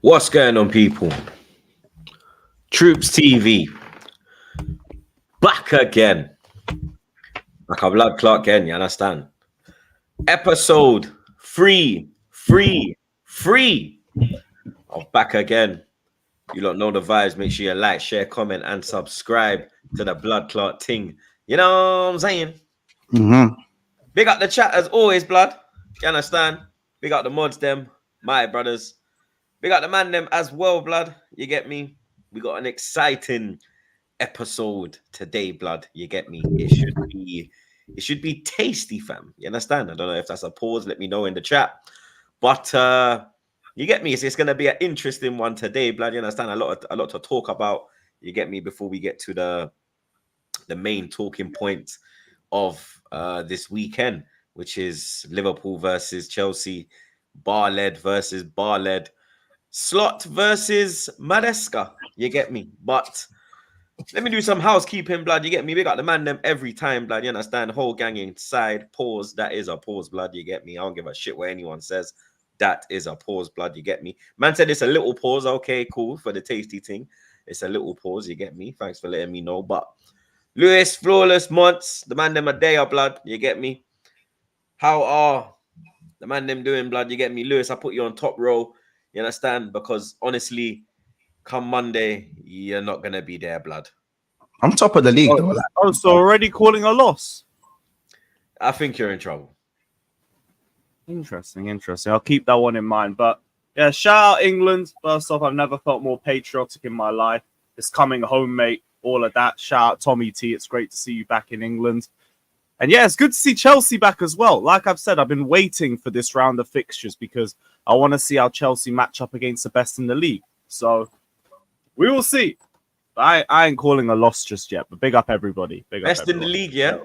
What's going on, people? TroopzTV back again, like a blood clot again. You understand? Episode 3 of back again. You lot know the vibes. Make sure you like, share, comment, and subscribe to the blood clot thing. You know what I'm saying? Big up the chat as always, blood. You understand? Big up the mods, them, my brothers. Big up the man, them as well, blood. You get me? We got an exciting episode today, blood. You get me? It should be tasty, fam. You understand? I don't know if that's a pause. Let me know in the chat. But you get me? It's gonna be an interesting one today, blood. You understand? A lot to talk about. You get me? Before we get to the main talking point of this weekend, which is Liverpool versus Chelsea, Bar-led versus Bar-led, Slot versus Maresca. You get me? But let me do some housekeeping, blood. You get me? We got the man them every time, blood. You understand? Whole gang inside. Pause. That is a pause, blood. You get me? I don't give a shit what anyone says. That is a pause, blood. You get me? Man said it's a little pause. Okay, cool. For the tasty thing. It's a little pause. You get me? Thanks for letting me know. But Lewis, Flawless, Monts, the man them a day of blood. You get me? How are the man them doing, blood? You get me? Lewis, I put you on top row. You understand? Because honestly, come Monday, you're not going to be there, blood. I'm top of the league, though. Oh, so already calling a loss? I think you're in trouble. Interesting. I'll keep that one in mind. But yeah, shout out England. First off, I've never felt more patriotic in my life. It's coming home, mate. All of that. Shout out Tommy T. It's great to see you back in England. And yeah, it's good to see Chelsea back as well. Like I've said, I've been waiting for this round of fixtures because I want to see how Chelsea match up against the best in the league. So we will see. I ain't calling a loss just yet, but big up everybody. Best in the league, yeah?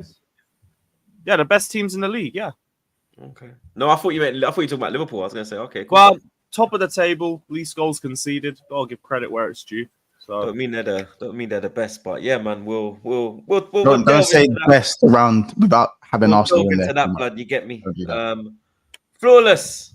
Yeah, the best teams in the league, yeah. Okay. No, I thought you were talking about Liverpool. I was going to say, okay, cool. Well, top of the table, least goals conceded. Gotta give credit where it's due. So don't mean they're the best, but yeah, man, we'll don't say best around without having Arsenal in there. To that, blood, you get me? Flawless.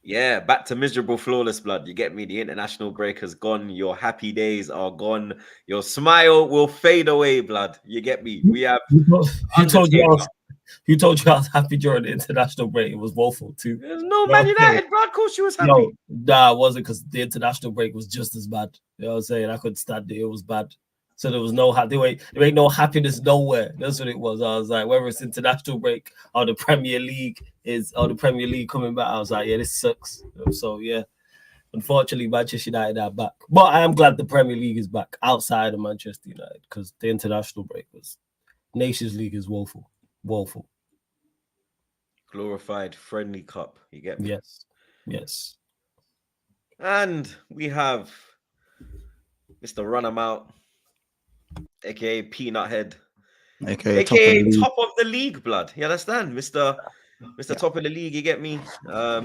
Yeah, back to miserable Flawless, blood. You get me? The international break has gone. Your happy days are gone. Your smile will fade away, blood. You get me? We have. Who told you I was happy during the international break? It was woeful too. There's no Man United, blood. Of course, you was happy. No, nah, it wasn't, because the international break was just as bad. You know what I'm saying? I couldn't stand it. It was bad. So there was no there ain't no happiness nowhere. That's what it was. I was like, whether it's international break or the Premier League coming back, I was like, yeah, this sucks. So yeah, unfortunately, Manchester United are back. But I am glad the Premier League is back outside of Manchester United, because the international break was Nations League is woeful. Glorified friendly cup. You get me? Yes. And we have Mr. Runabout, aka Peanut Head, aka top of the league, blood. You understand, Mr. Top of the league? You get me? I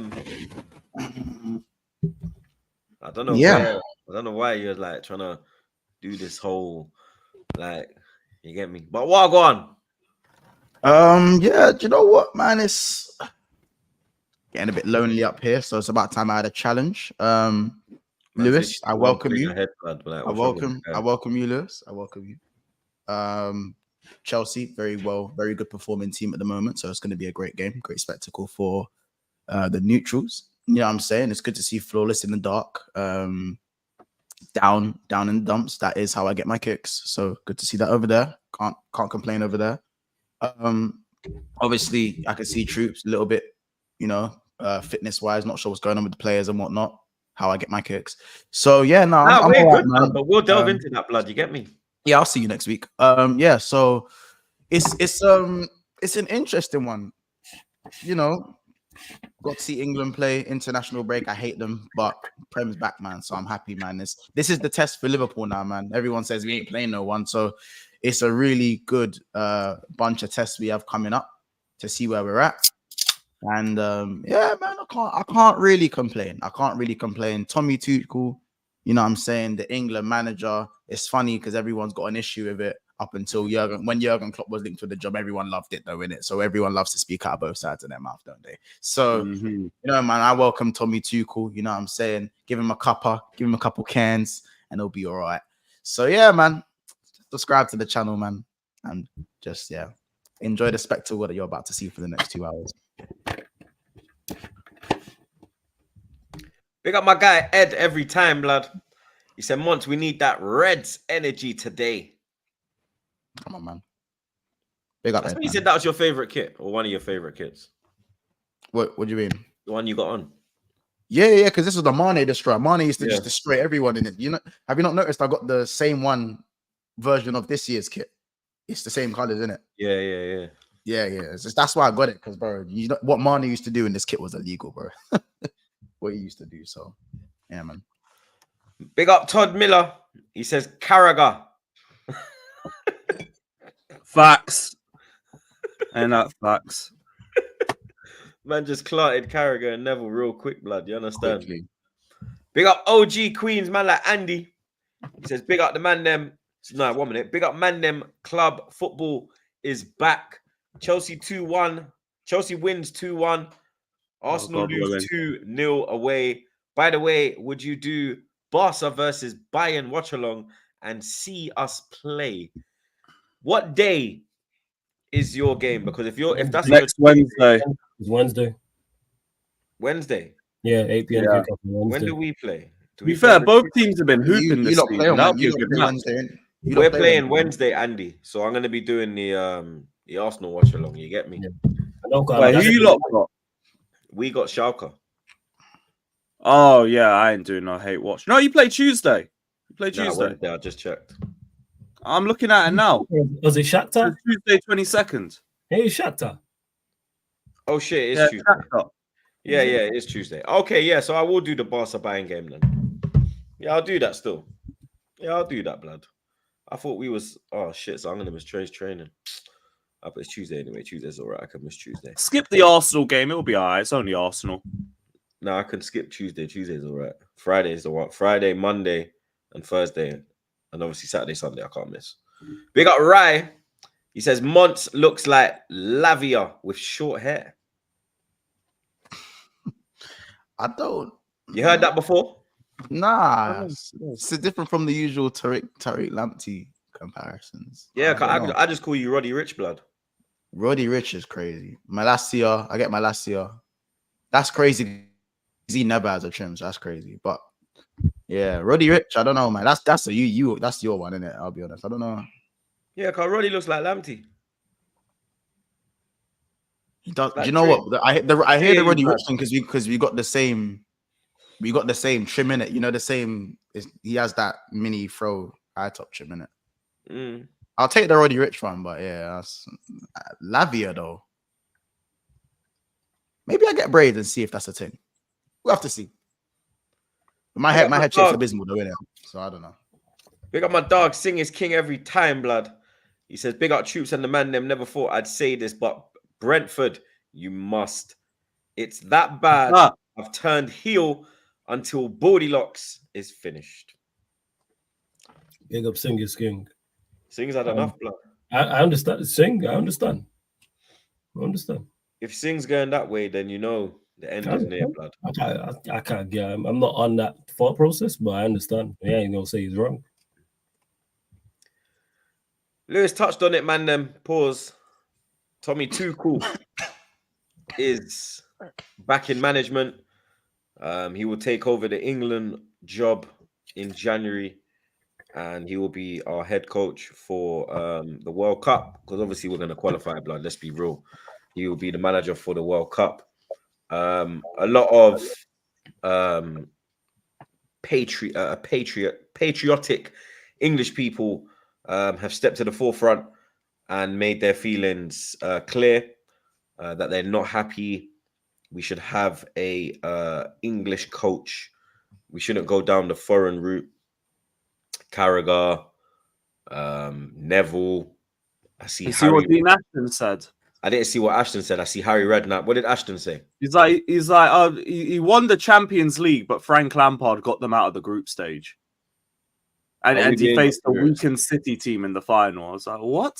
don't know. I don't know why you're like trying to do this whole you get me? But what go on? Yeah, do you know what, man? It's getting a bit lonely up here, so it's about time I had a challenge. Lewis, I welcome you. I welcome you, Lewis. I welcome you. Chelsea, very good performing team at the moment, so it's going to be a great game, great spectacle for the neutrals. You know what I'm saying? It's good to see Flawless in the dark, down in the dumps. That is how I get my kicks. So good to see that over there. Can't complain over there. Obviously, I can see Troops a little bit, fitness wise, not sure what's going on with the players and whatnot. How I get my kicks. So yeah, I'm we're good, man. But we'll delve into that, blood. You get me? Yeah, I'll see you next week. Yeah, so it's an interesting one. Got to see England play international break. I hate them, but Prem's back, man. So I'm happy, man. This is the test for Liverpool now, man. Everyone says we ain't playing no one, so it's a really good bunch of tests we have coming up to see where we're at. And yeah, man, I can't really complain. Tommy Tuchel, you know what I'm saying? The England manager. It's funny because everyone's got an issue with it. up until when Jurgen Klopp was linked with the job, everyone loved it though, innit? So everyone loves to speak out of both sides of their mouth, don't they? So, you know, man, I welcome Tommy Tuchel, you know what I'm saying? Give him a cuppa, give him a couple cans, and it'll be all right. So, yeah, man, subscribe to the channel, man, and just, yeah, enjoy the spectacle that you're about to see for the next 2 hours. Big up my guy, Ed, every time, blood. He said, Mont, we need that Reds energy today. Come on, man. Big up, Ed, man. You said that was your favorite kit or one of your favorite kits. What do you mean? The one you got on. Yeah, because this was the Mane destroyer. Mane used to just destroy everyone in it. You know, have you not noticed I got the same one version of this year's kit? It's the same colors, isn't it? Yeah. That's why I got it, because bro, you know what Mane used to do in this kit was illegal, bro. What he used to do. So yeah, man. Big up Todd Miller. He says Carragher. Facts. And that facts. Man just clarted Carragher and Neville real quick, blood. You understand? Quickly. Big up OG Queens, man like Andy. He says, big up the man them. No, 1 minute. Big up man them. Club football is back. Chelsea 2-1. Chelsea wins 2-1. Arsenal lose 2-0 away. By the way, would you do Barca versus Bayern watch along and see us play? What day is your game? Because if that's next Wednesday. It's Wednesday. Wednesday. Yeah, 8 p.m. Yeah. Wednesday. When do we play? To be fair, both teams have been hooping this season. We're playing Wednesday, Andy. So I'm going to be doing the Arsenal watch along. You get me? Yeah. Wait, who you lot got? We got Schalke. Oh yeah, I ain't doing no hate watch. No, you play Tuesday. You play Tuesday. Wednesday, I just checked. I'm looking at it now. Was it Shakhtar? Tuesday 22nd. Hey, Shakhtar. Oh shit, it's Tuesday. Shakhtar. Yeah, it is Tuesday. Okay, yeah, so I will do the Barca Bayern game then. Yeah, I'll do that still. Yeah, I'll do that, blood. I thought we was shit, so I'm gonna miss training. But it's Tuesday anyway. Tuesday's all right. I can miss Tuesday. Skip the Arsenal game. It'll be all right. It's only Arsenal. No, I can skip Tuesday. Tuesday's all right. Friday's the one. Friday, Monday, and Thursday. And obviously Saturday, Sunday, I can't miss. Big up Rai. He says, Mont looks like Lavia with short hair. I don't. You heard that before? Nah. It's different from the usual Tariq Lamptey comparisons. Yeah, I just call you Roddy Rich, blood. Roddy Rich is crazy. Malacia, I get Malacia. That's crazy. He never has a trim, so that's crazy. But yeah, Roddy Rich, I don't know, man. That's that's your one, isn't it? I'll be honest. I don't know. Yeah, because Roddy looks like Lamptey. He does. Do you know what? I hear the Roddy Rich thing because we got the same trim in it. You know, the same. He has that mini throw high top trim in it. I'll take the Roddy Rich one, but yeah, that's Lavia though. Maybe I get braids and see if that's a thing. We'll have to see. But my head shape's abysmal though, innit? So I don't know. Big up my dog, Sing is king every time, blood. He says, big up Troops and the man them. Never thought I'd say this, but Brentford, you must. It's that bad. I've turned heel until Bodylocks is finished. Big up Sing is king. Sing's had enough, blood. I understand. Sing, I understand. If Sing's going that way, then you know the end is near, blood. I can't get. I'm not on that thought process, but I understand. I ain't gonna say he's wrong. Lewis touched on it, man. Them pause. Tommy Tuchel is back in management. He will take over the England job in January, and he will be our head coach for the World Cup, because obviously we're going to qualify, blood. Let's be real. He will be the manager for the World Cup. A lot of patriotic English people have stepped to the forefront and made their feelings clear that they're not happy. We should have a English coach. We shouldn't go down the foreign route. Carragher, Neville. I see what Dean Ashton said. I didn't see what Ashton said. I see Harry Redknapp. What did Ashton say? He's like, he won the Champions League, but Frank Lampard got them out of the group stage. And he faced a weakened City team in the final. I was like, what?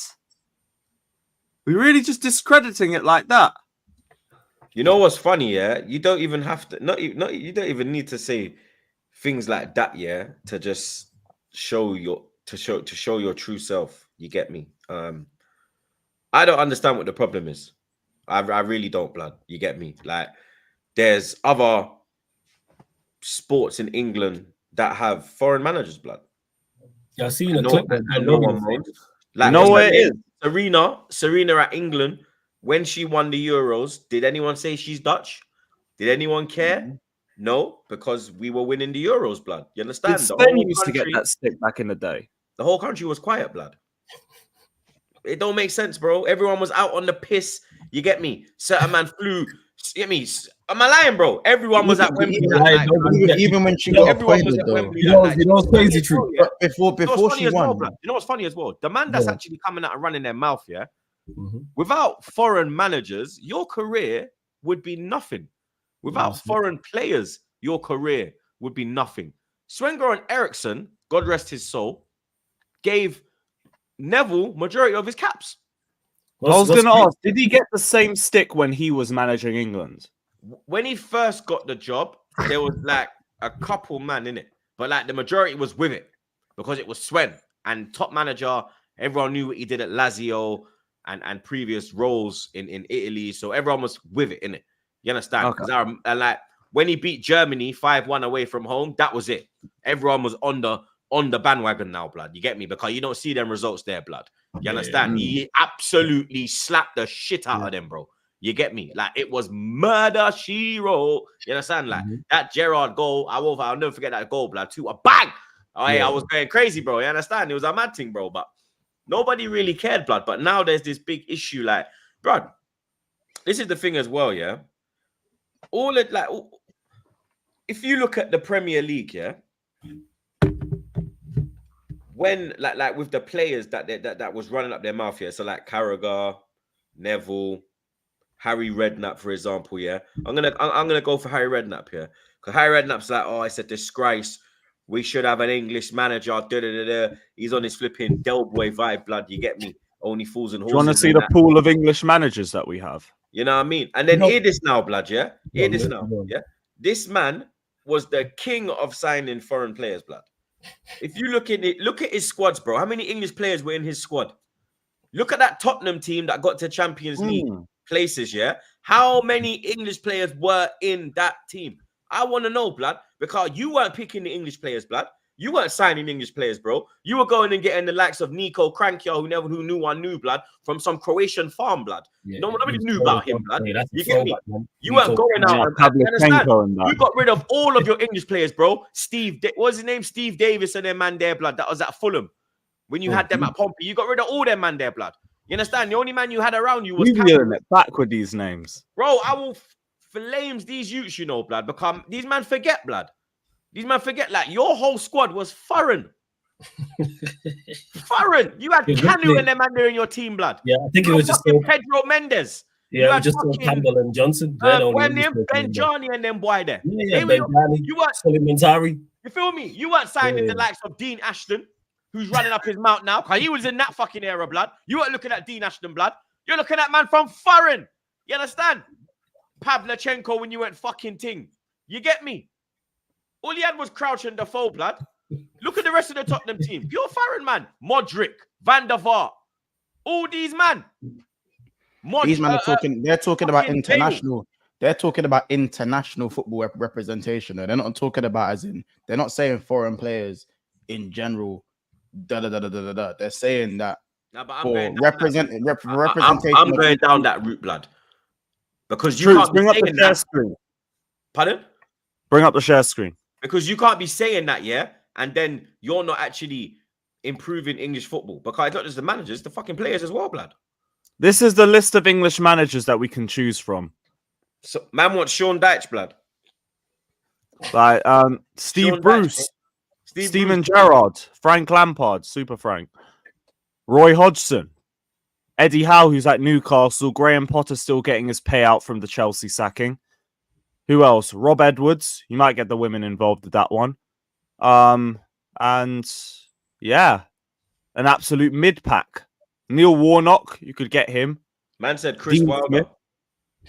We really just discrediting it like that? You know what's funny, yeah? You don't even have to you don't even need to say things like that, yeah, to just show your true self. You get me? I don't understand what the problem is. I really don't, blood. You get me? Like, there's other sports in England that have foreign managers, blood. Yeah, I've seen a clip. No one moans. Like, you know what it is? Serena at England, when she won the Euros, did anyone say she's Dutch? Did anyone care? No, because we were winning the Euros, blood. You understand? Spain used to get that stick back in the day. The whole country was quiet, blood. It don't make sense, bro. Everyone was out on the piss. You get me? Certain man flew. You get me? Am I lying, bro? Everyone was at Wembley. Even when she got appointed, though. You know what's crazy, true. Before she won. You know what's funny as well? The man that's actually coming out and running their mouth, yeah? Without foreign managers, your career would be nothing. Without foreign players, your career would be nothing. Sven-Göran Eriksson, God rest his soul, gave Neville majority of his caps. I was going to ask, did he get the same stick when he was managing England? When he first got the job, there was like a couple man in it, but like the majority was with it because it was Sven and top manager. Everyone knew what he did at Lazio and previous roles in Italy, so everyone was with it in it. You understand? Because I like when he beat Germany 5-1 away from home, that was it. Everyone was on the bandwagon now, blood. You get me? Because you don't see them results there, blood. You understand? He absolutely slapped the shit out of them, bro. You get me? Like, it was murder, she wrote. You understand? Like, that Gerrard goal, I'll never forget that goal, blood. A bang! Oh, yeah, I was going crazy, bro. You understand? It was a mad thing, bro. But nobody really cared, blood. But now there's this big issue, like, bro, this is the thing as well, yeah? If you look at the Premier League, yeah, when like with the players that was running up their mouth here, so like Carragher, Neville, Harry Redknapp, for example, yeah, I'm gonna go for Harry Redknapp here because Harry Redknapp's like, oh, it's a disgrace. We should have an English manager. He's on his flipping Del Boy vibe, blood. You get me? Only fools and horses. Do you want to see the pool of English managers that we have? You know what I mean? And then hear this now, blood. Yeah, hear this now. Yeah, this man was the king of signing foreign players, blood. If you look at it, look at his squads, bro. How many English players were in his squad? Look at that Tottenham team that got to Champions League places, yeah? How many English players were in that team? I want to know, blood, because you weren't picking the English players, blood. You weren't signing English players, bro. You were going and getting the likes of Nico Crankier, who knew blood, from some Croatian farm, blood. Yeah, nobody knew about him, blood. Yeah, you get me? You weren't going out. You got rid of all of your English players, bro. What was his name? Steve Davis and their man there, blood. That was at Fulham. When you had them at Pompey, you got rid of all their man there, blood. You understand? The only man you had around you was Cameron. Back with these names. Bro, I will flames these youths, you know, blood, because these man forget, blood. These man forget, like, your whole squad was foreign. Foreign. You had Canu and them under in your team, blood. Yeah, I think it was just Pedro Mendes. Yeah, it was just Campbell and Johnson. Ben Johnny and them boy there. Yeah, Ben Johnny. You feel me? You weren't signing the likes of Dean Ashton, who's running up his mouth now, because he was in that fucking era, blood. You weren't looking at Dean Ashton, blood. You're looking at man from foreign. You understand? Pavlyuchenko when you went fucking ting. You get me? All he had was Crouch and Defoe, blood. Look at the rest of the Tottenham team. Pure foreign, man. Modric, Van der Vaart. All these, man. These men are talking, they're talking about international. They're talking about international football representation. They're not talking about as in, they're not saying foreign players in general. They're saying that for representation. I'm going down that route, blood. Because you can't bring up the share screen. Pardon? Bring up the share screen. Because you can't be saying that, yeah, and then you're not actually improving English football. Because it's not just the managers, the fucking players as well, blood. This is the list of English managers that we can choose from. So, man wants Sean Dyche, blood. Like Steve Bruce, Steven Gerrard, Frank Lampard, Super Frank, Roy Hodgson, Eddie Howe, who's at Newcastle, Graham Potter still getting his payout from the Chelsea sacking. Who else? Rob Edwards. You might get the women involved with that one. And Yeah, an absolute mid-pack. Neil Warnock, you could get him. Man said Chris Wilder. Smith.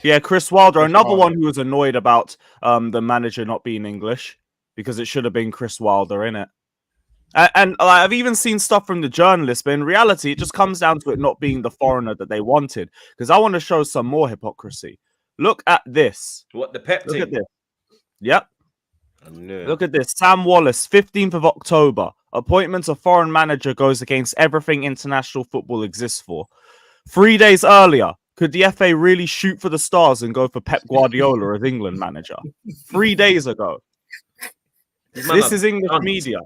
Yeah, Chris Wilder, another one who was annoyed about the manager not being English because it should have been Chris Wilder, innit? And I've even seen stuff from the journalists, but in reality, it just comes down to it not being the foreigner that they wanted. Because I want to show some more hypocrisy. Look at this. What, the pep Look team? at this. Yep. Look at this. Sam Wallace, 15th of October. Appointment of foreign manager goes against everything international football exists for. 3 days earlier, could the FA really shoot for the stars and go for Pep Guardiola as England manager? 3 days ago. This is English media.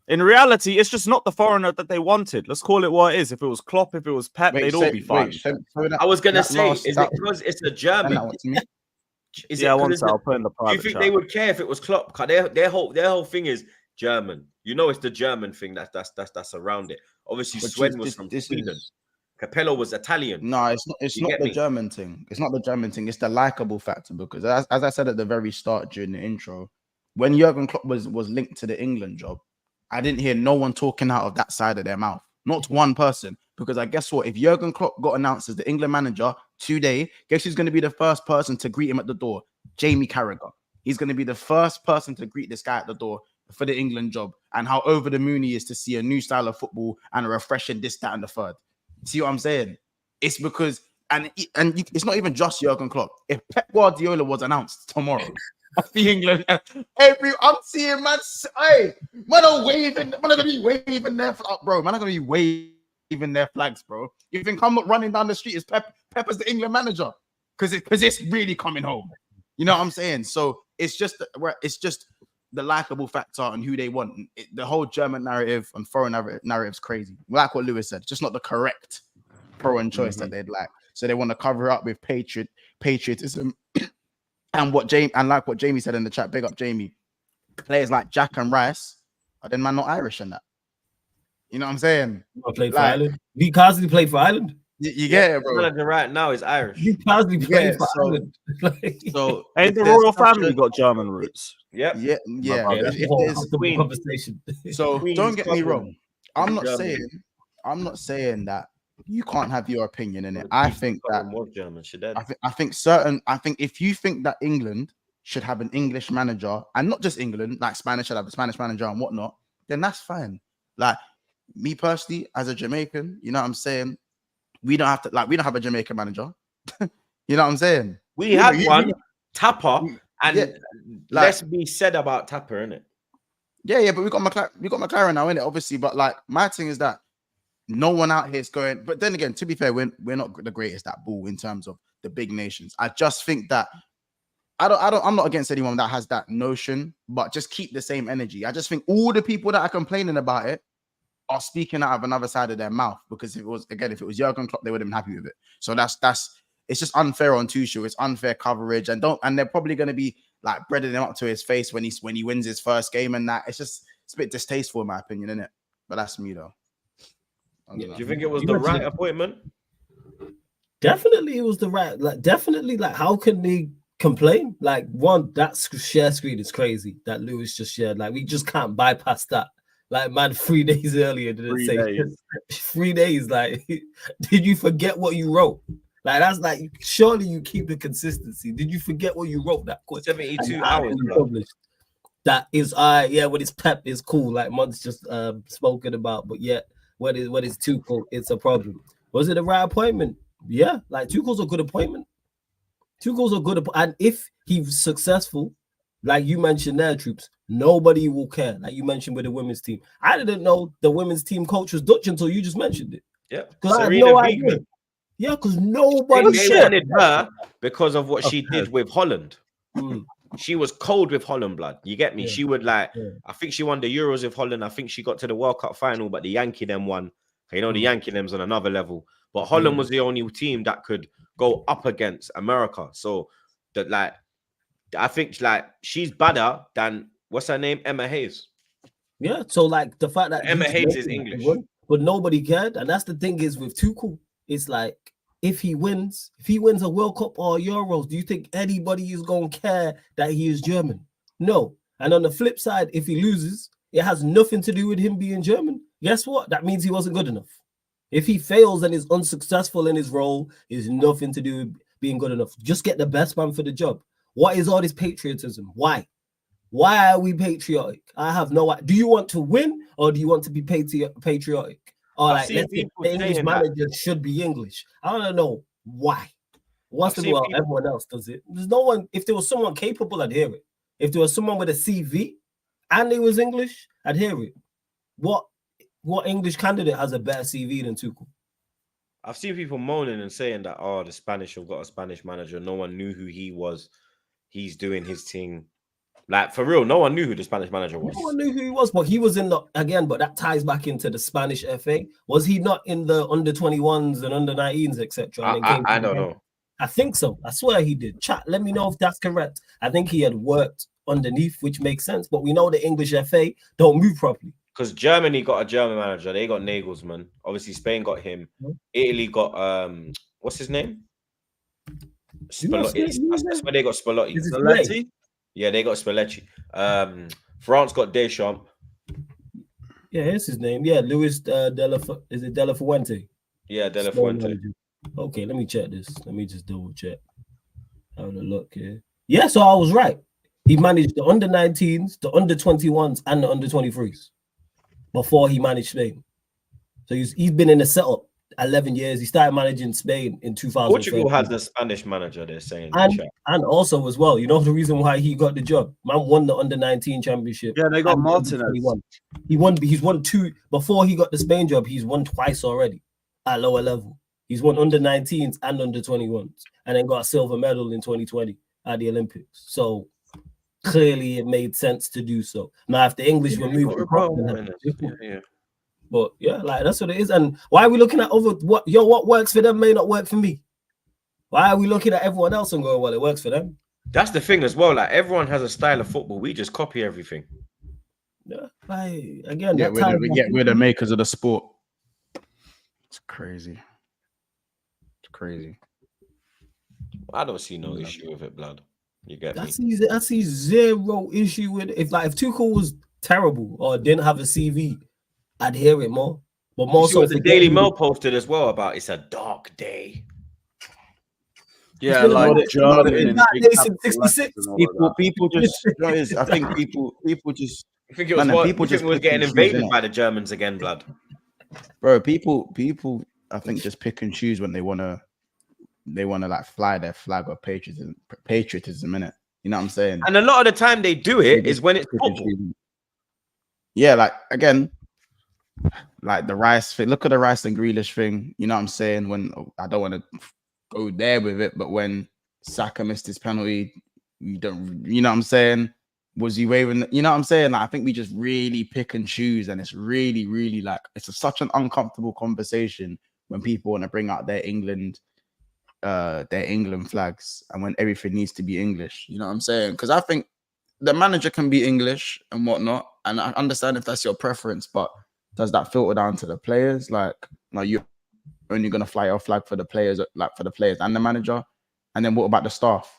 In reality, it's just not the foreigner that they wanted. Let's call it what it is. If it was Klopp, if it was Pep, they'd all be fine. I was going to say, is it because it's a German? Yeah, I'll put in the private. Do you think they would care if it was Klopp? Because their whole thing is German. You know, it's the German thing that's around it. Obviously, Sven was from Sweden. Capello was Italian. No, it's not the German thing. It's not the German thing. It's the likable factor. Because as I said at the very start during the intro, when Jurgen Klopp was linked to the England job, I didn't hear no one talking out of that side of their mouth. Not one person. Because I guess what? If Jurgen Klopp got announced as the England manager today, guess who's going to be the first person to greet him at the door? Jamie Carragher. He's going to be the first person to greet this guy at the door for the England job. And how over the moon he is to see a new style of football and a refreshing this, that, and the third. See what I'm saying? It's because, it's not even just Jurgen Klopp. If Pep Guardiola was announced tomorrow, the England, I'm seeing man are waving, man are gonna be waving their flag, bro. Man are gonna be waving their flags, bro. You think I'm not running down the street as Pep as the England manager? Because it's really coming home. You know what I'm saying? So it's just the likable factor and who they want. The whole German narrative and foreign narrative is crazy. Like what Lewis said, it's just not the correct foreign choice that they'd like. So they want to cover up with patriotism. And like what Jamie said in the chat, big up Jamie. Players like Jack and Rice are then man not Irish in that. You know what I'm saying? I played for Ireland. Lee Carsley played for Ireland. You get it, bro. Manager right now is Irish. Lee Carsley played for Ireland. So and the royal family got German roots. Yeah. Conversation. So don't get me wrong. I'm not saying that you can't have your opinion in it. I think if you think that England should have an English manager, and not just England, like Spanish should have a Spanish manager and whatnot, then that's fine. Like me personally, as a Jamaican, you know what I'm saying? We don't have a Jamaican manager. You know what I'm saying? We had one, Tapper, and let's be said about Tapper, innit? Yeah, but we got McLaren now, innit? Obviously, but like my thing is that no one out here is going. But then again, to be fair, we're not the greatest at ball in terms of the big nations. I just think that I'm not against anyone that has that notion, but just keep the same energy. I just think all the people that are complaining about it are speaking out of another side of their mouth, because if it was Jurgen Klopp, they wouldn't have been happy with it. So it's just unfair on Tuchel. It's unfair coverage, and they're probably going to be like breading him up to his face when he wins his first game, and that it's a bit distasteful in my opinion, isn't it? But that's me though. Do you think it was the right appointment? Definitely, it was the right. Like, how can they complain? Like, one, that share screen is crazy that Lewis just shared. Like, we just can't bypass that. Like, man, 3 days earlier didn't say 3 days. Like, did you forget what you wrote? Like, that's like, surely you keep the consistency. Did you forget what you wrote that quick? 72 hours published. That is, what is Pep is cool. Like Mon's just spoken about, but yet what is Tuchel? It's a problem. Was it a right appointment? Yeah, like Tuchel's a good appointment. And if he's successful, like you mentioned there, Troops, nobody will care. Like you mentioned with the women's team. I didn't know the women's team coach was Dutch until you just mentioned it. Yeah. Because I had no idea. Yeah, because nobody wanted her because of what she did with Holland. She was cold with Holland, blood. You get me? Yeah. She would I think she won the Euros with Holland. I think she got to the World Cup final, but the Yankee them won. You know, the Yankee them's on another level. But Holland was the only team that could go up against America. So that I think she's better than what's her name? Emma Hayes. Yeah. So like the fact that Emma Hayes is English. But nobody cared. And that's the thing is with Tuchel, it's like if he wins a World Cup or Euros, do you think anybody is going to care that he is German? No. And on the flip side, if he loses, It has nothing to do with him being German. Guess what? That means he wasn't good enough. If he fails and is unsuccessful in his role, it's nothing to do with being good enough. Just get the best man for the job. What is all this patriotism? Why? Why are we patriotic? I have no idea. Do you want to win or do you want to be patriotic? Or like, let's say the English manager should be English. I don't know why. What's the well, everyone else does it. There's no one. If there was someone capable, I'd hear it. If there was someone with a CV and it was English, I'd hear it. What English candidate has a better CV than Tuchel? I've seen people moaning and saying that, oh, the Spanish have got a Spanish manager. No one knew who he was. He's doing his thing. Like, for real, no one knew who the Spanish manager was. No one knew who he was, but he was in the, again, but that ties back into the Spanish FA. Was he not in the under-21s and under-19s, etc.? I don't know. I think so. I swear he did. Chat, let me know if that's correct. I think he had worked underneath, which makes sense. But we know the English FA don't move properly. Because Germany got a German manager. They got Nagelsmann. Obviously, Spain got him. Italy got, what's his name? Spalletti. That's where they got Spalletti. Spalletti? Yeah, they got Spalletti. France got Deschamps. Yeah, here's his name. Yeah, Luis is it De La Fuente? Yeah, De La Fuente. Okay, let me check this. Let me just double check. Have a look here. Yeah, so I was right. He managed the under-19s, the under-21s, and the under-23s before he managed Spain. So he's been in the setup 11 years. He started managing Spain in 2000. Portugal had the Spanish manager, they're saying. And also as well, you know the reason why he got the job? Man won the under-19 championship. Yeah, they got Martinez. He's won two before he got the Spain job. He's won twice already at lower level. He's won under-19s and under-21s, and then got a silver medal in 2020 at the Olympics. So clearly, it made sense to do so. Now, if the English were moving, but yeah, like that's what it is. And why are we looking at what works for them may not work for me? Why are we looking at everyone else and going, well, it works for them? That's the thing as well. Like, everyone has a style of football. We just copy everything. Yeah, like, again, we're the makers of the sport. It's crazy. Crazy. I don't see no issue with it, blood. You get me? I see zero issue with it. If Tuchel was terrible or didn't have a CV, I'd hear it more. But more so, the Daily Mail posted as well about it's a dark day. Yeah, like German. 66. People just. I think people just. I think it was people just was getting invaded by the Germans again, blood. Bro, people. I think just pick and choose when they wanna like fly their flag of patriotism in it. You know what I'm saying? And a lot of the time they do it is when it's football. Yeah, like again, like the Rice thing. Look at the Rice and Grealish thing. You know what I'm saying? When I don't want to go there with it, but when Saka missed his penalty, you know what I'm saying? Was he waving? You know what I'm saying? Like, I think we just really pick and choose, and it's really, really like such an uncomfortable conversation when people want to bring out their England flags and when everything needs to be English. You know what I'm saying? Because I think the manager can be English and whatnot, and I understand if that's your preference, but does that filter down to the players? Like you're only gonna fly your flag for the players, like for the players and the manager, and then what about the staff?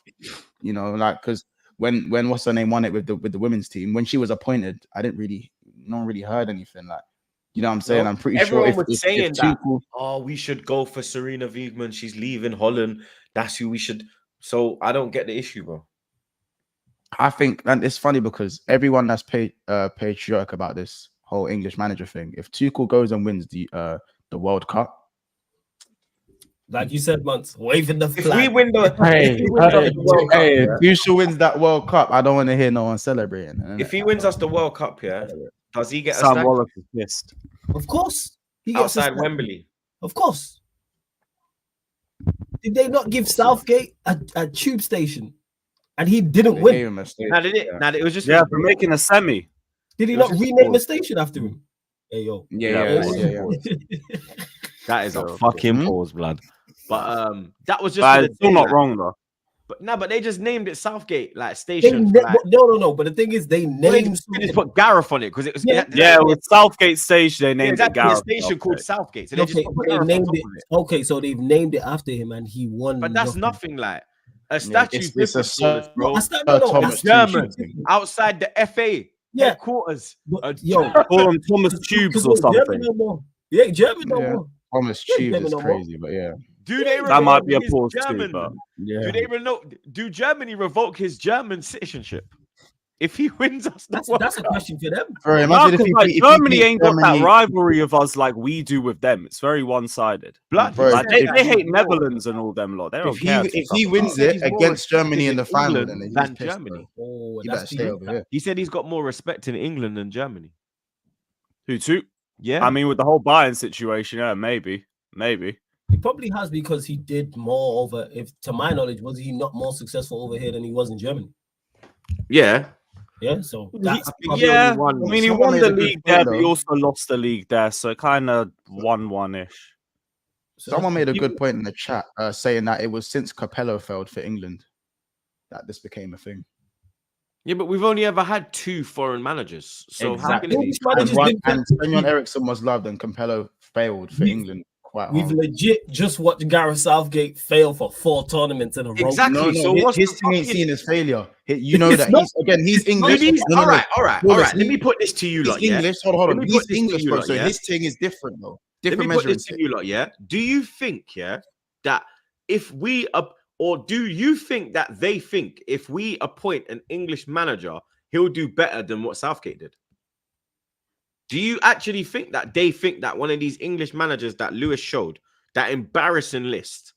You know, like because when what's her name won it with the women's team, when she was appointed, no one really heard anything. Like, you know what I'm saying? I'm pretty sure everyone was saying that. We should go for Serena Wiegmann. She's leaving Holland. That's who we should. So I don't get the issue, bro. I think, and it's funny because everyone that's patriotic about this whole English manager thing, if Tuchel goes and wins the World Cup, like you said, once waving the flag. If we win the Tuchel wins that World Cup, I don't want to hear no one celebrating. If he wins us the World Cup, yeah, does he get Sam Wallace is pissed? Of course, he gets outside Wembley. Of course. Did they not give Southgate a tube station, and he didn't win? Now did it? Now it was just for making a semi. Did he not rename the station after him? Hey yo, yeah. That is a fucking pause, blood. But that was just it's still not wrong though. But they just named it Southgate, like station. No. But the thing is, they named. They just put Gareth on it because it was with Southgate Station. They named it Gareth. A station called Southgate. So they named it. Okay, so they've named it after him, and he won. But that's nothing like a statue. It's a bro. Thomas German outside the FA. headquarters. Yo, call him Thomas Tubes or something. Yeah, German no more. Thomas Tubes is crazy, but yeah. That might be a pause too, but do Germany revoke his German citizenship if he wins us? That's a question for them. Germany ain't got that rivalry of us like we do with them. It's very one-sided. They hate Netherlands and all them lot. They don't care. If he wins it against Germany in the final, then Germany. He better stay over here. He said he's got more respect in England than Germany. Who too? Yeah, I mean, with the whole Bayern situation, yeah, maybe. He probably has because he did more over. If to my knowledge, was he not more successful over here than he was in Germany? Yeah. Yeah, so that's I mean, he won the league there, but he also lost the league there, so kind of 1-1-ish. Someone made a good point in the chat, saying that it was since Capello failed for England that this became a thing. Yeah, but we've only ever had 2 foreign managers. So exactly. And Sven Eriksson was loved, and Capello failed for England. We've legit just watched Gareth Southgate fail for 4 tournaments in a row. Exactly. So his team ain't seen his failure. You know that he's English. All right. Let me put this to you, lot. English. Hold on. He's English, bro. So his thing is different, though. Different measure. Let me put this to you, lot. Yeah. Do you think, that if we or do you think that they think if we appoint an English manager, he'll do better than what Southgate did? Do you actually think that they think that one of these English managers that Lewis showed, that embarrassing list,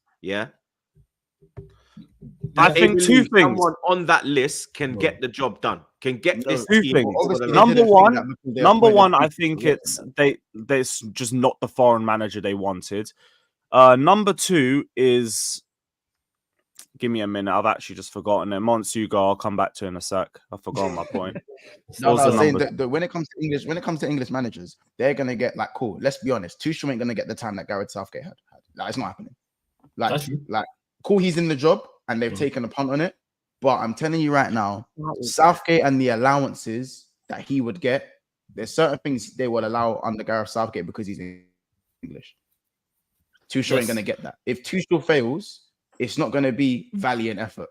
I think 2 things. Someone on that list can get the job done. Can get this 2 things. Number one, I think it's just not the foreign manager they wanted. Number 2 is. Give me a minute. I've actually just forgotten it. Monsugo, I'll come back to in a sec. I've forgotten my point. I'm saying that when it comes to English managers, they're gonna get cool. Let's be honest. Tuchel ain't gonna get the time that Gareth Southgate had. Like, it's not happening. Cool, he's in the job and they've taken a punt on it. But I'm telling you right now, Southgate and the allowances that he would get, there's certain things they will allow under Gareth Southgate because he's English. Tuchel ain't gonna get that. If Tuchel fails, it's not going to be valiant effort.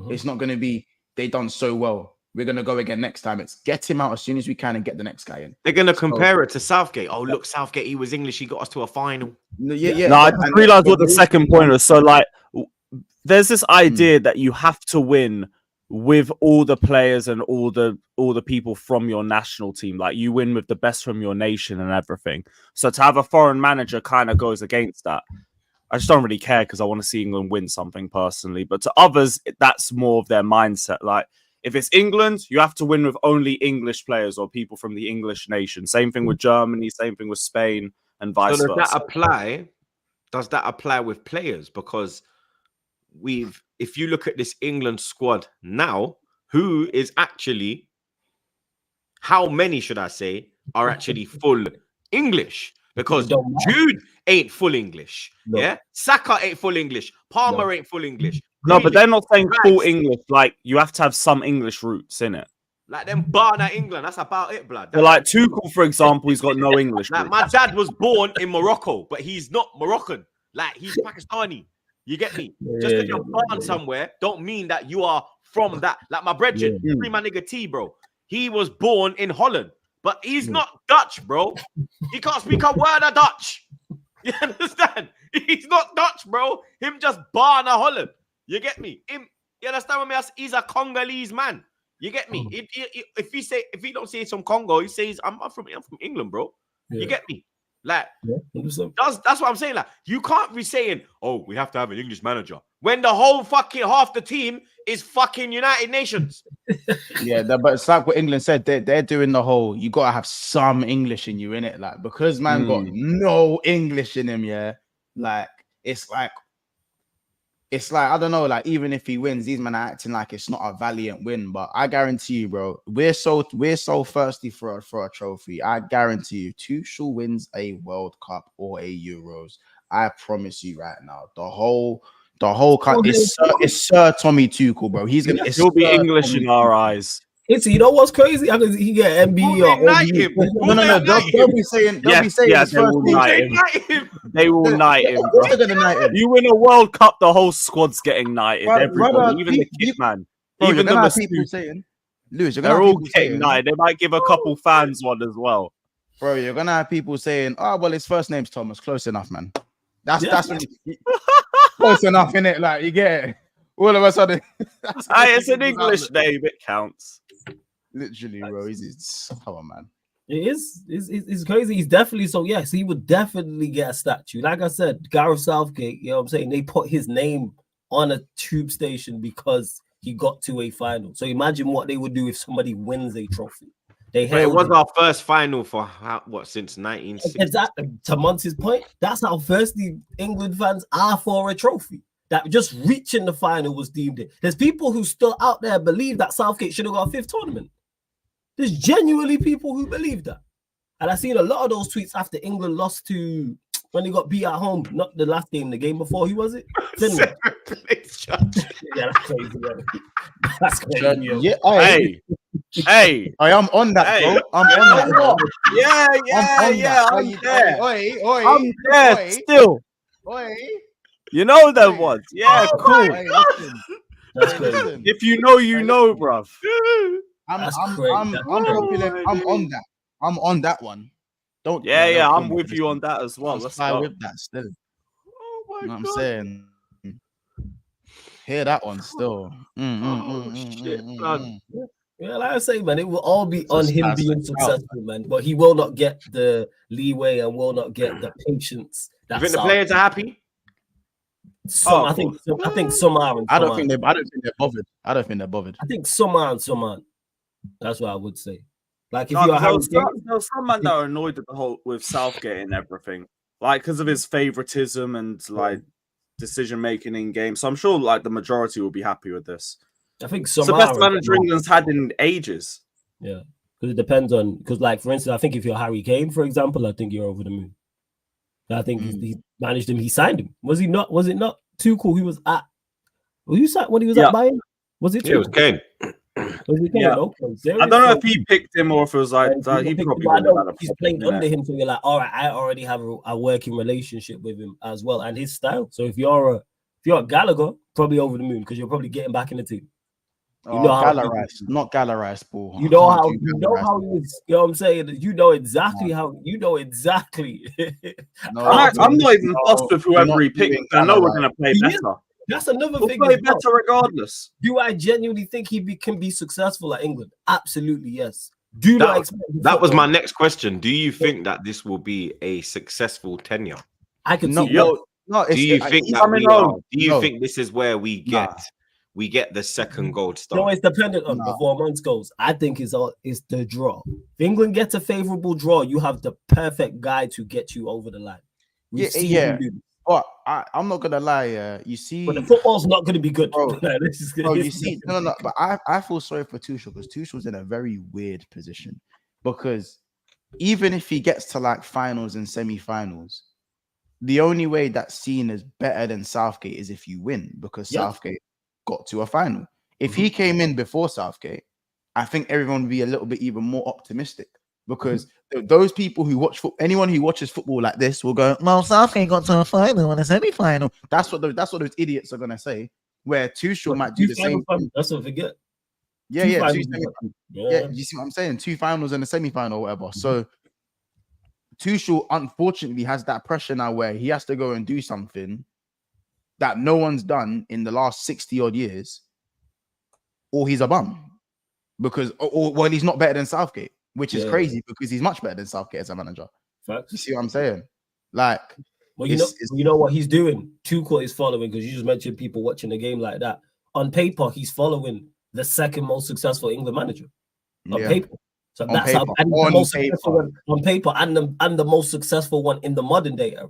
It's not going to be they done so well. We're going to go again next time. It's get him out as soon as we can and get the next guy in. They're going to compare it to Southgate. Oh, look, Southgate, he was English. He got us to a final. No, I just realized what the second point was. So, there's this idea that you have to win with all the players and all the people from your national team. Like, you win with the best from your nation and everything. So to have a foreign manager kind of goes against that. I just don't really care because I want to see England win something personally. But to others, that's more of their mindset. Like, if it's England, you have to win with only English players or people from the English nation. Same thing with Germany, same thing with Spain, and vice versa. Does that apply with players? Because if you look at this England squad now, how many should I say are actually full English? Because Jude ain't full English. No. Yeah. Saka ain't full English. Palmer ain't full English. No, but they're not saying full English. Like, you have to have some English roots in it. Like them Barna England. That's about it, blood. But like Tuchel, for example, he's got no English. Like, my dad was born in Morocco, but he's not Moroccan. Like, he's Pakistani. You get me? Just because you're born somewhere don't mean that you are from that. Like my brethren, free my nigga T, bro. He was born in Holland. But he's not Dutch, bro. He can't speak a word of Dutch. You understand? He's not Dutch, bro. Him just born in Holland. You get me? You understand what I mean? He's a Congolese man. You get me? If he don't say he's from Congo, he says I'm from England, bro. You get me? Like, that's what I'm saying. Like, you can't be saying, oh, we have to have an English manager when the whole fucking half the team is fucking United Nations. But it's like what England said. They're doing the whole, you gotta have some English in you, innit? Like, because man got no English in him, it's like I don't know, like, even if he wins, these men are acting like it's not a valiant win. But I guarantee you, bro, we're so thirsty for a trophy. I guarantee you, Tuchel wins a World Cup or a Euros. I promise you right now, the whole cup is Sir Tommy Tuchel, bro. He'll be English in our eyes. You know what's crazy? How can he get MBE or No. They'll be saying they will knight him. Bro. You win a World Cup, the whole squad's getting knighted. Everybody, even the kid man. Bro, even the people saying Lewis, they're all getting knighted. They might give a couple fans one as well. Bro, you're gonna have people saying, "Oh, well, his first name's Thomas." Close enough, man. That's when close enough, innit? Like you get it. All of a sudden, it's an English name. It counts. Literally, bro. Come on, man. It is. It's crazy. He's definitely so. Yes, he would definitely get a statue. Like I said, Gareth Southgate. You know what I'm saying? They put his name on a tube station because he got to a final. So imagine what they would do if somebody wins a trophy. It was our first final for since 1960. Exactly. To Monty's point, that's how thirsty England fans are for a trophy. That just reaching the final was deemed it. There's people who still out there believe that Southgate should have got a 5th tournament. There's genuinely people who believe that. And I've seen a lot of those tweets after England lost to when they got beat at home. Not the last game, the game before. Who was it? Yeah, that's crazy. That's crazy. Yeah, hey, I am on that, bro. I'm on that, bro. Yeah. I'm there. I'm there still. You know them ones. Yeah, cool. That's crazy. If you know, you know, bruv. I'm on that. I'm on that one. Don't. Yeah. I'm with you on that as well. Let's go with that still. Oh my God. You know what I'm saying? Hear that one still. Yeah, like I say, man, it will all be on him being successful, man. But he will not get the leeway and will not get the patience. You think the players are happy? Some, I think some are. I don't think they're bothered. I think some are and some aren't. That's what I would say. Like if there's some man that are annoyed at with Southgate and everything, like because of his favoritism and like decision making in game. So I'm sure like the majority will be happy with this. I think some. It's the best manager England's had in ages. Yeah, because it depends on like for instance, I think if you're Harry Kane, for example, I think you're over the moon. I think he managed him. He signed him. Was he not? Was it not Tuchel? He was at. When he was at Bayern? Was it? Yeah, it was Kane. Was it Kane? Yeah. Okay. I don't know if he picked him or if it was like he probably. He's playing under him, so you're like, all right, I already have a working relationship with him as well, and his style. So if you're a Gallagher, probably over the moon because you're probably getting back in the team. You know not Gallagher, Paul. You know how he is. You know what I'm saying? You know exactly how. You know exactly. I'm not even fussed with whoever he picked. I know we're gonna play better. That's another thing. We'll play better regardless. Do I genuinely think he can be successful at England? Absolutely, yes. Do not expect that was my next question. Do you think that this will be a successful tenure? I can see. Do you think this is where we get the second gold star? No, it's dependent on the 4 months goals. I think it's the draw. If England gets a favorable draw, you have the perfect guy to get you over the line. But I'm not gonna lie, you see, but the football's not gonna be good. But I feel sorry for Tuchel because Tuchel's in a very weird position because even if he gets to like finals and semi-finals, the only way that's seen as better than Southgate is if you win because Southgate got to a final. If he came in before Southgate, I think everyone would be a little bit even more optimistic because those people who watch anyone who watches football like this will go, "Well, Southgate got to a final and a semi-final." That's what those idiots are gonna say. Where Tuchel might do the same thing. That's what I forget. Yeah. You see what I'm saying? 2 finals and a semi-final, or whatever. So Tuchel unfortunately has that pressure now where he has to go and do something that no one's done in the last 60 odd years, or he's a bum because, or he's not better than Southgate. Which is crazy because he's much better than Southgate as a manager. Facts. You see what I'm saying? Like, well, you know what he's doing. Tuchel is following because you just mentioned people watching the game like that. On paper, he's following the second most successful England manager. On paper, so that's how the most successful one on paper and the most successful one in the modern day era.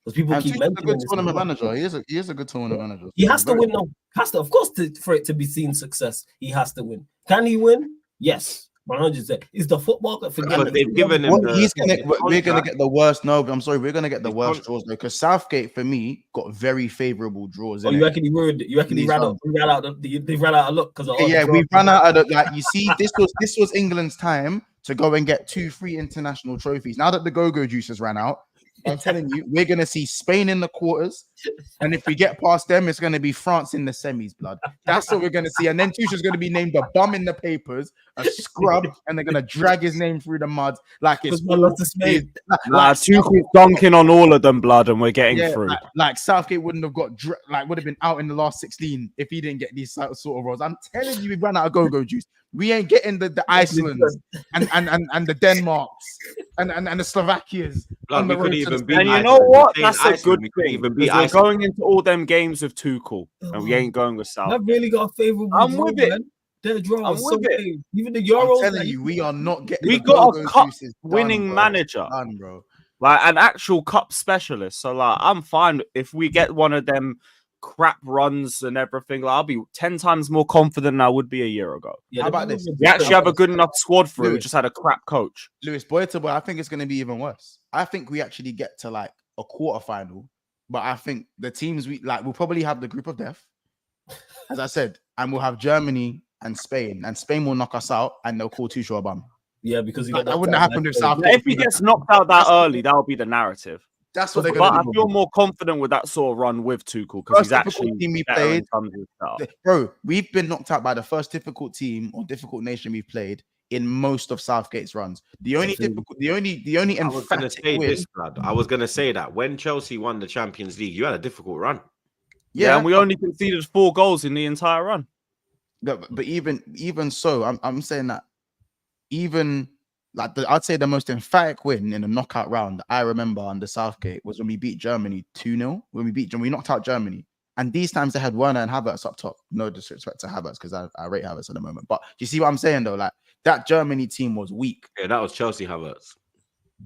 Because people keep mentioning a good tournament manager. He is a good tournament manager. He has to win. Of course, for it to be seen success, he has to win. Can he win? Yes. 100%. Is the football but they've given him we're gonna get the worst. No, I'm sorry, we're gonna get the worst draws though. Because Southgate for me got very favorable draws. You reckon he ruined it? You reckon they ran out of luck because we ran out of like you see, this was England's time to go and get 2-3 international trophies. Now that the go-go juices ran out, I'm telling you, we're gonna see Spain in the quarters, and if we get past them, it's gonna be France in the semis, blood. That's what we're gonna see. And then Tuchel's gonna be named a bum in the papers, a scrub, and they're gonna drag his name through the mud like it's Spain. Tuchel's dunking on all of them, blood, and we're getting through. Like Southgate wouldn't have got would have been out in the last 16 if he didn't get these sort of roles. I'm telling you, we ran out of go-go juice. We ain't getting the Icelands and the Denmarks and the Slovakias. Blood, we couldn't even beat. And you know what? That's a good thing. We're going into all them games with Tuchel, and we ain't going with South. I've really got a favorable. I'm with it. Their draw was so big. Even the I'm Euros. telling you, we are not getting. We got a cup-winning manager, bro. Like an actual cup specialist. So like, I'm fine if we get one of them crap runs and everything. Like, I'll be 10 times more confident than I would be a year ago. Yeah, how about this? We actually have a good enough squad for it. We just had a crap coach. Lewis, boy to boy, I think it's going to be even worse. I think we actually get to like a quarterfinal, but I think the teams we'll probably have the group of death, as I said, and we'll have Germany and Spain will knock us out, and they'll call Tuchel a bum. Yeah, because that wouldn't happen with South. If he gets knocked out that early, that'll be the narrative. That's what they're going to do. But I feel more confident with that sort of run with Tuchel because he's actually team we played. Bro, we've been knocked out by the first difficult team or difficult nation we've played in most of Southgate's runs. The only emphatic win. I was going to say that when Chelsea won the Champions League, you had a difficult run. Yeah, and we only conceded 4 goals in the entire run. But even so, I'm saying that even. I'd say the most emphatic win in a knockout round that I remember under Southgate was when we beat Germany 2-0. When we knocked out Germany. And these times they had Werner and Havertz up top. No disrespect to Havertz because I rate Havertz at the moment. But you see what I'm saying though? Like that Germany team was weak. Yeah, that was Chelsea Havertz.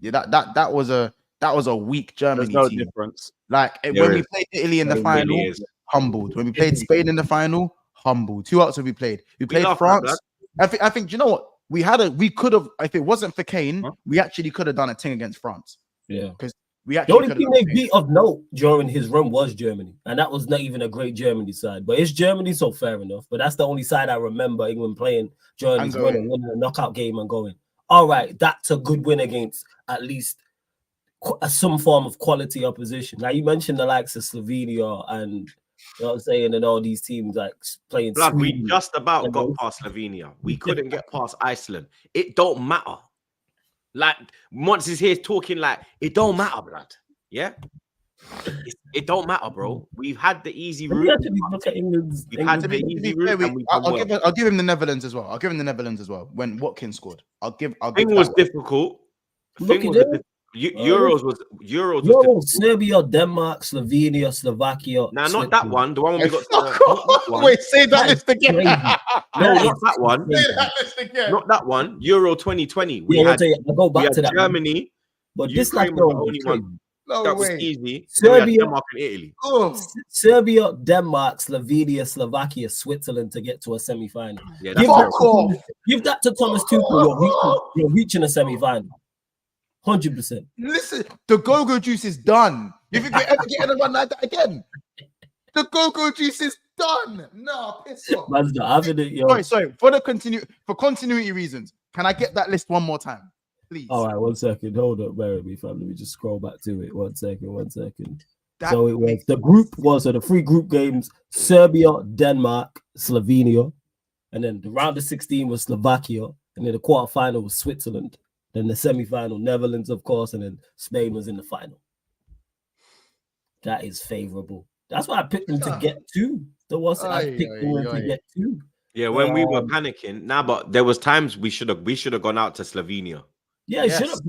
Yeah, that was a weak Germany team. There's no difference. Like when we played Italy in the final, humbled. When we played Spain in the final, humbled. Who else have we played? We played France. I think you know what? We could have, if it wasn't for Kane, we actually could have done a thing against France. Yeah. Because the only team they beat of note during his run was Germany. And that was not even a great Germany side. But it's Germany, so fair enough. But that's the only side I remember England playing during his run and winning a knockout game and going, all right, that's a good win against at least some form of quality opposition. Now, you mentioned the likes of Slovenia and you know what I'm saying? And all these teams like playing. Blood, we just about got past Slovenia. We couldn't get past Iceland. It don't matter. Like, Mons is here talking like, it don't matter, blood. Yeah? It don't matter, bro. We've had the easy route. I'll give him the Netherlands as well. When Watkins scored. Thing was difficult. Euros was Serbia, Denmark, Slovenia, Slovakia. Nah, not that one. The one we got. Wait, say that list again. No, not that one. Not that one. Euro 2020. We had Germany, but Ukraine this like was the only one. That was easy. Serbia, Denmark and Italy. Serbia, Denmark, Slovenia, Slovakia, Switzerland to get to a semi-final. Yeah, give that to Thomas Tuchel. You're reaching a semi-final. 100%. Listen, the go-go juice is done. If you ever get a run like that again, the go-go juice is done. No, piss off. Man's not having it, yo. Sorry. For continuity reasons, can I get that list one more time, please? All right, 1 second. Hold up, bear with me, fam. Let me just scroll back to it. 1 second. So it was the 3 group games: Serbia, Denmark, Slovenia, and then the round of 16 was Slovakia, and then the quarterfinal was Switzerland. Then the semi-final, Netherlands, of course, and then Spain was in the final. That is favorable. That's why I picked them to get to. I picked them to get to. Yeah, when we were panicking. But there was times we should have gone out to Slovenia. Yeah, should have.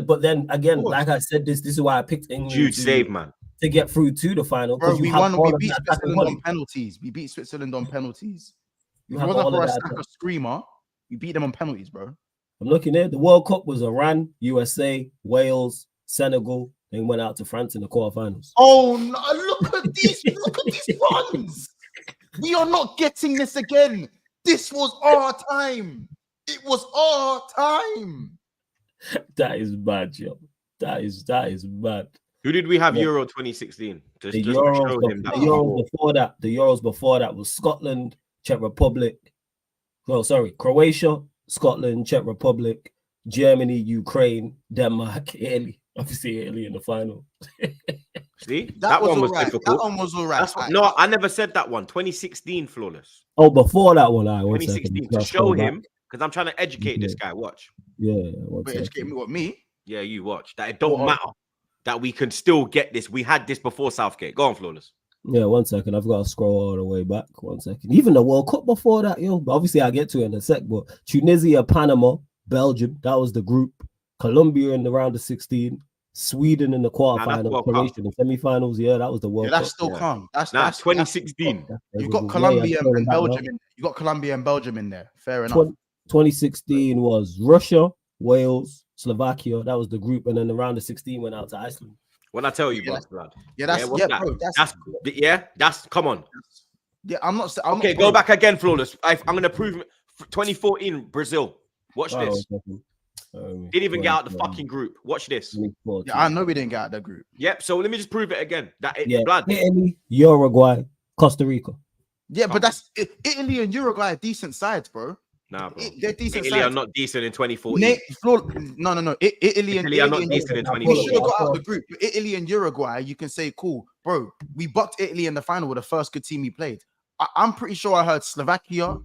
But then again, like I said, this is why I picked England. Huge save, man. To get through to the final. Bro, we beat Switzerland on penalties. We beat Switzerland on penalties. If it wasn't for a stack of screamer, we beat them on penalties, bro. I'm looking at the World Cup was Iran, USA, Wales, Senegal, then went out to France in the quarterfinals. Oh no! Look at these runs. We are not getting this again. This was our time. It was our time. That is bad, yo. That is bad. Who did we have Euro 2016? The Euros before that was Scotland, Czech Republic. Croatia, Scotland, Czech Republic, Germany, Ukraine, Denmark, Italy. Obviously, Italy in the final. See, that one was right. difficult. That one was all right. No, I never said that one. 2016 flawless. Oh, before that one, 2016 to show him, because I'm trying to educate this guy. Watch. Yeah. Wait, educate me? What, me? Yeah, you watch. That it don't matter. That we can still get this. We had this before Southgate. Go on, flawless. Yeah, 1 second. I've got to scroll all the way back. 1 second. Even the World Cup before that, yo. But obviously, I'll get to it in a sec. But Tunisia, Panama, Belgium, that was the group. Colombia in the round of 16. Sweden in the quarterfinals. Croatia in the semifinals. Yeah, that was the World Cup. That's still calm. That's 2016. You've got Colombia and Belgium. You got Colombia and Belgium in there. Fair enough. 2016 was Russia, Wales, Slovakia. That was the group. And then the round of 16 went out to Iceland. When I tell you, blood. That's come on. Yeah, I'm not. Okay, go back again, flawless. I'm gonna prove 2014 Brazil. Watch this. Didn't even get out the fucking group. Watch this. Yeah, I know we didn't get out the group. Yep. So let me just prove it again. Blood. Italy, Uruguay, Costa Rica. Yeah, but that's Italy and Uruguay are decent sides, bro. Nah, bro. They're decent Italy sides. are not decent in 2014. No. Italy are not decent in 2014. We should have got out the group. Italy and Uruguay, you can say, cool, bro. We bucked Italy in the final with the first good team we played. I'm pretty sure I heard Slovakia.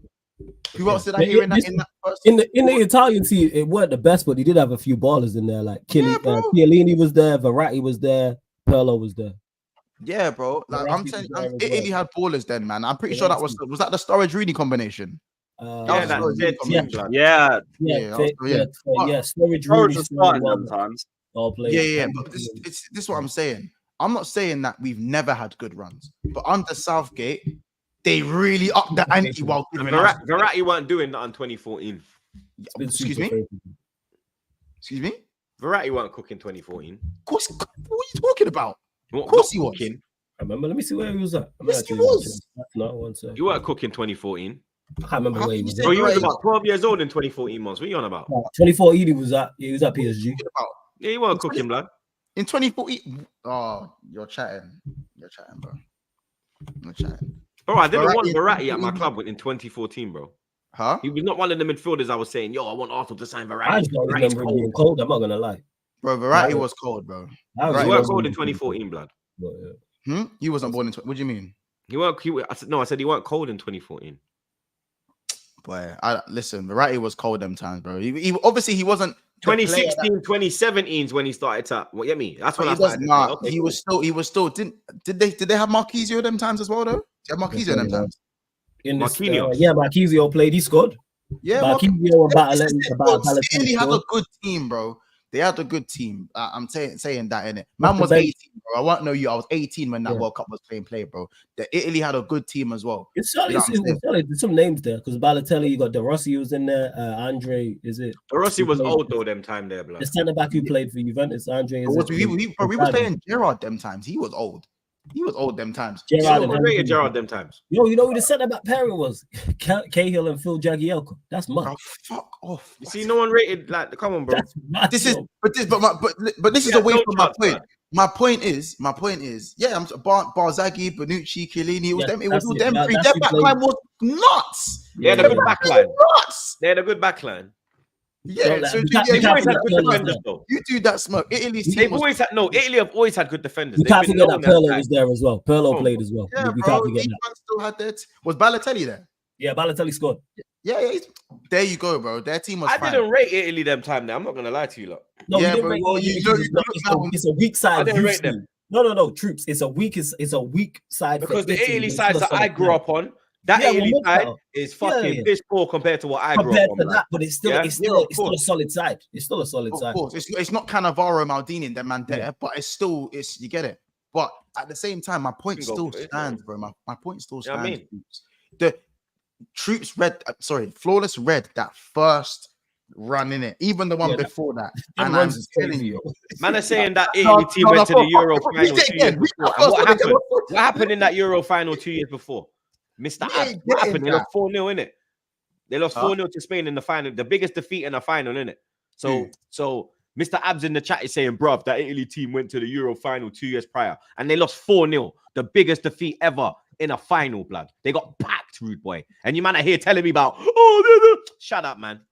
Who else did I hear in that first? In the Italian team, it weren't the best, but he did have a few ballers in there. Like Chiellini was there, Verratti was there, Pirlo was there. Yeah, bro. Like, I'm telling you, Italy had ballers then, man. I'm pretty sure that was that the Sturridge Rooney combination. Yeah. Sturridge Rooney sometimes. Yeah. But this is what I'm saying. I'm not saying that we've never had good runs, but under Southgate, they really upped the ante while Verratti weren't doing that in 2014. Excuse me? Verratti weren't cooking 2014. Of course, what are you talking about? Of course he was. I remember. Let me see where he was at. Yes, he was. Not 1 second. You weren't cooking 2014. I can't remember where he was. Bro, you was about 12 years old in 2014 months. What are you on about? 2014, he was at PSG. Yeah, you weren't cooking, blood. In 2014. Oh, you're chatting, bro. You're chatting. Bro, I didn't want Verratti at my club in 2014, bro. Huh? He was not one of the midfielders I was saying, yo, I want Arsenal to sign Verratti. I just don't remember him being cold. I'm not going to lie. Bro, Verratti was cold, bro. He weren't cold in 2014, blood. He wasn't born in... What do you mean? I said he weren't cold in 2014. Boy, listen, Verratti was cold them times, bro. He obviously he wasn't 2016, 2017 is when he started to what you mean? That's when I started. He was still did they have Marquisio them times as well though? Did they have Marquisio them times? Marquisio played, he scored. Yeah, Marquisio and Balotelli. Italy had a good team, bro. They had a good team. I'm saying that in it. Man was 18, bro. I won't know you. I was 18 when that World Cup was played, bro. Italy had a good team as well. It's solid. There's some names there because Balotelli, you got De Rossi was in there. Andre, is it? De Rossi was old though them time there, blood. The centre back who played for Juventus, Andre. We were playing Gerrard them times. He was old. He was old them times. Gerrard them times. Yo, you know who the centre back pairing was? Cahill and Phil Jagielka. That's mad. Oh, fuck off. You see, no one rated like. Come on, bro. This is away from my point. My point is, yeah, Barzaghi, Bonucci, Chiellini. It was them three. Their backline was nuts. They had a good backline. They had a good backline. Yeah, so you always had good defenders though. You do that smoke. Italy have always had good defenders. You can't forget that Pirlo was there as well. Pirlo played as well. Yeah, we can't forget that. Still had that. Was Balotelli there? Yeah, Balotelli scored. Yeah. There you go, bro. Their team was. I didn't rate Italy them time. Now I'm not gonna lie to you, lot. No, yeah, bro. It's a weak side. I didn't rate them. No, troops. It's a weak side because the Italy sides that I grew up on. That Italy side is fucking piss poor compared to what I grew up on. That, but it's still a solid side. It's still a solid side. Of course, it's not Cannavaro, Maldini, and them man there, but it's you get it. But at the same time, my point still stands, bro. My point still stands. I mean? The troops Flawless read that first run in it, even the one before that. And I'm telling you, man are saying that Italy team went to the Euro final 2 years before. What happened? What happened in that Euro final 2 years before? Mr. Abs, what happened? They lost 4-0 in it. They lost 4-0 to Spain in the final, the biggest defeat in the final, in it. So Mr. Abs in the chat is saying, bruv, that Italy team went to the Euro final 2 years prior, and they lost 4-0, the biggest defeat ever in a final, blood. They got packed, rude boy. And you man are here telling me about, shut up, man.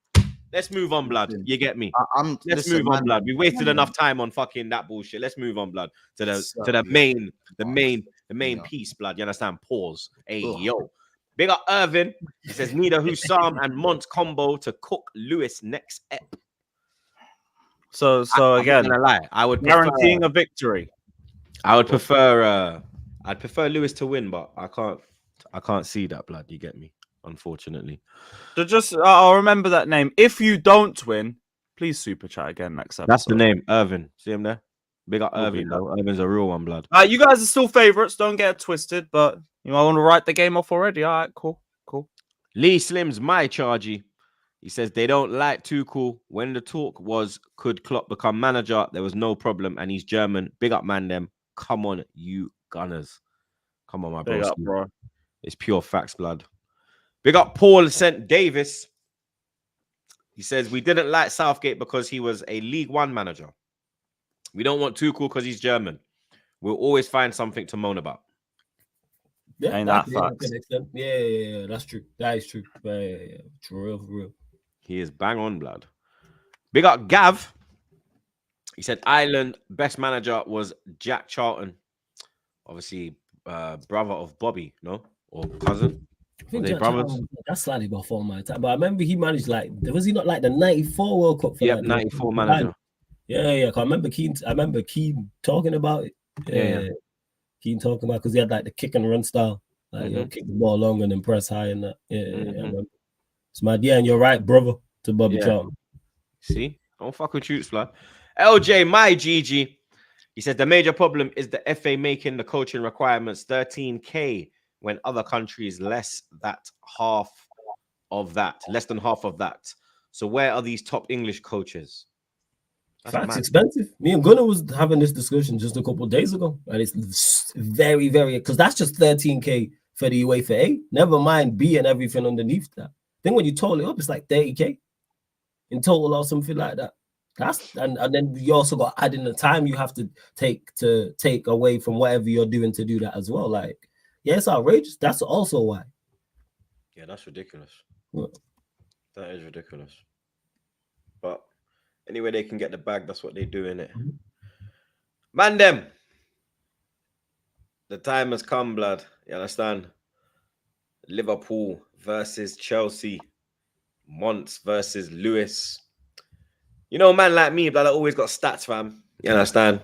Let's move on, blood. You get me? Let's listen, move on, blood. We wasted enough time on fucking that bullshit. Let's move on, blood. To the main piece, blood. You understand? Pause. Hey, yo. Big up Irvin. He says, need a Hussam and Mont combo to cook Lewis next ep. So again, I'm not gonna lie. I would guaranteeing a victory. I would prefer I'd prefer Lewis to win, but I can't see that, blood. You get me? Unfortunately. So just I'll remember that name. If you don't win, please super chat again next episode. That's the name, Irvin. See him there? Big up Irvin, though. Irvin's a real one, blood. You guys are still favorites. Don't get it twisted, but you know I want to write the game off already. All right, cool. Lee Slim's my chargy. He says they don't like Tuchel. When the talk was, could Klopp become manager? There was no problem, and he's German. Big up, man. Them. Come on, you Gunners. Come on, my bro. Big up, bro. It's pure facts, blood. Big up, Paul St. Davis. He says we didn't like Southgate because he was a League One manager. We don't want Tuchel because he's German. We'll always find something to moan about. Yeah, ain't that facts? Yeah, that's true. That is true. Yeah. For real. He is bang on, blood. Big up Gav. He said Ireland best manager was Jack Charlton. Obviously, brother of Bobby, no? Or cousin? I think Jack Charlton, that's slightly before my time. But I remember he managed was he not like the 94 World Cup? Yeah, 94 manager. Yeah. I remember Keane talking about it. Yeah. Keane talking about because he had like the kick and run style. Like kick the ball long and then press high and that. Yeah, I remember. It's mad. Yeah, and you're right, brother, to Bobby Charlton. See? Don't fuck with Troops, blood. LJ, my GG. He said the major problem is the FA making the coaching requirements 13K when other countries less than half of that. So where are these top English coaches? That's expensive. Me and Gunnar was having this discussion just a couple of days ago, and it's very, very because that's just 13K for the UEFA A. Never mind B and everything underneath that. Then when you total it up, it's like 30K in total or something like that. And then you also got to add in the time you have to take away from whatever you're doing to do that as well. Like, yeah, it's outrageous. That's also why. Yeah, that's ridiculous. What? That is ridiculous. But anyway, they can get the bag. That's what they do, innit? Man, them. The time has come, blood. You understand? Liverpool versus Chelsea. Monts versus Lewis. You know, man like me, blood, I always got stats, fam. You understand?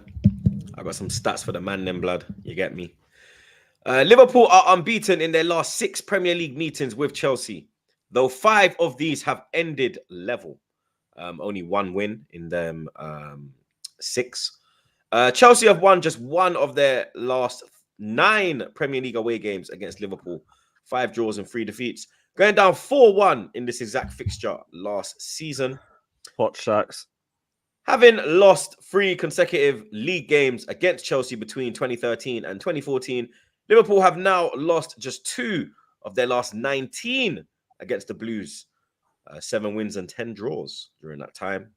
I got some stats for the man, them, blood. You get me? Liverpool are unbeaten in their last 6 Premier League meetings with Chelsea, though 5 of these have ended level. Only 1 win in them 6. Chelsea have won just 1 of their last 9 Premier League away games against Liverpool. 5 draws and 3 defeats. Going down 4-1 in this exact fixture last season. Hot shacks. Having lost 3 consecutive league games against Chelsea between 2013 and 2014, Liverpool have now lost just 2 of their last 19 against the Blues. 7 wins and 10 draws during that time.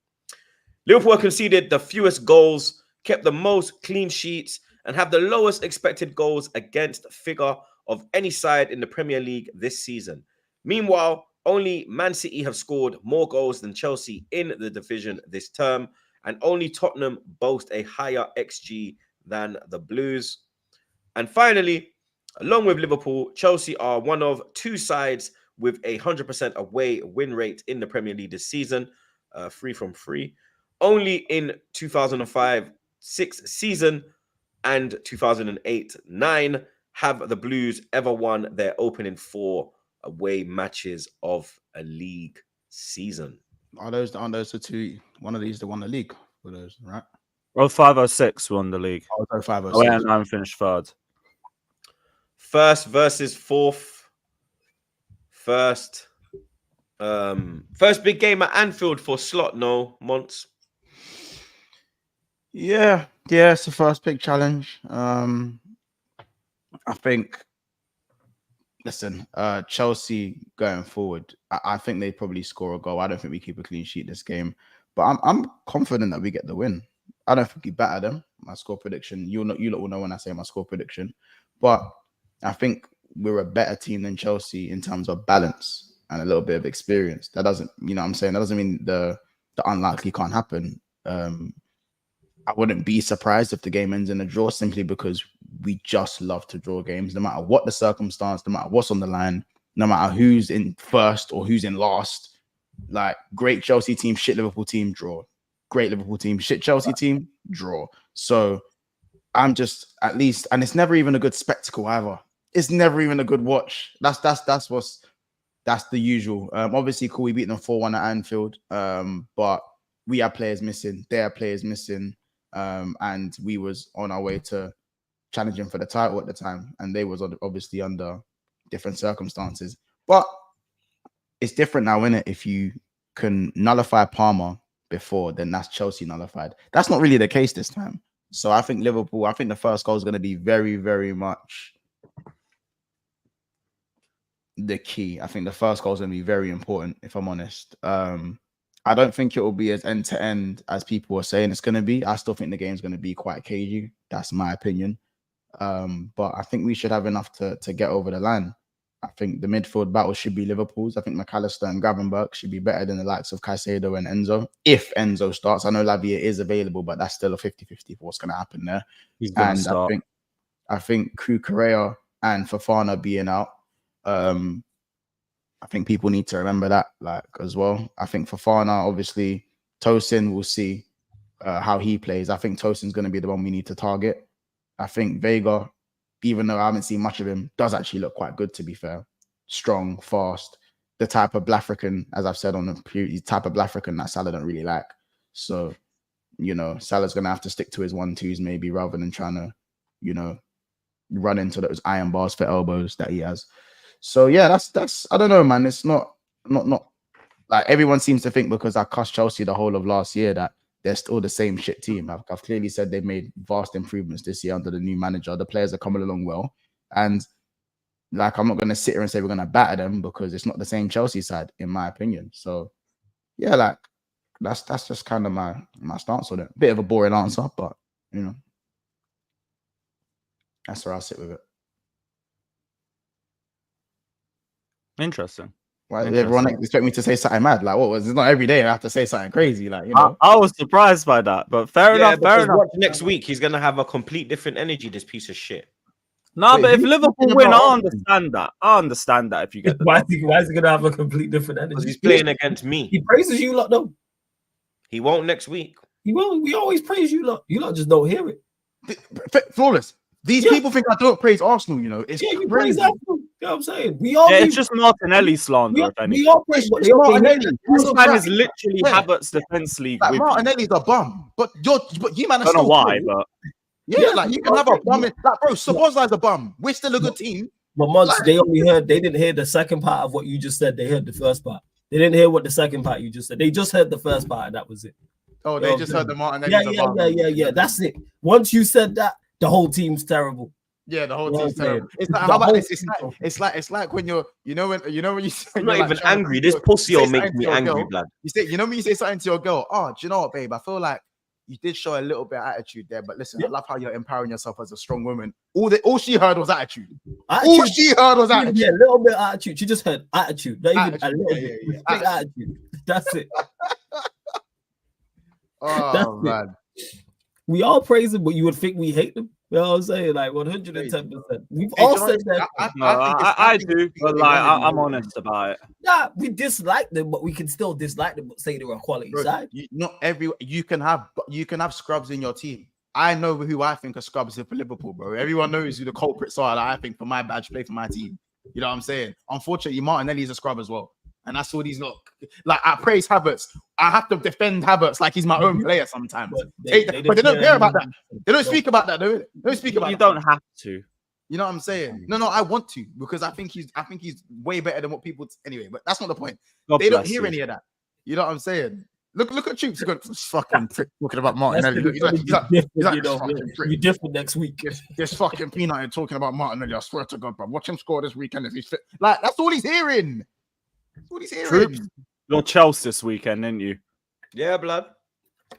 Liverpool have conceded the fewest goals, kept the most clean sheets, and have the lowest expected goals against figure of any side in the Premier League this season. Meanwhile, only Man City have scored more goals than Chelsea in the division this term, and only Tottenham boast a higher XG than the Blues. And finally, along with Liverpool, Chelsea are one of 2 sides with a 100% away win rate in the Premier League this season, 3 from 3. Only in 2005-6 season and 2008-9 have the Blues ever won their opening 4 away matches of a league season. Aren't those the 2? One of these that won the league for those, right? 05-06 won the league. 05-06. Away and 9 finished 3rd. First versus 4th. First big game at Anfield for Slot, no, Monts? Yeah, it's the first big challenge. I think, listen, Chelsea going forward, I think they probably score a goal. I don't think we keep a clean sheet this game, but I'm confident that we get the win. I don't think we batter them. My score prediction, you lot will know when I say my score prediction, but I think we're a better team than Chelsea in terms of balance. and a little bit of experience. That doesn't, you know what I'm saying? That doesn't mean the unlikely can't happen. I wouldn't be surprised if the game ends in a draw, simply because we just love to draw games, no matter what the circumstance, no matter what's on the line, no matter who's in first or who's in last. Like, great Chelsea team, shit Liverpool team, draw. Great Liverpool team, shit Chelsea team, draw. So I'm just, at least, and it's never even a good spectacle either. It's never even a good watch. That's the usual. Obviously, cool, we beat them 4-1 at Anfield, but we had players missing, they had players missing, and we was on our way to challenging for the title at the time, and they was obviously under different circumstances. But it's different now, isn't it? If you can nullify Palmer before, then that's Chelsea nullified. That's not really the case this time. So I think Liverpool, I think the first goal is going to be very, very much the key. I think the first goal is going to be very important, if I'm honest. I don't think it will be as end-to-end as people are saying it's going to be. I still think the game's going to be quite cagey. That's my opinion. But I think we should have enough to get over the line. I think the midfield battle should be Liverpool's. I think McAllister and Gravenberch should be better than the likes of Caicedo and Enzo. If Enzo starts, I know Lavia is available, but that's still a 50-50 for what's going to happen there. He's going to start. I think Cucurella and Fofana being out. I think people need to remember that, like, as well. I think Fofana, obviously, Tosin, we'll see how he plays. I think Tosin's going to be the one we need to target. I think Vega, even though I haven't seen much of him, does actually look quite good, to be fair. Strong, fast, the type of Blafrican, as I've said on the previous, type of Blafrican that Salah don't really like. So, you know, Salah's going to have to stick to his 1-2s maybe, rather than trying to, you know, run into those iron bars for elbows that he has. So yeah, that's I don't know, man. It's not like everyone seems to think, because I cussed Chelsea the whole of last year, that they're still the same shit team. I've clearly said they've made vast improvements this year under the new manager. The players are coming along well, and like, I'm not going to sit here and say we're going to batter them, because it's not the same Chelsea side, in my opinion. So yeah, like, that's just kind of my stance on it. Bit of a boring answer, but you know, that's where I'll sit with it. Interesting. Why everyone expect me to say something mad? Like, what was? It's not every day I have to say something crazy. Like, you know, I was surprised by that, but fair enough. Fair enough. Next week he's gonna have a complete different energy. This piece of shit. No, but if Liverpool win, I understand that. I understand that if you get the why is he gonna have a complete different energy? Because he's playing against me. He praises you lot, though. He won't next week. He won't. We always praise you lot. You lot just don't hear it. Flawless. These people think I don't praise Arsenal, you know. It's you praise Arsenal. You know what I'm saying? We all it's just Martinelli slander. We all praise Martinelli. This man is literally Havertz Defense League. Like, Martinelli's a bum, but you man, I don't know why, but yeah, like, you can have a bum. Like, bro, Szoboszlai's a bum. We're still a good team. But Mods, like, they didn't hear the second part of what you just said. They heard the first part. They didn't hear what the second part you just said. They just heard the first part, and that was it. Oh, they just heard the Martinelli's a bum. Yeah. That's it. Once you said that, the whole team's terrible. Yeah, the whole team's terrible. It's like, how about this? It's like when you're, you know when you say, I'm not even angry. This pussy will make me angry, blood. You say, when you say something to your girl, oh, do you know what, babe? I feel like you did show a little bit of attitude there, but listen, I love how you're empowering yourself as a strong woman. All she heard was attitude. All she heard was attitude. Yeah, a little bit of attitude. She just heard attitude. Not even a little bit. Attitude. That's it. Oh, that's man. We all praise him, but you would think we hate them. You know what I'm saying? Like 110%. We've all said that. I do, but like, I'm honest about it. Yeah, we dislike them, but we can still dislike them, but say they're a quality side. You can have scrubs in your team. I know who I think are scrubs for Liverpool, bro. Everyone knows who the culprits are that I think for my badge play for my team. You know what I'm saying? Unfortunately, Martinelli's a scrub as well. And that's all these look. Like, I praise Havertz. I have to defend Havertz like he's my own player sometimes. But they don't care about that. They don't speak about that, though. They don't speak about that. You don't have to. You know what I'm saying? No, I want to, because I think he's way better than what people anyway, but that's not the point. They don't hear any of that. You know what I'm saying? Look at Troops. This fucking prick talking about Martinelli. You're different next week. This fucking peanut talking about Martinelli. I swear to God, bro. Watch him score this weekend if he's fit. Like, that's all he's hearing. That's what he's hearing. Troops. You're Chelsea this weekend, didn't you? Yeah, blood.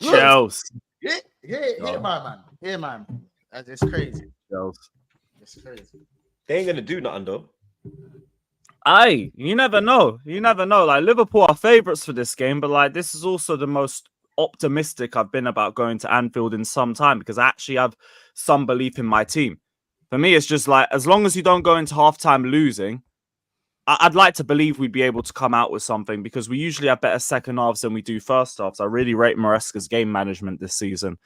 Chelsea. Yeah, man. It's crazy. Chelsea. It's crazy. They ain't gonna do nothing though. Aye, you never know. You never know. Like, Liverpool are favourites for this game, but like, this is also the most optimistic I've been about going to Anfield in some time, because I actually have some belief in my team. For me, it's just like, as long as you don't go into halftime losing, I'd like to believe we'd be able to come out with something, because we usually have better second halves than we do first halves. I really rate Maresca's game management this season.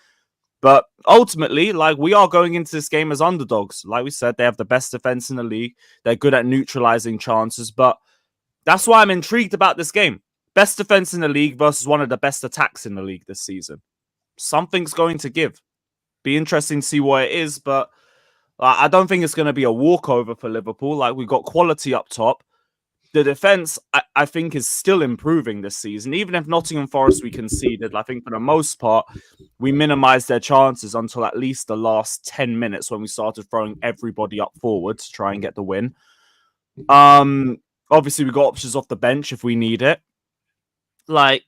But ultimately, like, we are going into this game as underdogs. Like we said, they have the best defense in the league. They're good at neutralizing chances. But that's why I'm intrigued about this game. Best defense in the league versus one of the best attacks in the league this season. Something's going to give. Be interesting to see what it is. But I don't think it's going to be a walkover for Liverpool. Like, we've got quality up top. The defense, I think, is still improving this season. Even if Nottingham Forest we conceded, I think for the most part, we minimized their chances until at least the last 10 minutes when we started throwing everybody up forward to try and get the win. Obviously, we got options off the bench if we need it. Like,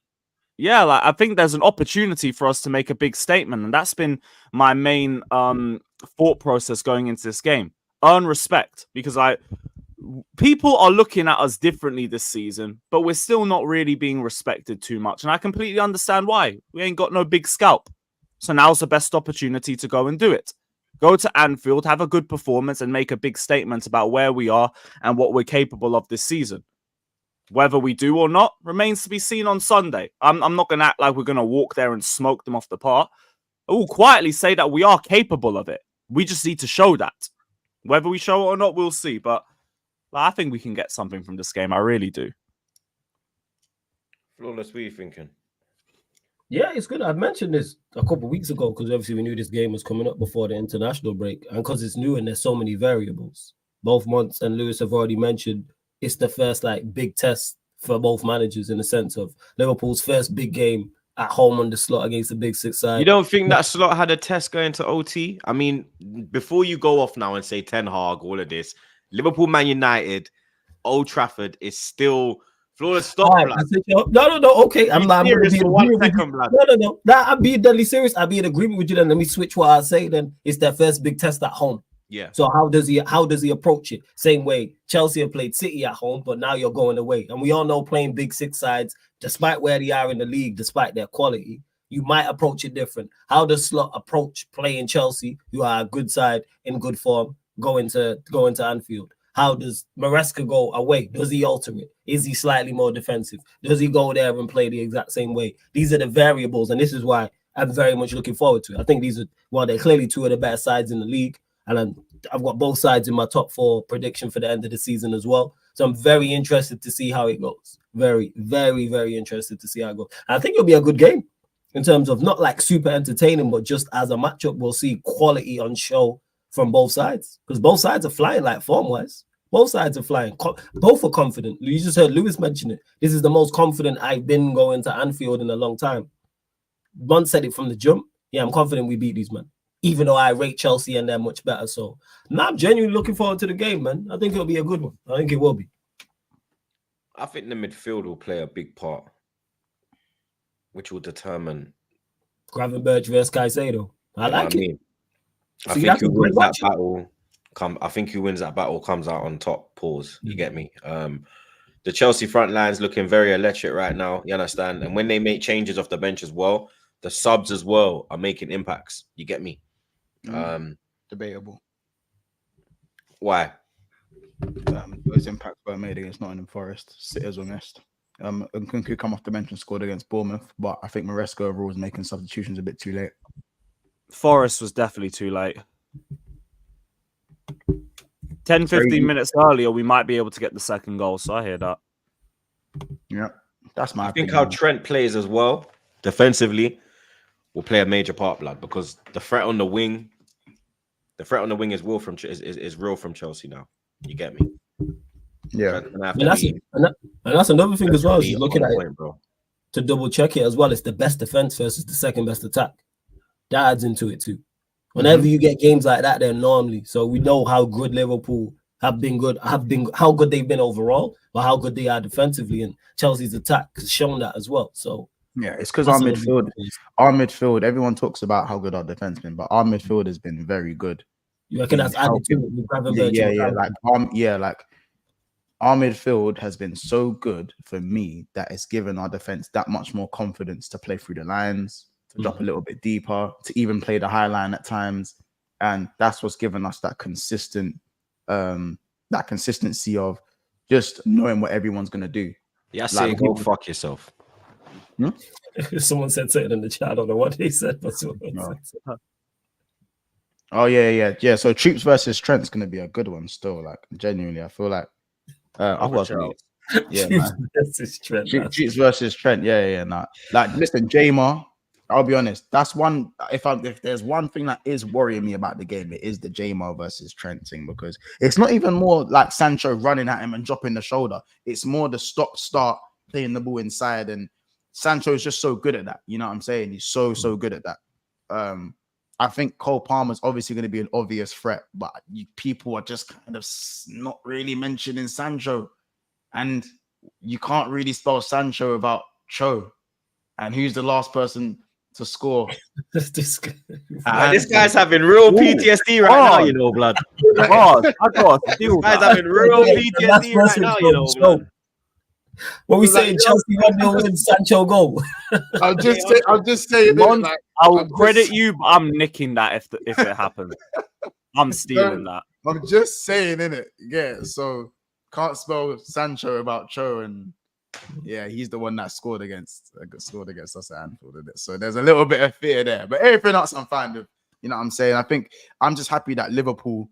yeah, like, I think there's an opportunity for us to make a big statement. And that's been my main thought process going into this game. Earn respect, because people are looking at us differently this season, but we're still not really being respected too much. And I completely understand why. We ain't got no big scalp. So now's the best opportunity to go and do it. Go to Anfield, have a good performance, and make a big statement about where we are and what we're capable of this season. Whether we do or not remains to be seen on Sunday. I'm not going to act like we're going to walk there and smoke them off the park. I will quietly say that we are capable of it. We just need to show that. Whether we show it or not, we'll see. But I think we can get something from this game. I really do. Flawless, what are you thinking? Yeah, it's good. I mentioned this a couple of weeks ago because obviously we knew this game was coming up before the international break, and because it's new and there's so many variables. Both Monts and Lewis have already mentioned it's the first like big test for both managers in the sense of Liverpool's first big game at home on the slot against the big six side. You don't think that slot had a test going to OT? I mean, before you go off now and say Ten Hag, all of this, Liverpool, Man United, Old Trafford is still flawless. Stop, right, no. Okay, I'm not serious for 1 second, blood. No. I'm being deadly serious. I'll be in agreement with you. Then let me switch what I say. Then it's their first big test at home. Yeah. So how does he approach it? Same way Chelsea have played City at home, but now you're going away, and we all know playing big six sides, despite where they are in the league, despite their quality, you might approach it different. How does Slot approach playing Chelsea, who are a good side in good form, going to Anfield? How does Maresca go away? Does he alter it? Is he slightly more defensive? Does he go there and play the exact same way? These are the variables, and this is why I'm very much looking forward to it. I think they're clearly two of the better sides in the league, and I've got both sides in my top 4 prediction for the end of the season as well. So I'm very interested to see how it goes. Very, very, very interested to see how it goes. And I think it'll be a good game in terms of not like super entertaining, but just as a matchup, we'll see quality on show from both sides, because both sides are flying like form-wise. Both sides are flying. Both are confident. You just heard Lewis mention it. This is the most confident I've been going to Anfield in a long time. Bond said it from the jump. Yeah, I'm confident we beat these men, even though I rate Chelsea and they're much better. So now I'm genuinely looking forward to the game, man. I think it'll be a good one. I think it will be. I think the midfield will play a big part, which will determine Gravenberch versus Caicedo. I like it. I think who wins that battle who wins that battle comes out on top. Pause. You get me? The Chelsea front line's looking very electric right now. You understand? And when they make changes off the bench as well, the subs as well are making impacts. You get me? Debatable. Why? Those impacts were made against Nottingham Forest. Sitters were missed. Nkunku come off the bench and scored against Bournemouth, but I think Maresca overall was making substitutions a bit too late. Forest was definitely too late. 10, 15 minutes earlier, we might be able to get the second goal. So I hear that. Yeah, that's my opinion. I think how Trent plays as well, defensively, will play a major part, blood, because the threat on the wing is real from Chelsea now. You get me? Yeah. And that's another thing as well. Is looking at it, bro, to double check it as well. It's the best defense versus the second best attack. That adds into it too. Whenever you get games like that, they're normally. So we know how good Liverpool have been how good they've been overall, but how good they are defensively. And Chelsea's attack has shown that as well. So yeah, it's because our midfield, everyone talks about how good our defense been, but our midfield has been very good. You reckon that's added to it with Gravenberch? Yeah, our midfield has been so good for me that it's given our defense that much more confidence to play through the lines, to drop a little bit deeper, to even play the high line at times. And that's what's given us that consistent, that consistency of just knowing what everyone's going to do. Yeah, say go fuck yourself. Someone said something in the chat. I don't know what they said, but said Oh, yeah. So Troops versus Trent's going to be a good one still. Like, genuinely, I feel like Troops versus Trent. Nah. Like, listen, Jamar, I'll be honest. That's one. If there's one thing that is worrying me about the game, it is the Jamar versus Trent thing, because it's not even more like Sancho running at him and dropping the shoulder. It's more the stop-start, playing the ball inside, and Sancho is just so good at that. You know what I'm saying? He's so good at that. I think Cole Palmer's obviously going to be an obvious threat, but people are just kind of not really mentioning Sancho, and you can't really spell Sancho without Cho. And who's the last person to score? This guy's having real PTSD right now, you know, blood. I got to deal with guy's having real PTSD right now, you know, blood. What we saying? Chelsea 1-0 win, Sancho goal. I'm just saying. I'll credit you, but I'm nicking that if it happens. I'm stealing that. I'm just saying, innit? Yeah. So can't spell Sancho without Cho, and yeah, he's the one that scored against us at Anfield, isn't it? So there's a little bit of fear there, but everything else I'm fine with. You know what I'm saying? I think I'm just happy that Liverpool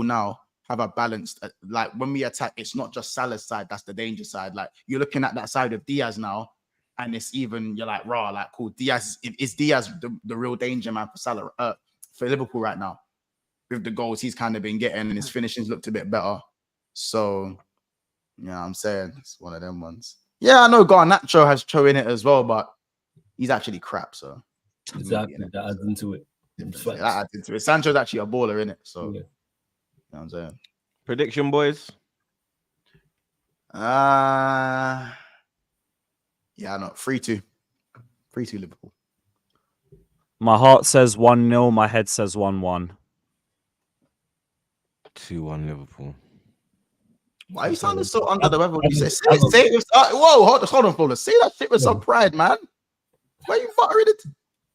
now have a balanced, like when we attack, it's not just Salah's side, that's the danger side. Like you're looking at that side of Diaz now, and it's even, you're like, raw, like cool. Diaz is the real danger man for Salah, for Liverpool right now. With the goals he's kind of been getting, and his finishing's looked a bit better. So, yeah, I'm saying it's one of them ones. Yeah, I know Garnacho has Cho in it as well, but he's actually crap. So exactly, that adds into it. That adds into it. Sancho's actually a baller in it. So. Yeah. You know what I'm saying? Prediction, boys. Yeah, no, 3-2. 3-2 Liverpool. My heart says 1-0. My head says 1-1. 2-1 Liverpool. Why are you sounding so under the weather when you say it? Whoa, hold on, Flawless. Say that shit with some pride, man. Why are you muttering it?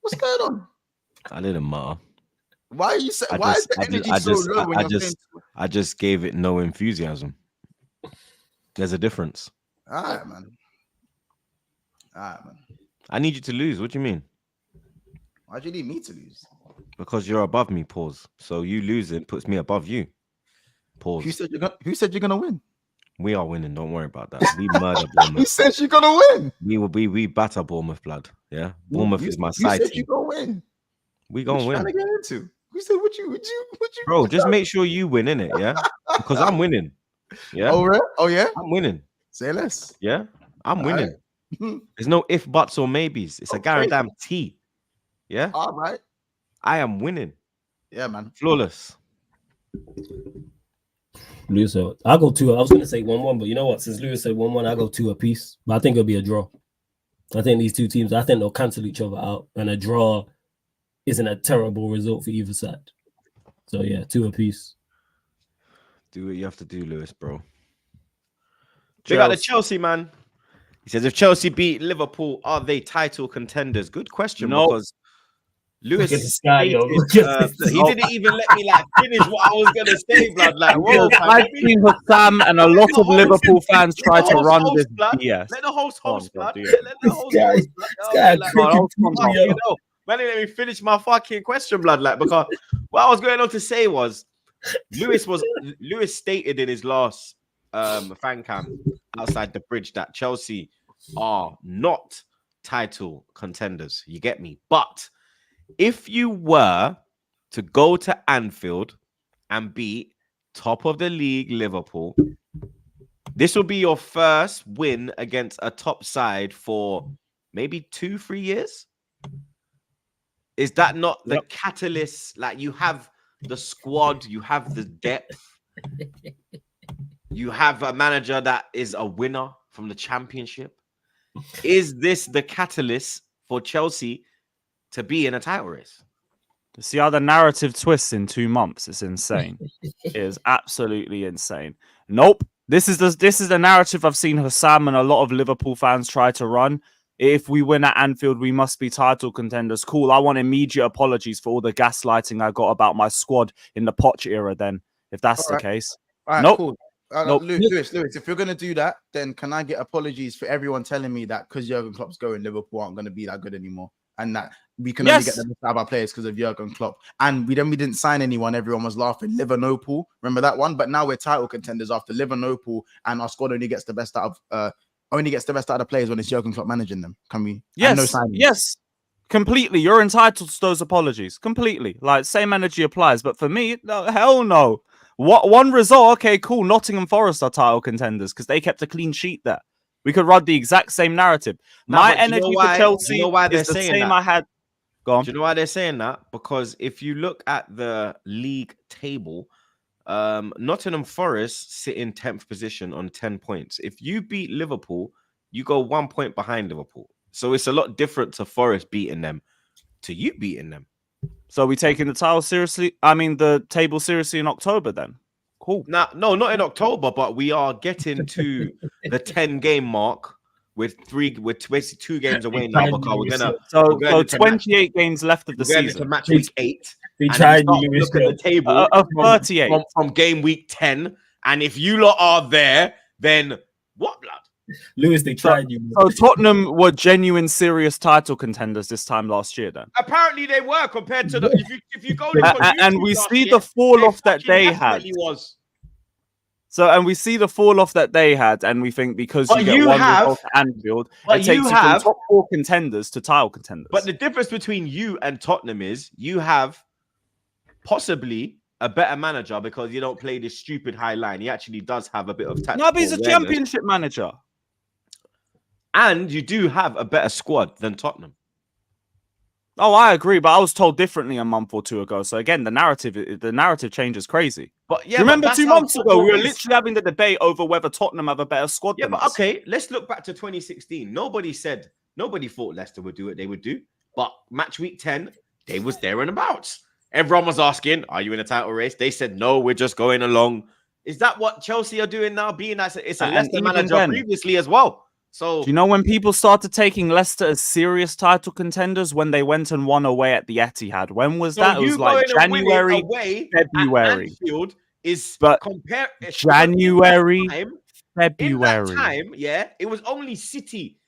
What's going on? I didn't mutter. Why are you saying? Why is the energy so low when you're saying? I just gave it no enthusiasm. There's a difference. All right, man. I need you to lose. What do you mean? Why do you need me to lose? Because you're above me. Pause. So you losing puts me above you. Pause. Who said you're gonna win? We are winning. Don't worry about that. We murder Bournemouth. Who said you're gonna win? We batter Bournemouth, blood. Yeah, Bournemouth is my side. Who said you gonna win? We gonna win. Trying to get into? Who said would you? Bro, just make sure you win, innit? Yeah, because I'm winning. Yeah. Oh, right? Oh yeah. I'm winning. Say less. Yeah, I'm winning. Right. There's no if, buts, or maybes. It's a guarantee. Yeah. All right. I am winning. Yeah, man. Flawless. Lewis, I'll go 2. I was going to say 1-1, but you know what? Since Lewis said 1-1, I'll go 2 apiece. But I think it'll be a draw. I think these two teams, they'll cancel each other out, and a draw isn't a terrible result for either side. So yeah, 2 apiece. Do what you have to do, Lewis, bro. Big up the Chelsea, man. He says, if Chelsea beat Liverpool, are they title contenders? Good question, because Lewis stated, he didn't even let me finish what I was gonna say, blood. Like, whoa, I've seen Sam and a lot of Liverpool fans try to run this BS. Let the host, blood. Let the host, Man, let me finish my fucking question, blood. Like, because what I was going on to say was, Lewis stated in his last fan cam outside the bridge that Chelsea are not title contenders. You get me? But if you were to go to Anfield and beat top of the league Liverpool, this will be your first win against a top side for maybe 2-3 years. Is that not the catalyst? Like, you have the squad, you have the depth, you have a manager that is a winner from the championship. Is this the catalyst for Chelsea to be in a title race? See how the narrative twists in 2 months? It's insane. It is absolutely insane. Nope. This is the narrative I've seen Hassam and a lot of Liverpool fans try to run. If we win at Anfield, we must be title contenders. Cool. I want immediate apologies for all the gaslighting I got about my squad in the Poch era then, if that's the case. All right, nope. Cool. Nope. Lewis, if you're going to do that, then can I get apologies for everyone telling me that because Jurgen Klopp's going, Liverpool aren't going to be that good anymore? And that we can only get the best out of our players because of Jurgen Klopp. And we didn't sign anyone. Everyone was laughing. Liverpool, remember that one? But now we're title contenders after Liverpool, and our squad only gets the best out of the players when it's Jurgen Klopp managing them. Can we? Yes, yes, completely. You're entitled to those apologies. Completely. Like, same energy applies. But for me, no, hell no. What one result? Okay, cool. Nottingham Forest are title contenders because they kept a clean sheet there. We could run the exact same narrative. My energy for Chelsea is the same I had. Go on. Do you know why they're saying that? Because if you look at the league table, Nottingham Forest sit in 10th position on 10 points. If you beat Liverpool, you go 1 point behind Liverpool. So it's a lot different to Forest beating them to you beating them. So are we taking the title seriously? I mean, the table seriously in October then? Cool. No, not in October, but we are getting to the 10-game mark with basically 2 games away now. Because we're gonna 28 games left of the season. To match week 8. They tried you. Look at the table of 38 from game week 10, and if you lot are there, then what, blood? Lewis, they tried you. So Tottenham were genuine, serious title contenders this time last year. Then apparently they were compared to the. If you go and we see the fall off that they had. So and we see the fall off that they had, and we think because you get one result at Anfield, it takes you from top 4 contenders to title contenders. But the difference between you and Tottenham is you have possibly a better manager because you don't play this stupid high line. He actually does have a bit of tactical. No, but he's a championship manager. And you do have a better squad than Tottenham. Oh, I agree, but I was told differently a month or 2 ago. So again, the narrative change is crazy. But yeah, remember 2 months ago, we were literally having the debate over whether Tottenham have a better squad than us. Okay, let's look back to 2016. Nobody thought Leicester would do what they would do. But match week 10, they was there and about. Everyone was asking, are you in a title race? They said, no, we're just going along. Is that what Chelsea are doing now? It's a Leicester manager previously as well. So, do you know when people started taking Leicester as serious title contenders? When they went and won away at the Etihad. When was that? It was like January, February. January, February. In that time, yeah, it was only City,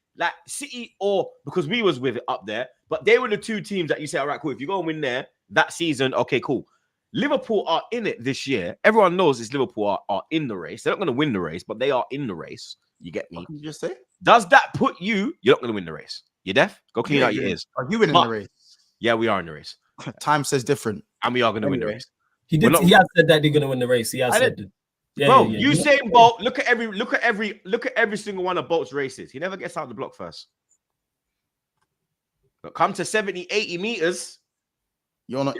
or because we was with it up there, but they were the 2 teams that you say, all right, cool. If you go and win there that season, okay, cool. Liverpool are in it this year. Everyone knows this Liverpool are in the race. They're not going to win the race, but they are in the race. You get me? What did you just say? Does that put you? You're not going to win the race. You deaf? Go clean out your ears. Are you winning the race? Yeah, we are in the race. Time says different, and we are going to win the race. He did. He has said that they're going to win the race. He has said that. Yeah, bro, yeah. Usain Bolt. Look at every single one of Bolt's races. He never gets out of the block first. But come to 70, 80 meters. You're not.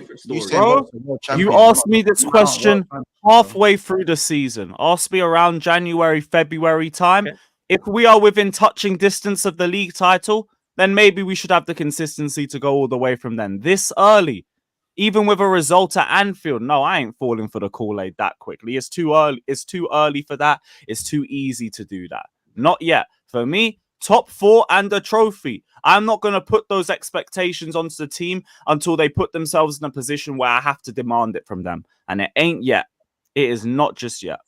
Bro, you asked me this question halfway through the season. Ask me around January, February time. Okay. If we are within touching distance of the league title, then maybe we should have the consistency to go all the way from then. This early, even with a result at Anfield, no, I ain't falling for the Kool-Aid that quickly. It's too early. It's too early for that. It's too easy to do that. Not yet. For me, top 4 and a trophy. I'm not going to put those expectations onto the team until they put themselves in a position where I have to demand it from them. And it ain't yet. It is not just yet.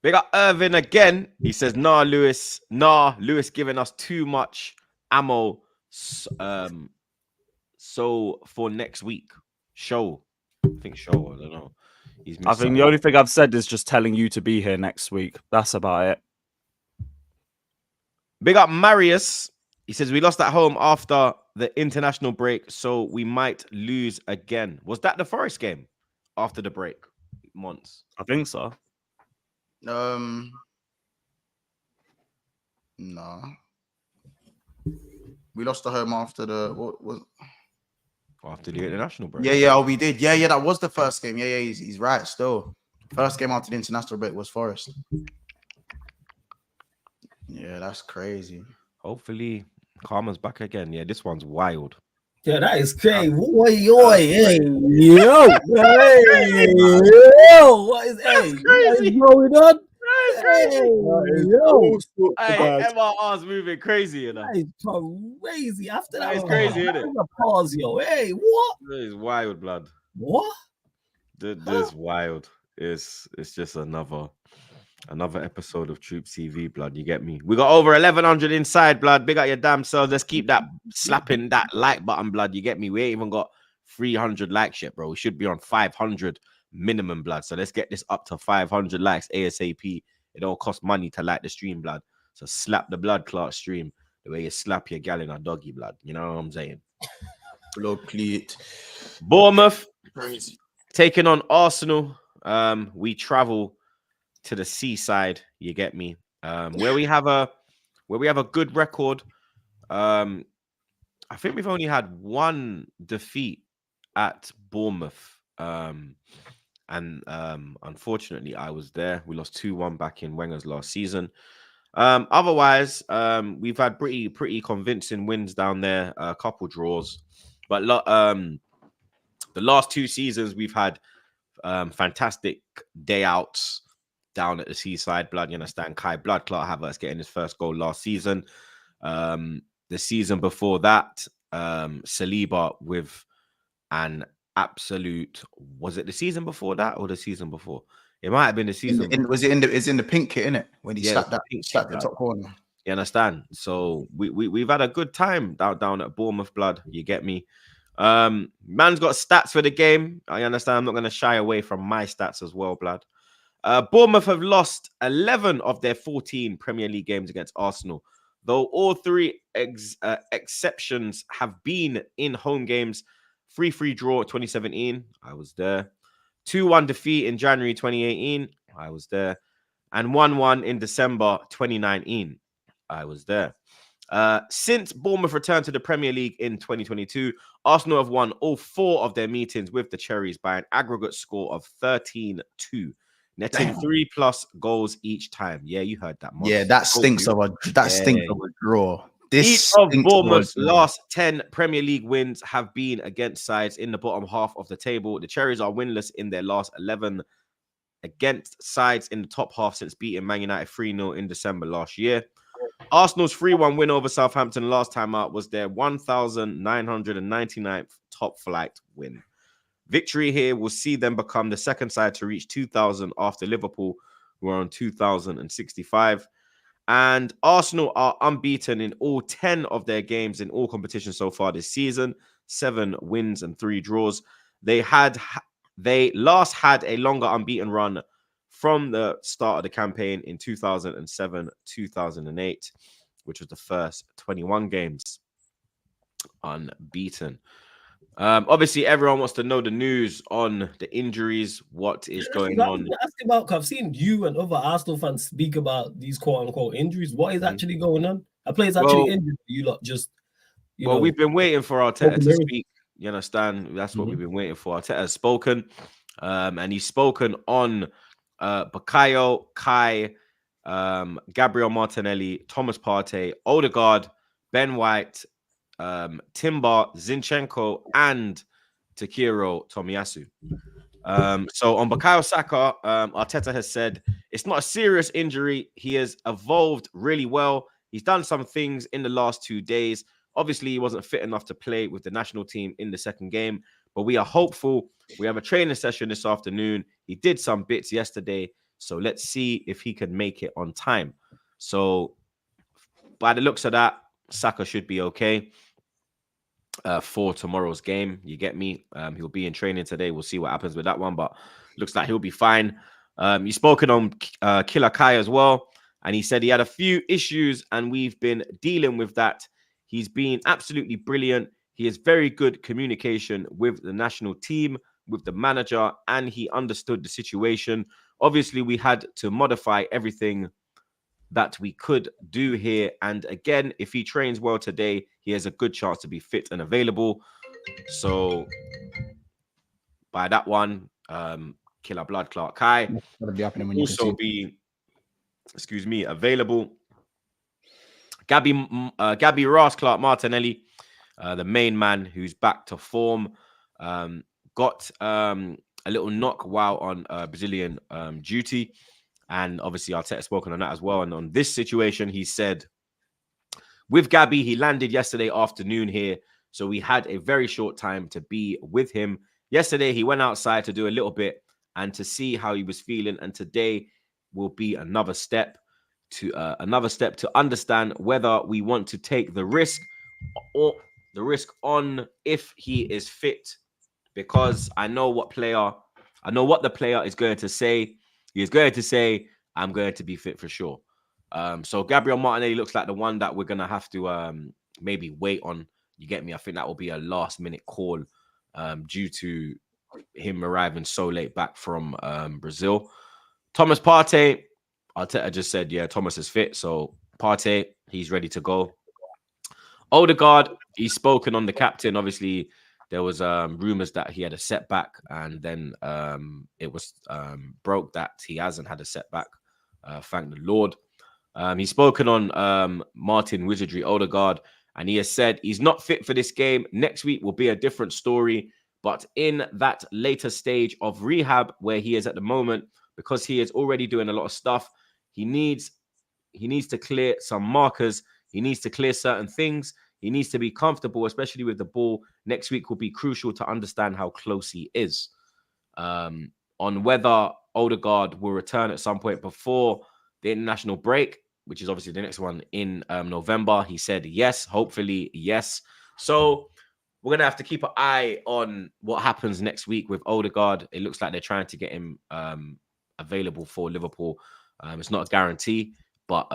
Big up Irvin again. He says, nah, Lewis giving us too much ammo. So for next week. I think I don't know. I think the only thing I've said is just telling you to be here next week. That's about it. Big up Marius. He says, we lost at home after the international break, so we might lose again. Was that the Forest game after the break? Months. I think so. No. We lost at home after after the international break. Yeah, we did. Yeah, that was the first game. Yeah, he's right still. First game after the international break was Forest. Yeah, that's crazy. Hopefully, Karma's back again. Yeah, this one's wild. Yeah, that is crazy. Oi, hey, yo, what is going on? MRR's moving crazy, you know. That is crazy. After that, it's crazy, isn't it? Pause, yo. Hey, what? It's wild, blood. What? This wild. It's just another episode of TroopzTV, blood. You get me? We got over 1,100 inside, blood. Big up your damn selves. Let's keep that slapping that like button, blood. You get me? We ain't even got 300 likes yet, bro. We should be on 500 minimum, blood. So let's get this up to 500 likes ASAP. It don't cost money to like the stream, blood. So slap the blood clot stream the way you slap your gal in a doggy, blood. You know what I'm saying? Blood cleat. Bournemouth Crazy. taking on Arsenal. We travel to the seaside. You get me? Where we have a good record. I think we've only had one defeat at Bournemouth. Unfortunately, I was there. We lost 2-1 back in Wenger's last season. Otherwise, we've had pretty convincing wins down there. A couple draws, but the last 2 seasons we've had fantastic day outs down at the seaside. Blood, you understand? Kai Bloodclot Havertz getting his first goal last season. The season before that, Saliba with an absolute. Was it the season before that or the season before? It might have been the season. It's in the pink kit, innit? When he slapped the top corner. You understand? So we've had a good time down at Bournemouth, blood. You get me? Man's got stats for the game. I understand. I'm not going to shy away from my stats as well, blood. Bournemouth have lost 11 of their 14 Premier League games against Arsenal, though all 3 exceptions have been in home games. 3-3 draw 2017. I was there. 2-1 defeat in January 2018. I was there. And 1-1 in December 2019. I was there. Since Bournemouth returned to the Premier League in 2022, Arsenal have won all 4 of their meetings with the Cherries by an aggregate score of 13-2, netting 3+ goals each time. Yeah, you heard that. Yeah, that stinks of a draw. Each of Bournemouth's last 10 Premier League wins have been against sides in the bottom half of the table. The Cherries are winless in their last 11 against sides in the top half since beating Man United 3-0 in December last year. Arsenal's 3-1 win over Southampton last time out was their 1,999th top flight win. Victory here will see them become the second side to reach 2,000 after Liverpool, who are on 2,065. And Arsenal are unbeaten in all 10 of their games in all competitions so far this season. 7 wins and 3 draws. They last had a longer unbeaten run from the start of the campaign in 2007-2008, which was the first 21 games unbeaten. Obviously, everyone wants to know the news on the injuries. What is going on? I've seen you and other Arsenal fans speak about these quote-unquote injuries. What is actually going on? A player's actually injured. You lot just, you know, we've been waiting for Arteta to speak. You understand? That's what we've been waiting for. Arteta has spoken, and he's spoken on Bukayo, Kai, Gabriel Martinelli, Thomas Partey, Odegaard, Ben White, Timber, Zinchenko, and Takiro Tomiyasu. So on Bukayo Saka, Arteta has said it's not a serious injury. He has evolved really well. He's done some things in the last 2 days. Obviously, he wasn't fit enough to play with the national team in the second game, but we are hopeful. We have a training session this afternoon. He did some bits yesterday, so let's see if he can make it on time. So by the looks of that, Saka should be okay for tomorrow's game. You get me? He'll be in training today. We'll see what happens with that one, but looks like he'll be fine. He's spoken on Killer Kai as well, and he said he had a few issues, and we've been dealing with that. He's been absolutely brilliant. He has very good communication with the national team, with the manager, and he understood the situation. Obviously, we had to modify everything that we could do here. And again, if he trains well today, he has a good chance to be fit and available. So by that one, Killer Blood Clark Kai will also be, available. Gabby Ross, Clark Martinelli, the main man who's back to form. Got a little knock while on Brazilian duty. And obviously, Arteta spoken on that as well. And on this situation, he said, with Gabby, he landed yesterday afternoon here. So we had a very short time to be with him. Yesterday, he went outside to do a little bit and to see how he was feeling. And today will be another step to understand whether we want to take the risk on if he is fit. Because I know what the player is going to say. He is going to say, I'm going to be fit for sure. So Gabriel Martinelli looks like the one that we're going to have to maybe wait on. You get me? I think that will be a last-minute call due to him arriving so late back from Brazil. Thomas Partey, Arteta just said, yeah, Thomas is fit. So Partey, he's ready to go. Odegaard, he's spoken on the captain. Obviously, there was rumors that he had a setback, and then it was broke that he hasn't had a setback. Thank the Lord. He's spoken on Martin Wizardry Odegaard, and he has said he's not fit for this game. Next week will be a different story, but in that later stage of rehab where he is at the moment, because he is already doing a lot of stuff, he needs to clear some markers. He needs to clear certain things. He needs to be comfortable, especially with the ball. Next week will be crucial to understand how close he is. On whether Odegaard will return at some point before the international break, which is obviously the next one in November, he said yes, hopefully yes. So we're going to have to keep an eye on what happens next week with Odegaard. It looks like they're trying to get him available for Liverpool. It's not a guarantee, but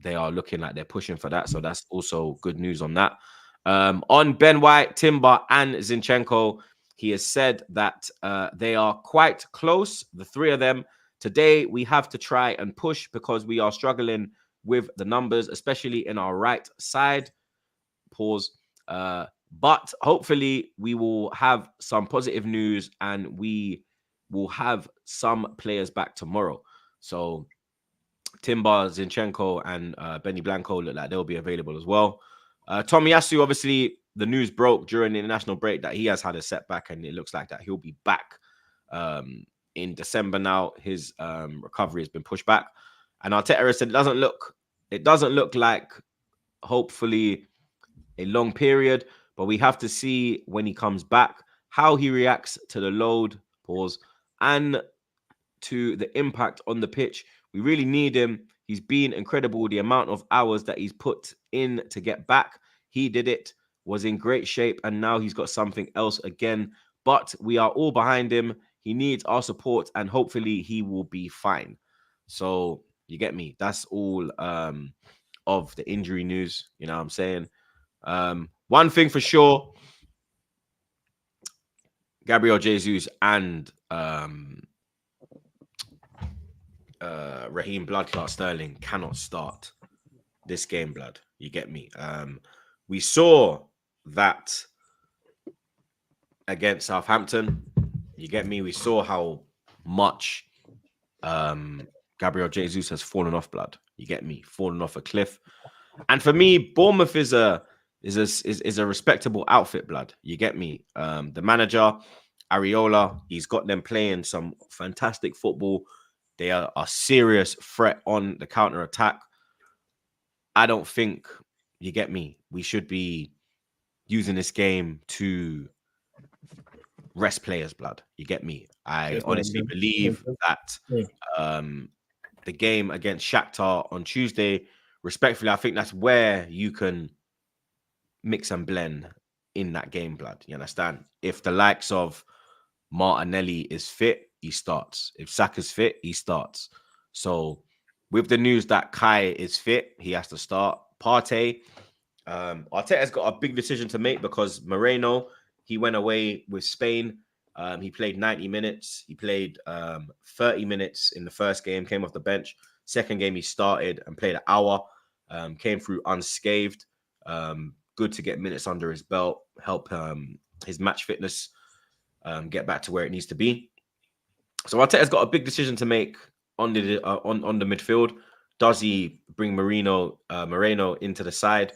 they are looking like they're pushing for that. So that's also good news on that. On Ben White, Timber, and Zinchenko, he has said that they are quite close, the three of them. Today, we have to try and push because we are struggling with the numbers, especially in our right side. Pause. But hopefully, we will have some positive news and we will have some players back tomorrow. So Timber, Zinchenko, and Benny Blanco look like they'll be available as well. Tomiyasu, obviously, the news broke during the international break that he has had a setback, and it looks like that he'll be back in December now. His recovery has been pushed back. And Arteta said it doesn't look like, hopefully, a long period, but we have to see when he comes back how he reacts to the load, pause, and to the impact on the pitch. We really need him. He's been incredible. The amount of hours that he's put in to get back, he did it, was in great shape, and now he's got something else again. But we are all behind him. He needs our support, and hopefully he will be fine. So you get me? That's all of the injury news. You know what I'm saying? One thing for sure, Gabriel Jesus and Raheem Bloodclot Sterling cannot start this game, blood. You get me? We saw that against Southampton. You get me? We saw how much Gabriel Jesus has fallen off, blood. You get me? Fallen off a cliff. And for me, Bournemouth is a respectable outfit, blood. You get me? The manager, Areola, he's got them playing some fantastic football. They are a serious threat on the counter-attack. I don't think, you get me, we should be using this game to rest players, blood. You get me? I honestly believe that the game against Shakhtar on Tuesday, respectfully, I think that's where you can mix and blend in that game, blood. You understand? If the likes of Martinelli is fit, he starts. If Saka's fit, he starts. So with the news that Kai is fit, he has to start. Partey, Arteta's got a big decision to make because Moreno, he went away with Spain. He played 90 minutes. He played 30 minutes in the first game, came off the bench. Second game, he started and played an hour, came through unscathed. Good to get minutes under his belt, help his match fitness get back to where it needs to be. So Arteta's got a big decision to make on the midfield. Does he bring Moreno into the side?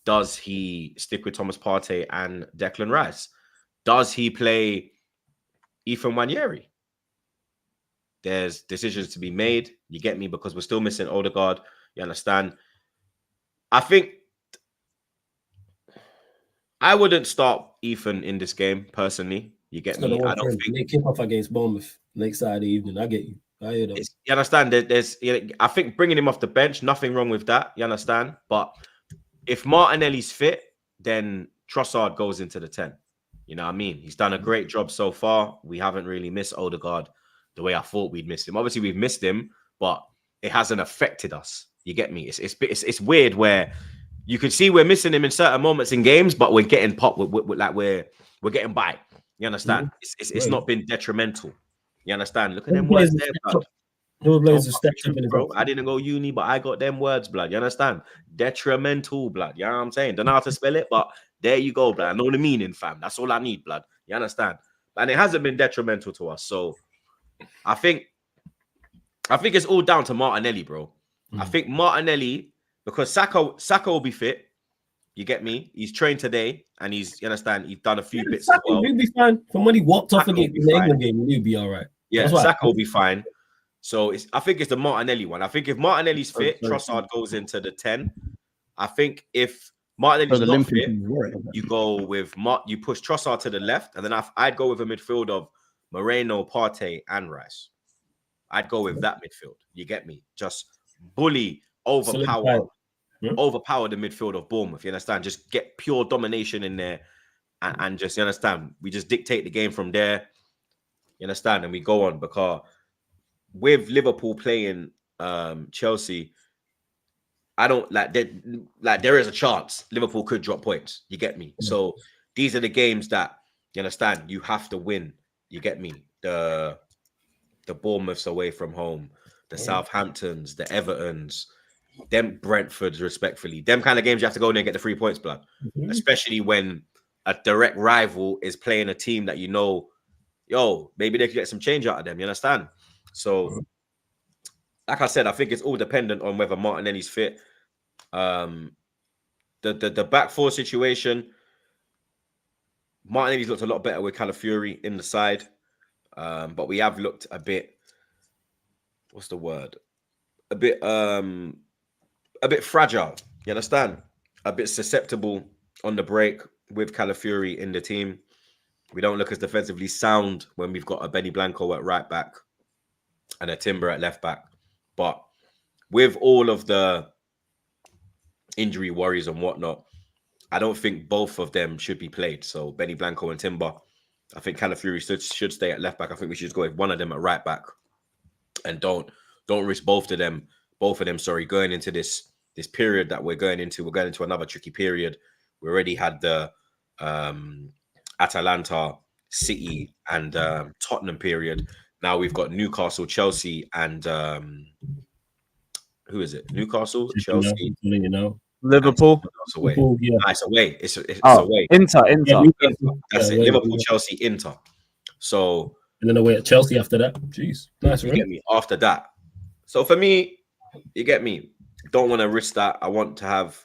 Does he stick with Thomas Partey and Declan Rice? Does he play Ethan Nwaneri? There's decisions to be made. You get me? Because we're still missing Odegaard. You understand? I think I wouldn't start Ethan in this game personally. You get me? I don't think they kick off against Bournemouth next Saturday evening. I get you. I hear that. You understand? I think bringing him off the bench, nothing wrong with that. You understand? But if Martinelli's fit, then Trossard goes into the 10. You know what I mean? He's done a great job so far. We haven't really missed Odegaard the way I thought we'd miss him. Obviously, we've missed him, but it hasn't affected us. You get me? It's weird where you can see we're missing him in certain moments in games, but we're getting popped. We're getting by. You understand? It's not been detrimental. You understand? Look at them words there, blood. Bro, I didn't go uni, but I got them words, blood. You understand? Detrimental, blood. You know what I'm saying? Don't know how to spell it, but there you go, blood. I know the meaning, fam. That's all I need, blood. You understand? And it hasn't been detrimental to us. So I think it's all down to Martinelli, bro. I think Martinelli, because Saka will be fit. You get me? He's trained today, and you understand, he's done a few bits as well. He'll be fine. From when he walked off again in the England game, he'll be all right. Yeah, Saka will be fine. So I think it's the Martinelli one. I think if Martinelli's fit, Trossard goes into the 10. I think if Martinelli's not fit, you go with you push Trossard to the left, and then I'd go with a midfield of Moreno, Partey, and Rice. I'd go with that midfield. You get me? Just bully, overpower the midfield of Bournemouth. You understand? Just get pure domination in there, and just, you understand, we just dictate the game from there. You understand? And we go on, because with Liverpool playing Chelsea, I don't there is a chance Liverpool could drop points. You get me? So these are the games that, you understand, you have to win. You get me? The Bournemouths away from home, the Southamptons, the Evertons, them Brentfords, respectfully. Them kind of games you have to go in there and get the 3 points, blood. Especially when a direct rival is playing a team that you know, maybe they could get some change out of them. You understand? So, like I said, I think it's all dependent on whether Martinelli's fit. The back four situation, Martinelli's looked a lot better with Calafiori in the side. But we have looked a bit, what's the word? A bit fragile. You understand? A bit susceptible on the break with Calafiori in the team. We don't look as defensively sound when we've got a Benny Blanco at right back and a Timber at left back. But with all of the injury worries and whatnot, I don't think both of them should be played. So Benny Blanco and Timber, I think Calafiori should stay at left back. I think we should just go with one of them at right back, and don't risk both of them, going into this period that we're going into. We're going into another tricky period. We already had the Atalanta, City, and Tottenham period. Now we've got Newcastle, Chelsea, and who is it? Newcastle, Chelsea, Liverpool. It's away. Yeah. It's away. It's away. Inter. That's it. Liverpool, Chelsea, Inter. So, and then away at Chelsea after that. Jeez, nice. You get me? After that. So for me, you get me? Don't want to risk that. I want to have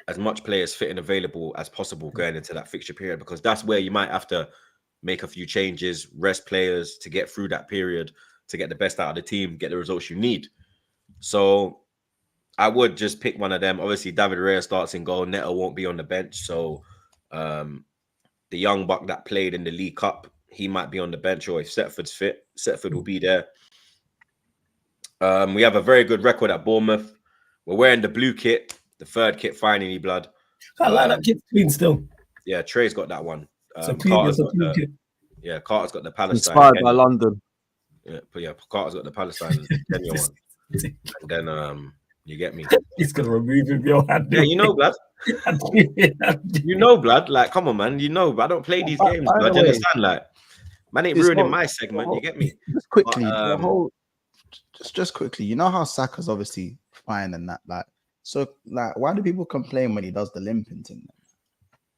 as much players fit and available as possible going into that fixture period, because that's where you might have to make a few changes, rest players to get through that period, to get the best out of the team, get the results you need. So I would just pick one of them. Obviously, David Raya starts in goal. Neto won't be on the bench. So the young buck that played in the League Cup, he might be on the bench, or if Setford's fit, Setford will be there. We have a very good record at Bournemouth. We're wearing the blue kit, the third kit finally, blood. I like that kit's clean still. Yeah, Trey's got that one. Carter's got the Palestine. Inspired by London. Yeah, but yeah, Carter's got the Palestine Kenya one. And then you get me. He's gonna remove him, yo. Yeah, you know, blood. You know, blood. Like, come on, man. You know, I don't play these games, blood. You understand? Like, man ain't ruining my segment. You get me? Just quickly, just quickly. You know how Saka's obviously fine and that, like. So, like, why do people complain when he does the limping thing?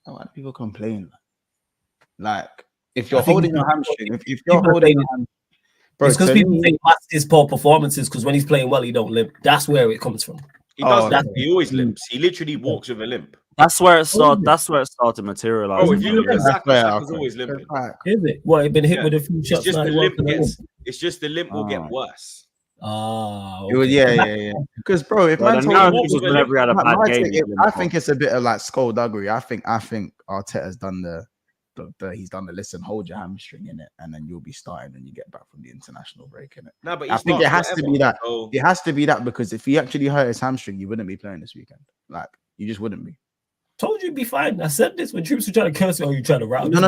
Why do people complain? Like, if you're holding your hamstring, if you're holding your hamstring, it's because people think that's his poor performances, because when he's playing well, he don't limp. That's where it comes from. He doesn't. He always limps. He literally walks with a limp. That's where it started. That's where it started materializing. Oh, if you look at Saka, Saka's always limping. Is it? Well, he's been hit with a few shots. It's just the limp will get worse. Okay. Yeah. Because bro, if man told I think it's a bit of like skullduggery. I think Arteta's done he's done the listen, hold your hamstring in it, and then you'll be starting when you get back from the international break in it. No, but I think it has to be that. It has to be that because if he actually hurt his hamstring, you wouldn't be playing this weekend. Like you just wouldn't be. Told you would be fine. I said this when Troops were trying to curse you. Or you trying to rattle? No.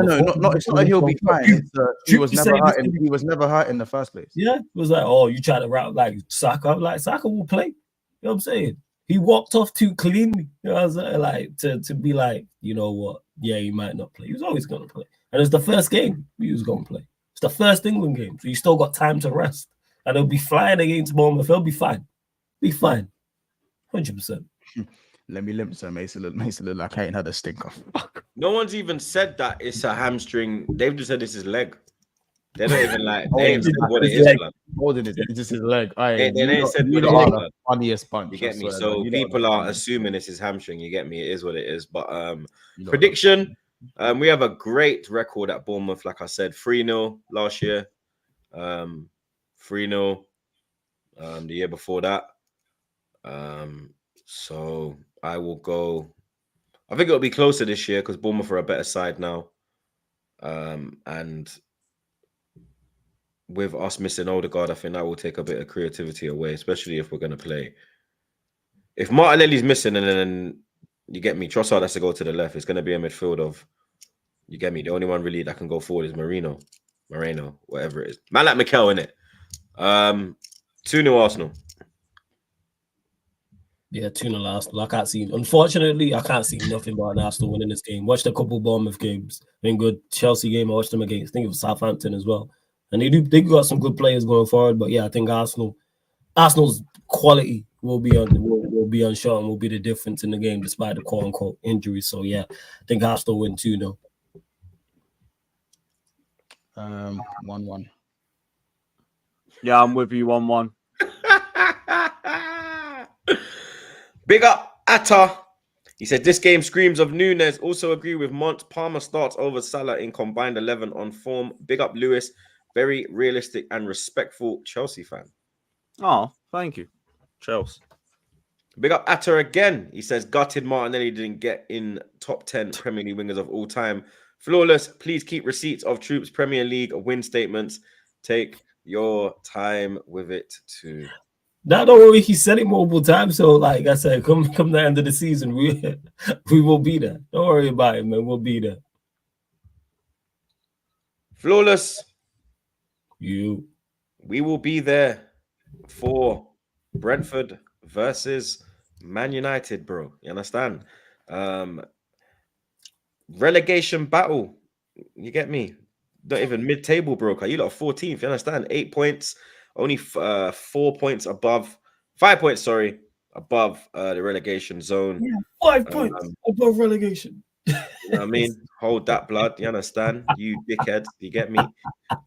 It's not that he'll be fine. He was never hurt. He was never hurt in the first place. Yeah, it was like, oh, you try to rattle like Saka. I'm like, Saka will play. You know what I'm saying? He walked off too cleanly. You know what I'm saying? Like to be like, you know what? Yeah, he might not play. He was always gonna play. And it's the first game he was gonna play. It's the first England game, so you still got time to rest. And they'll be flying against Bournemouth. They'll be fine. Be fine. 100%. Let me limp, so Mason look like I ain't had a stinker. No one's even said that it's a hamstring. They've just said it's his leg. They don't even like. They ain't said what it is. Holding it, it's just his leg. They ain't said what it is. Funniest bunch. You get me? So people are assuming it's his hamstring. You get me? It is what it is. But prediction. We have a great record at Bournemouth. Like I said, 3-0 last year. 3-0 the year before that. So I will go. I think it'll be closer this year because Bournemouth are a better side now. And with us missing Odegaard, I think that will take a bit of creativity away, especially if we're going to play. If Martinelli's missing and then you get me, Trossard has to go to the left. It's going to be a midfield of, you get me. The only one really that can go forward is Moreno, whatever it is. Man like Mikel, innit? 2-0 Arsenal. Yeah, 2-0 Arsenal. Unfortunately, I can't see nothing but an Arsenal winning this game. Watched a couple Bournemouth games. Been good. Chelsea game, I watched them against. I think it was Southampton as well. And they got some good players going forward. But yeah, I think Arsenal's quality will be unsure and will be the difference in the game despite the quote unquote injuries. So yeah, I think Arsenal win 2-0. 1-1. Yeah, I'm with you. 1-1. Big up Atta. He said this game screams of Nunes. Also agree with Mont. Palmer starts over Salah in combined 11 on form. Big up Lewis. Very realistic and respectful Chelsea fan. Oh, thank you, Chelsea. Big up Atta again. He says gutted Martinelli didn't get in top 10 Premier League wingers of all time. Flawless. Please keep receipts of Troops Premier League win statements. Take your time with it too. Now, don't worry, he said it multiple times. So, like I said, come the end of the season, we will be there. Don't worry about it, man. We'll be there. Flawless. We will be there for Brentford versus Man United, bro. You understand? Relegation battle. You get me? Not even mid-table, bro. You lot are 14th. You understand? 8 points. Only 4 points above, 5 points, sorry, above the relegation zone. Yeah, 5 points above relegation. You know what I mean? Hold that, blood. You understand? You dickhead. You get me?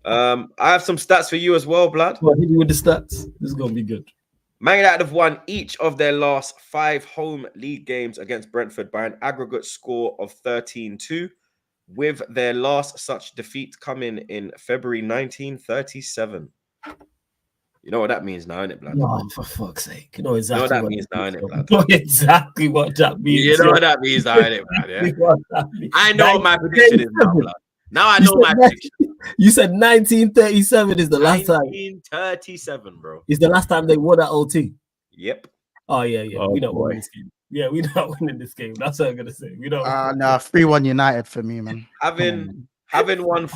I have some stats for you as well, blood. Well, hit me with the stats. This is going to be good. Man United have won each of their last 5 home league games against Brentford by an aggregate score of 13-2, with their last such defeat coming in February 1937. You know what that means now, innit, blood? No, for fuck's sake. You know exactly what that means now, innit, blood? You know exactly what that means. You know what that means now, innit, blood? Yeah? I know what my prediction is now, blood. Now I know my prediction. You said 1937 is the last time. 1937, bro. Is the last time they won at OT. Yep. Oh, yeah. Oh, we're not winning this game. Yeah, we're not winning this game. That's what I'm going to say. We don't. 3-1 United for me, man. Having won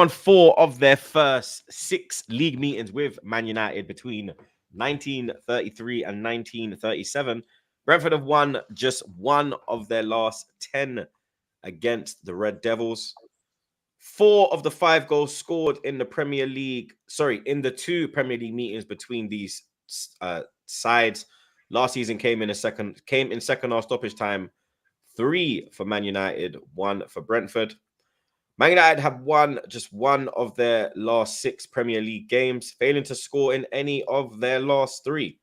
4 of their first 6 league meetings with Man United between 1933 and 1937, Brentford have won just 1 of their last 10 against the Red Devils. 4 of the 5 goals scored in the Premier League, in the 2 Premier League meetings between these sides last season came in second half stoppage time. 3 for Man United, 1 for Brentford. Man United have won just 1 of their last 6 Premier League games, failing to score in any of their last 3.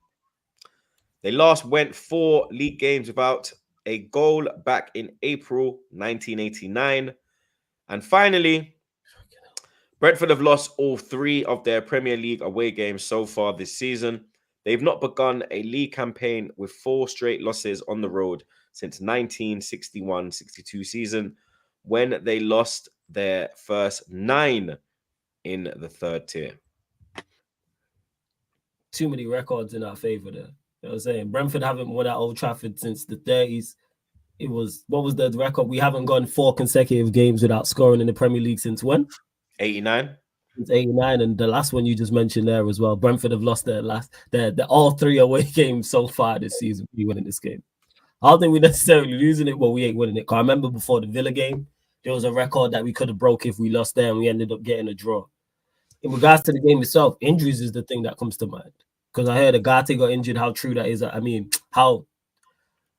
They last went 4 league games without a goal back in April 1989. And finally, Brentford have lost all 3 of their Premier League away games so far this season. They've not begun a league campaign with 4 straight losses on the road since 1961-62 season, when they lost their first 9 in the 3rd tier. Too many records in our favour there. You know what I'm saying? Brentford haven't won at Old Trafford since the 30s. What was the record? We haven't gone 4 consecutive games without scoring in the Premier League since when? 89. Since 89, and the last one you just mentioned there as well. Brentford have lost their all 3 away games so far this season. We winning this game. I don't think we're necessarily losing it, but we ain't winning it. Because I remember before the Villa game, there was a record that we could have broke if we lost there, and we ended up getting a draw. In regards to the game itself, injuries is the thing that comes to mind. Because I heard Agate got injured. How true that is? I mean, how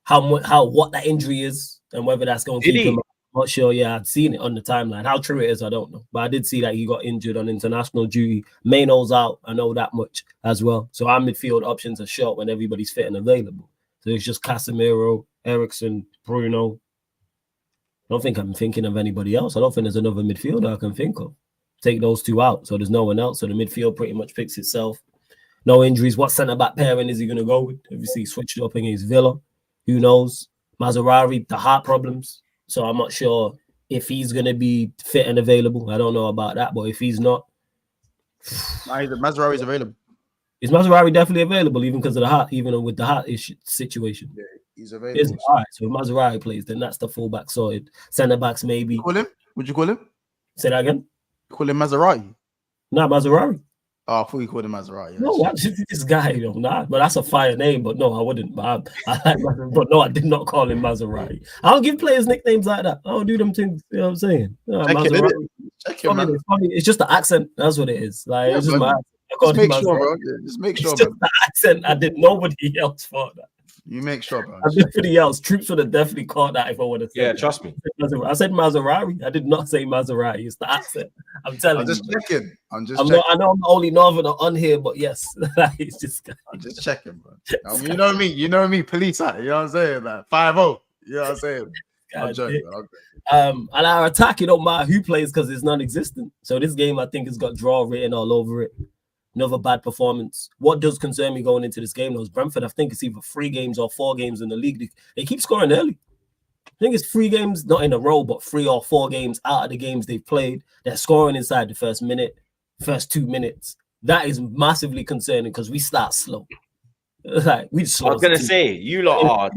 what that injury is and whether that's going to keep him. I'm not sure. Yeah, I'd seen it on the timeline. How true it is, I don't know. But I did see that he got injured on international duty. Maino's out. I know that much as well. So our midfield options are short when everybody's fit and available. So it's just Casemiro, Eriksen, Bruno. I don't think I'm thinking of anybody else. I don't think there's another midfielder I can think of. Take those 2 out. So there's no one else. So the midfield pretty much picks itself. No injuries. What centre-back pairing is he going to go with? Obviously, he switched it up against Villa. Who knows? Mazraoui, the heart problems. So I'm not sure if he's going to be fit and available. I don't know about that. But if he's not... Mazraoui is available. Is Mazraoui definitely available, even because of the heart, even with the heart issue situation? Yeah, he's available. All right, so if Mazraoui plays, then that's the fullback sorted. Centre-backs, maybe. Would you call him? Say that again? Call him Mazraoui? Nah, Mazraoui. Oh, I thought you called him Mazraoui. No, this guy, you know, nah, but that's a fire name. But no, I wouldn't. But no, I did not call him Mazraoui. I don't give players nicknames like that. I don't do them things. You know what I'm saying? Check it, man. It's just the accent. That's what it is. Like, it's just my accent. Just make sure, bro. Just make sure, bro. The accent. I did nobody else for that. You make sure, bro. Everybody else, Troops would have definitely caught that if I would have said. Yeah, trust me. I said Mazraoui. I did not say Mazraoui. It's the accent. I'm telling you. I'm just checking. I know I'm the only northerner on here, but yes, it's just. I'm just checking, bro. I mean, you know me. You know me. Police at it. You know what I'm saying? Like 5-0. You know what I'm saying? I'm joking. And our attack, it don't matter who plays because it's non-existent. So this game, I think, has got draw written all over it. Another bad performance. What does concern me going into this game, though, is Brentford. I think it's either 3 games or 4 games in the league. They keep scoring early. I think it's 3 games, not in a row, but 3 or 4 games out of the games they've played. They're scoring inside the first 2 minutes. That is massively concerning because we start slow. Like we slow. I was gonna say, you lot are.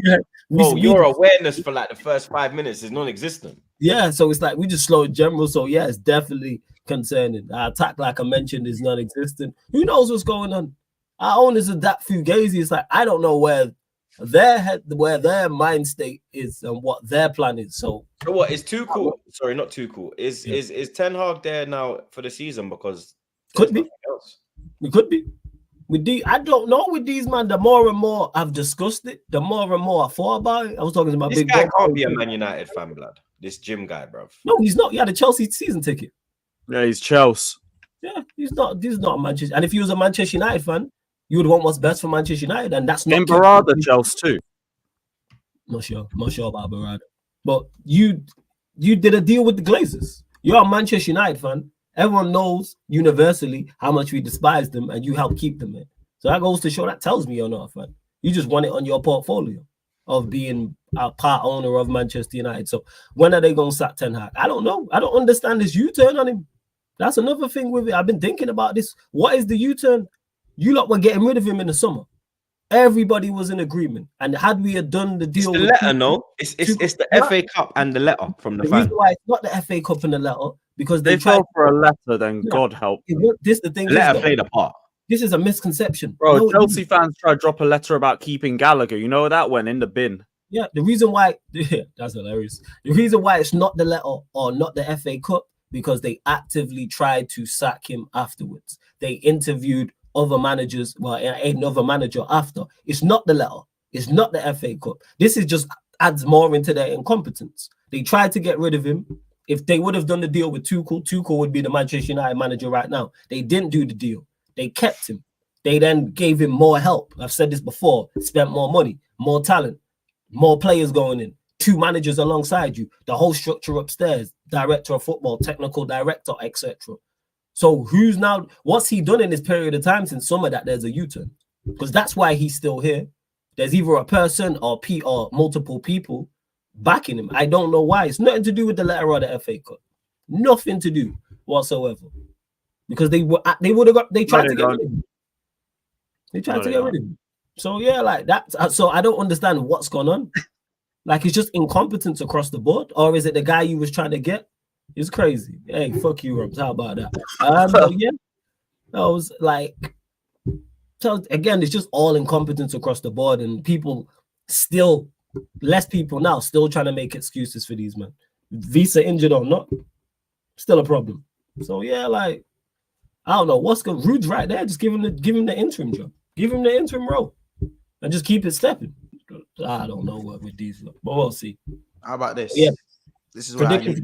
Your awareness for like the first 5 minutes is non-existent. Yeah, so it's like we just slow in general. So yeah, it's definitely concerning. Our attack, like I mentioned, is non-existent. Who knows what's going on? Our owners are that fugazi. It's like I don't know where their mind state is and what their plan is. So what is Tuchel? Sorry, not Tuchel. Is Ten Hag there now for the season? Because could be. We could be. I don't know with these man. The more and more I've discussed it, the more and more I thought about it. I was talking to my this big guy can't be a Man United fan, blood. This Jim guy, bro. No, he's not. He had a Chelsea season ticket. Yeah, he's Chelsea. Yeah, he's not. This is not a Manchester. And if he was a Manchester United fan, you would want what's best for Manchester United, and that's not. Barada Chelsea too. Not sure about Barada. But you did a deal with the Glazers. You're a Manchester United fan. Everyone knows universally how much we despise them, and you help keep them in. So that goes to show. That tells me you're not a fan. You just want it on your portfolio of being a part owner of Manchester United. So when are they going to sack Ten Hag? I don't know. I don't understand this U-turn on him. That's another thing with it. I've been thinking about this. What is the U-turn? You lot were getting rid of him in the summer. Everybody was in agreement. And had we had done the deal, it's the letter, no? It's the FA Cup and the letter from the fan. Reason why it's not the FA Cup and the letter because they fell for a letter. Then God help. This the thing. The letter played a part. This is a misconception, bro. Chelsea fans try to drop a letter about keeping Gallagher. You know that went in the bin. Yeah, the reason why that's hilarious. The reason why it's not the letter or not the FA Cup because they actively tried to sack him afterwards. They interviewed other managers, well, another manager after. It's not the letter. It's not the FA Cup. This is just adds more into their incompetence. They tried to get rid of him. If they would have done the deal with Tuchel would be the Manchester United manager right now. They didn't do the deal. They kept him. They then gave him more help. I've said this before. Spent more money, more talent, more players going in, 2 managers alongside you, the whole structure upstairs, director of football, technical director, etc. So what's he done in this period of time since summer that there's a U-turn? Because that's why he's still here. There's either a person or multiple people backing him. I don't know why. It's nothing to do with the letter or the FA Cup. Nothing to do whatsoever. Because they tried to get rid of him. They tried to get rid of him. So yeah, like that. So I don't understand what's gone on. Like, it's just incompetence across the board, or is it the guy you was trying to get? It's crazy. Hey, fuck you, Rubs. How about that? But yeah, I was like, so again, it's just all incompetence across the board, and less people now still trying to make excuses for these men. Visa injured or not, still a problem. So yeah, like, I don't know what's going. Rude's right there. Just give him the interim job. Give him the interim role, and just keep it stepping. I don't know what with these, but we'll see. How about this? Yeah, this is what I need.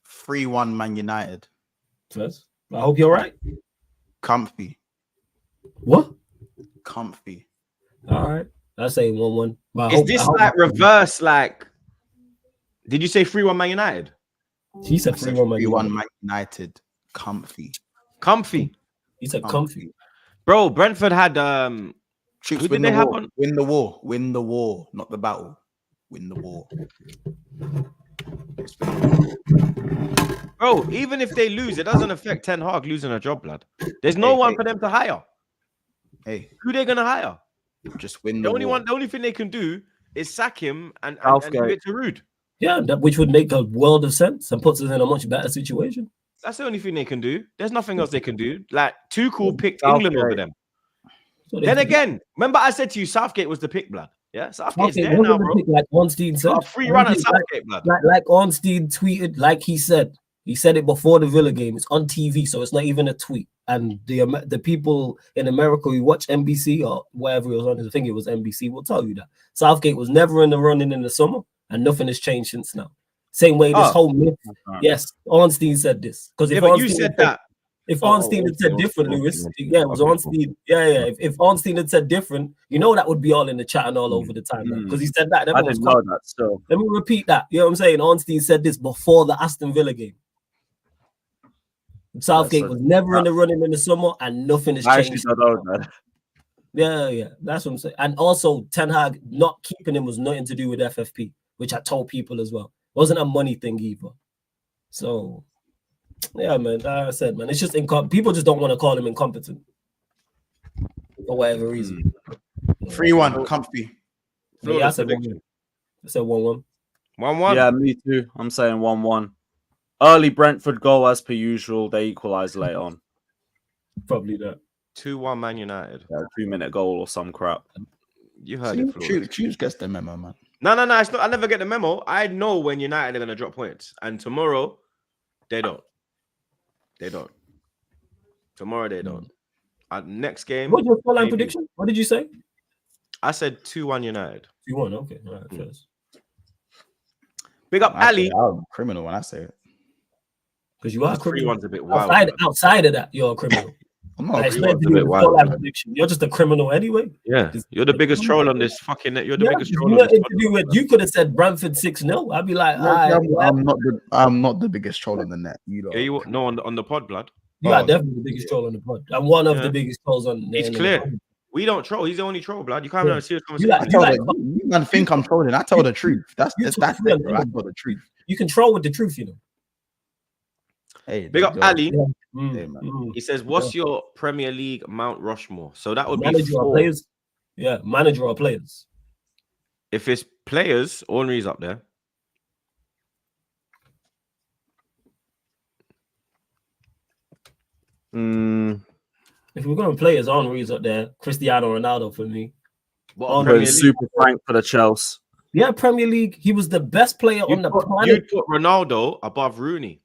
3-1 Man United. First, I hope you're right. Comfy. What? Comfy. All right, I say 1-1. Is this like reverse? Like, did you say 3-1 Man United? He said 3-1 Man United. Comfy. He said comfy. Bro, Brentford had Troops win the war. Win the war. Win the war, not the battle. Win the war. Bro, even if they lose, it doesn't affect Ten Hag losing a job, lad. There's no one for them to hire. Hey, who they gonna hire? Just win the only thing they can do is sack him and give it to Rude. Yeah, which would make a world of sense and puts us in a much better situation. That's the only thing they can do. There's nothing else they can do. Like, Tuchel picked England over them. Then again, remember I said to you, Southgate was the pick, blood. Yeah, Southgate's there now, bro. Like Ornstein said, free run at Southgate, blood. Like Ornstein tweeted, like he said it before the Villa game. It's on TV, so it's not even a tweet. And the people in America who watch NBC or wherever it was on, I think it was NBC, will tell you that Southgate was never in the running in the summer, and nothing has changed since now. Same way this whole myth. Yes, Ornstein said this because you said that. If Ornstein had said different, Lewis, it was Ornstein. Yeah. If Ornstein had said different, that would be all in the chat and all over the time because he said that. I didn't know that. So let me repeat that. You know what I'm saying? Ornstein said this before the Aston Villa game. Southgate was never in the running in the summer, and nothing has changed. Yeah, that's what I'm saying. And also, Ten Hag not keeping him was nothing to do with FFP, which I told people as well. It wasn't a money thing either. So. Yeah, man. Like I said, man, it's just people just don't want to call him incompetent for whatever reason. 3-1, comfy. Yeah, I said 1-1. I said 1-1. 1-1. Yeah, me too. I'm saying 1-1. Early Brentford goal as per usual. They equalize late on. Probably that. 2-1 Man United. Yeah, 2-minute goal or some crap. You heard it. Choose gets the memo, man. No. It's not. I never get the memo. I know when United are gonna drop points, and tomorrow they don't. They don't. Tomorrow they don't. Next game. What's your scoreline prediction? What did you say? I said 2-1 United. 2-1. Okay. All right. First. Big up Ali. I'm a criminal when I say it. Because you are a criminal. 3-1's a bit wild. Outside of that, you're a criminal. I'm not. You're just a criminal anyway. Yeah, you're the biggest troll on this fucking net. You're the biggest troll. You could have said Brentford 6-0. I'd be like, I'm not the biggest troll on the net. On the pod, blood. You are definitely the biggest troll on the pod. I'm one of the biggest trolls on. It's clear. We don't troll. He's the only troll, blood. You can't have a serious conversation. You man think I'm trolling? I tell the truth. That's it, bro. I tell the truth. You can troll with the truth, Hey, big up Ali. Hey, he says, "What's your Premier League Mount Rushmore?" So that would manager be 4. Or players. Yeah, manager or players. If it's players, Henry's up there. If we're going players, Henry's up there. Cristiano Ronaldo for me. Super Frank for the Chelsea. Yeah, Premier League. He was the best player on the planet. You put Ronaldo above Rooney.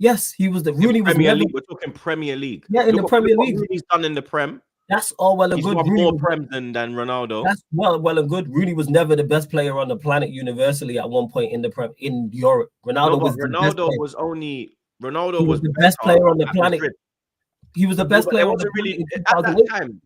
Yes, he was the Rooney was Premier League. We're talking Premier League. Yeah, in the Premier League. What Rooney's done in the Prem. That's all well and good. He's won more Prem than Ronaldo. That's well and good. Rooney was never the best player on the planet universally at one point in the Prem in Europe. Ronaldo was the best player on the planet. He was the best player. It wasn't really at that time.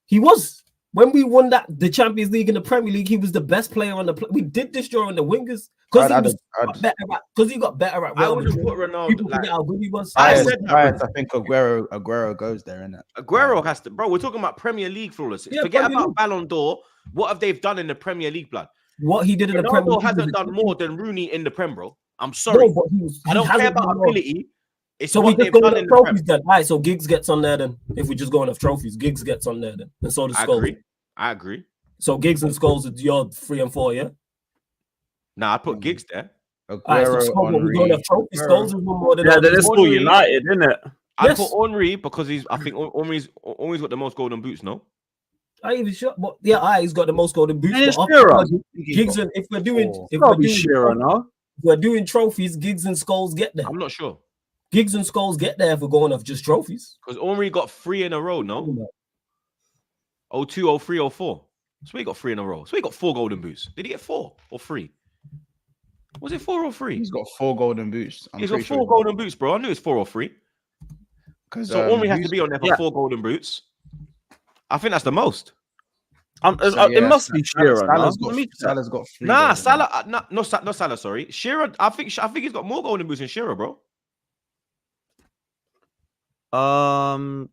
He was. When we won the Champions League and the Premier League, he was the best player on the. We did this during the wingers because he got better at. I wouldn't put Ronaldo. People forget how good he was. I think Aguero goes there, innit? Aguero has to, bro. We're talking about Premier League flawless. Yeah, forget about Ballon d'Or. What have they done in the Premier League, blood? What he did in the Premier League hasn't done more than Rooney in the Prem, bro. I'm sorry. No, I don't care about ability. It's so what they've done in the trophies then. All right, so Giggs gets on there then. If we just go enough trophies, Giggs gets on there then. And so does Scholes. I agree. So Giggs and Scholes are your 3 and 4, yeah? Nah, I put Giggs there. Aguero, we go enough trophies. Scholes is more than then it's for United, isn't it? I put Henry because I think Henry's always got the most golden boots, no? I even sure, but he's got the most golden boots. Giggs and if we're doing trophies, Giggs and Scholes get there. I'm not sure. Giggs and Scholes get there if we're going off just trophies. Because Henry got 3 in a row, no? 02, 03, 04. So he got 3 in a row. So he got 4 golden boots. Did he get 4 or 3? Was it 4 or 3? He's got 4 golden boots. He's got 4 golden boots, bro. I knew it's 4 or 3. So Henry has to be on there for 4 golden boots. I think that's the most. It must be Shearer. Salah's got 3. Nah, Salah. No, Salah. Sorry, Shearer. I think he's got more golden boots than Shearer, bro. I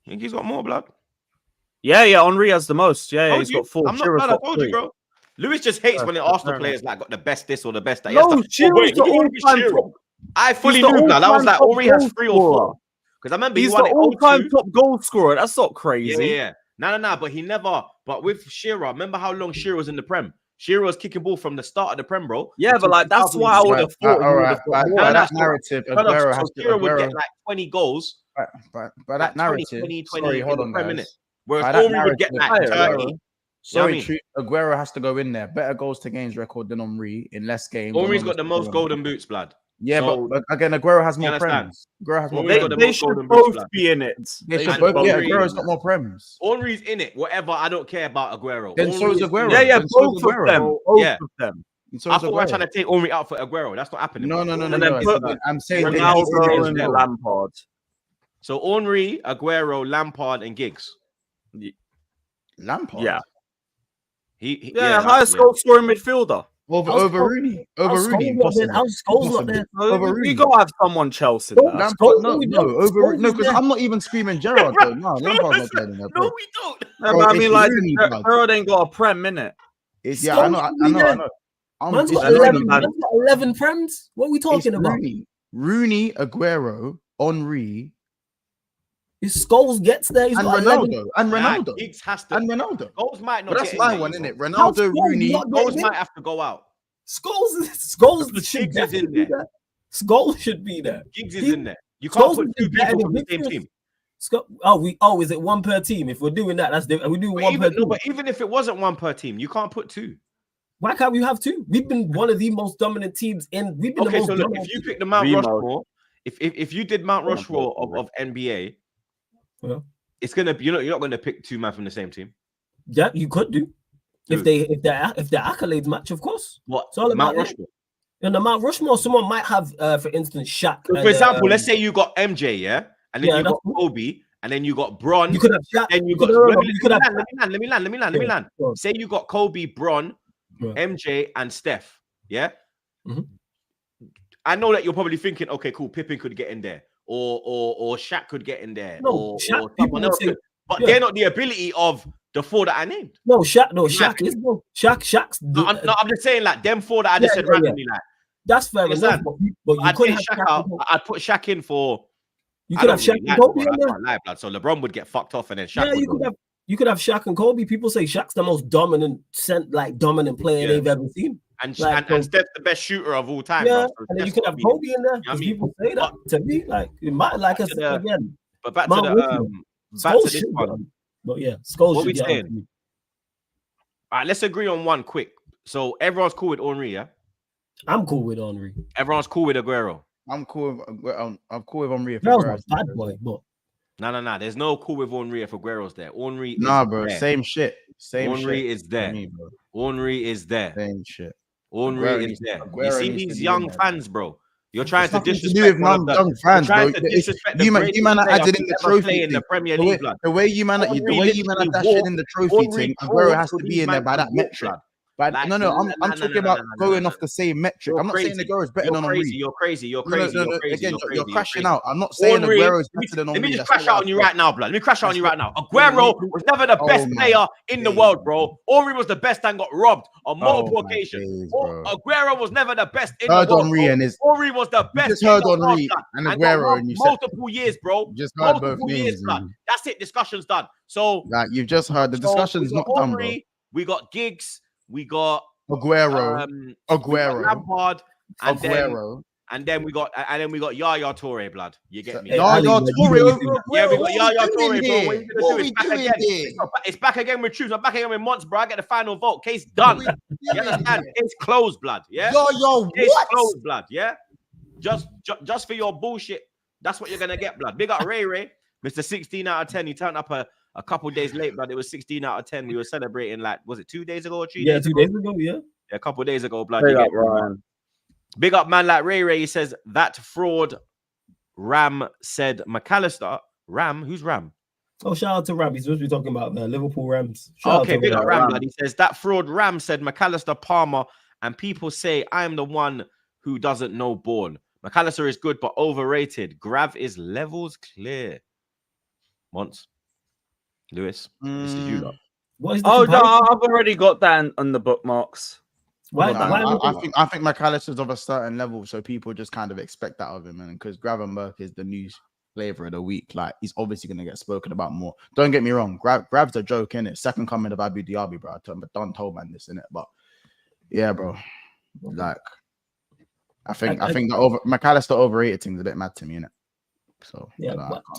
think he's got more, blood. Yeah. Henry has the most. Yeah, he's got 4. I'm not blood. I told you, bro. Lewis just hates when the Arsenal players like got the best this or the best that. No, Shearer's the all-time top. I fully knew that. I was like, Henry has 3 or 4. Because I remember he's the all-time top goal scorer. That's not crazy. Yeah. No. But he never. But with Shearer, remember how long Shearer was in the Prem? Shearer was kicking ball from the start of the Prem, bro. Yeah, but like that's why I would have thought. That narrative, Shearer would get like 20 goals. But that narrative. 20, sorry, hold on, guys. Whereas Henry would get like 30. Sorry, Aguero has to go in there. Better goals to games record than Henry in less games. Henry's got the most golden boots, blood. Yeah, so, but again, Aguero has more prems. Aguero has more. They should both be in it. They should both. Yeah, Aguero's got more prems. Henry's in it. Whatever. I don't care about Aguero. Then so is Aguero. Yeah, both of them. Both of them. I thought we're trying to take Henry out for Aguero. That's not happening. No. I'm saying Ronaldo and Lampard. So Henry, Aguero, Lampard, and Giggs. Lampard. Yeah. Highest goal scoring midfielder. Over Rooney. How's Scholes not there? We gotta have someone Chelsea. No, because I'm not even screaming Gerrard. Though. No, Lampard's not playing in that. No, we don't. I mean, like Gerrard ain't got a prem in it. Yeah, I know. Man's got 11 prems. What are we talking about? Rooney, Aguero, Henry. His Scholes gets there. He's got Ronaldo. Giggs has to. And Ronaldo. Scholes might not. But that's my one, isn't it? Ronaldo, Rooney. Scholes might have to go out. Scholes should is in there. Scholes should be there. Giggs is in there. You can't put 2 people from the same team. Is it 1 per team? If we're doing that, that's different. We do 1 per team. But even if it wasn't 1 per team, you can't put 2. Why can't we have 2? We've been one of the most dominant teams in. We've been the most dominant. If you pick the Mount Rushmore, if you did Mount Rushmore of NBA. Well, it's gonna be you're not gonna pick 2 men from the same team. Yeah, you could do if their accolades match, of course. What? It's all about Mount Rushmore. In the Mount Rushmore, someone might have, for instance, Shaq. For example, let's say you got MJ, yeah, and then you got Kobe, and then you got Bron. You could have Shaq. Then you got. Let me land. Say you got Kobe, Bron, MJ, and Steph. Yeah. Mm-hmm. I know that you're probably thinking, okay, cool, Pippen could get in there. Or Shaq could get in there, or someone else could. But they're not the ability of the 4 that I named. Shaq is Shaq's. I'm just saying, like them 4 that I just said randomly, like that's fair enough. But you could have Shaq out. I'd put Shaq in for. You could have Shaq and Kobe in there. So LeBron would get fucked off, and then Shaq. Yeah, you could have Shaq and Kobe. People say Shaq's the most dominant player they've ever seen. And Steph's the best shooter of all time. Yeah, and then you could have Kobe in there. You know people say that to me, like it might, like I said again. But back to this one. But yeah, Scholes. What we saying? All right, let's agree on one quick. So everyone's cool with Henry, yeah? I'm cool with Henry. Everyone's cool with Aguero. I'm cool with Henry. Aguero's bad boy, but no. There's no cool with Henry if Aguero's there. Henry, bro. There. Same shit. Henry is there. Henry is there. Same shit. Henry is there. You see these young fans, bro. You're trying to disrespect do with young fans, bro. You man are added in the trophy in the Premier League, blood. The way you man are dashing in the trophy thing, Aguero has to be in there by that metric. But I'm talking about going off the same metric. I'm not saying Aguero is better than Henry. You're crazy. Again, you're crashing out. I'm not saying Aguero is better than Henry. Let me just crash out on you right now, blood. Let me crash out on you right now. Aguero was never the best player in the world, bro. Henry was the best and got robbed on multiple occasions. Aguero was never the best in the world. Henry was the best. You just heard Henry and Aguero, and you said multiple years, bro. Just heard both names. That's it. Discussion's done. So you've just heard the discussion's not done, bro. We got Giggs. We got Aguero, Lampard, and then we got Yaya Toure, blood. You get me? Yaya Toure. Yeah, we got Yaya Toure, bro. What are you gonna do? It's back again with Troops. I'm back again with Monts, bro. I get the final vote. Case done. You understand? It's closed, blood. Yeah. It's closed, blood. Yeah. Just for your bullshit. That's what you're gonna get, blood. Big up Ray, Mr. 16 out of 10. He turned up a couple days late, but it was 16 out of 10. We were celebrating, like, was it 2 days ago or 3 days ago? 2 days ago, yeah. A couple days ago, blood. Big up, man, like Ray. He says, that fraud Ram said McAllister. Ram? Who's Ram? Oh, shout out to Ram. He's supposed to be talking about Liverpool Rams. Okay, big up Ram, blood. He says, that fraud Ram said McAllister, Palmer, and people say I'm the one who doesn't know ball. McAllister is good, but overrated. Grav is levels clear. Once. Lewis, this is you lot. No, I've already got that on the bookmarks. I think McAllister's of a certain level, so people just kind of expect that of him, and because Gravenberch is the new flavor of the week, like he's obviously going to get spoken about more. Don't get me wrong, Grav's a joke, innit? Second coming of Abu Dhabi, bro. Don't told man this, innit? But yeah, bro, like I think the McAllister overrated thing's a bit mad to me, innit? So yeah,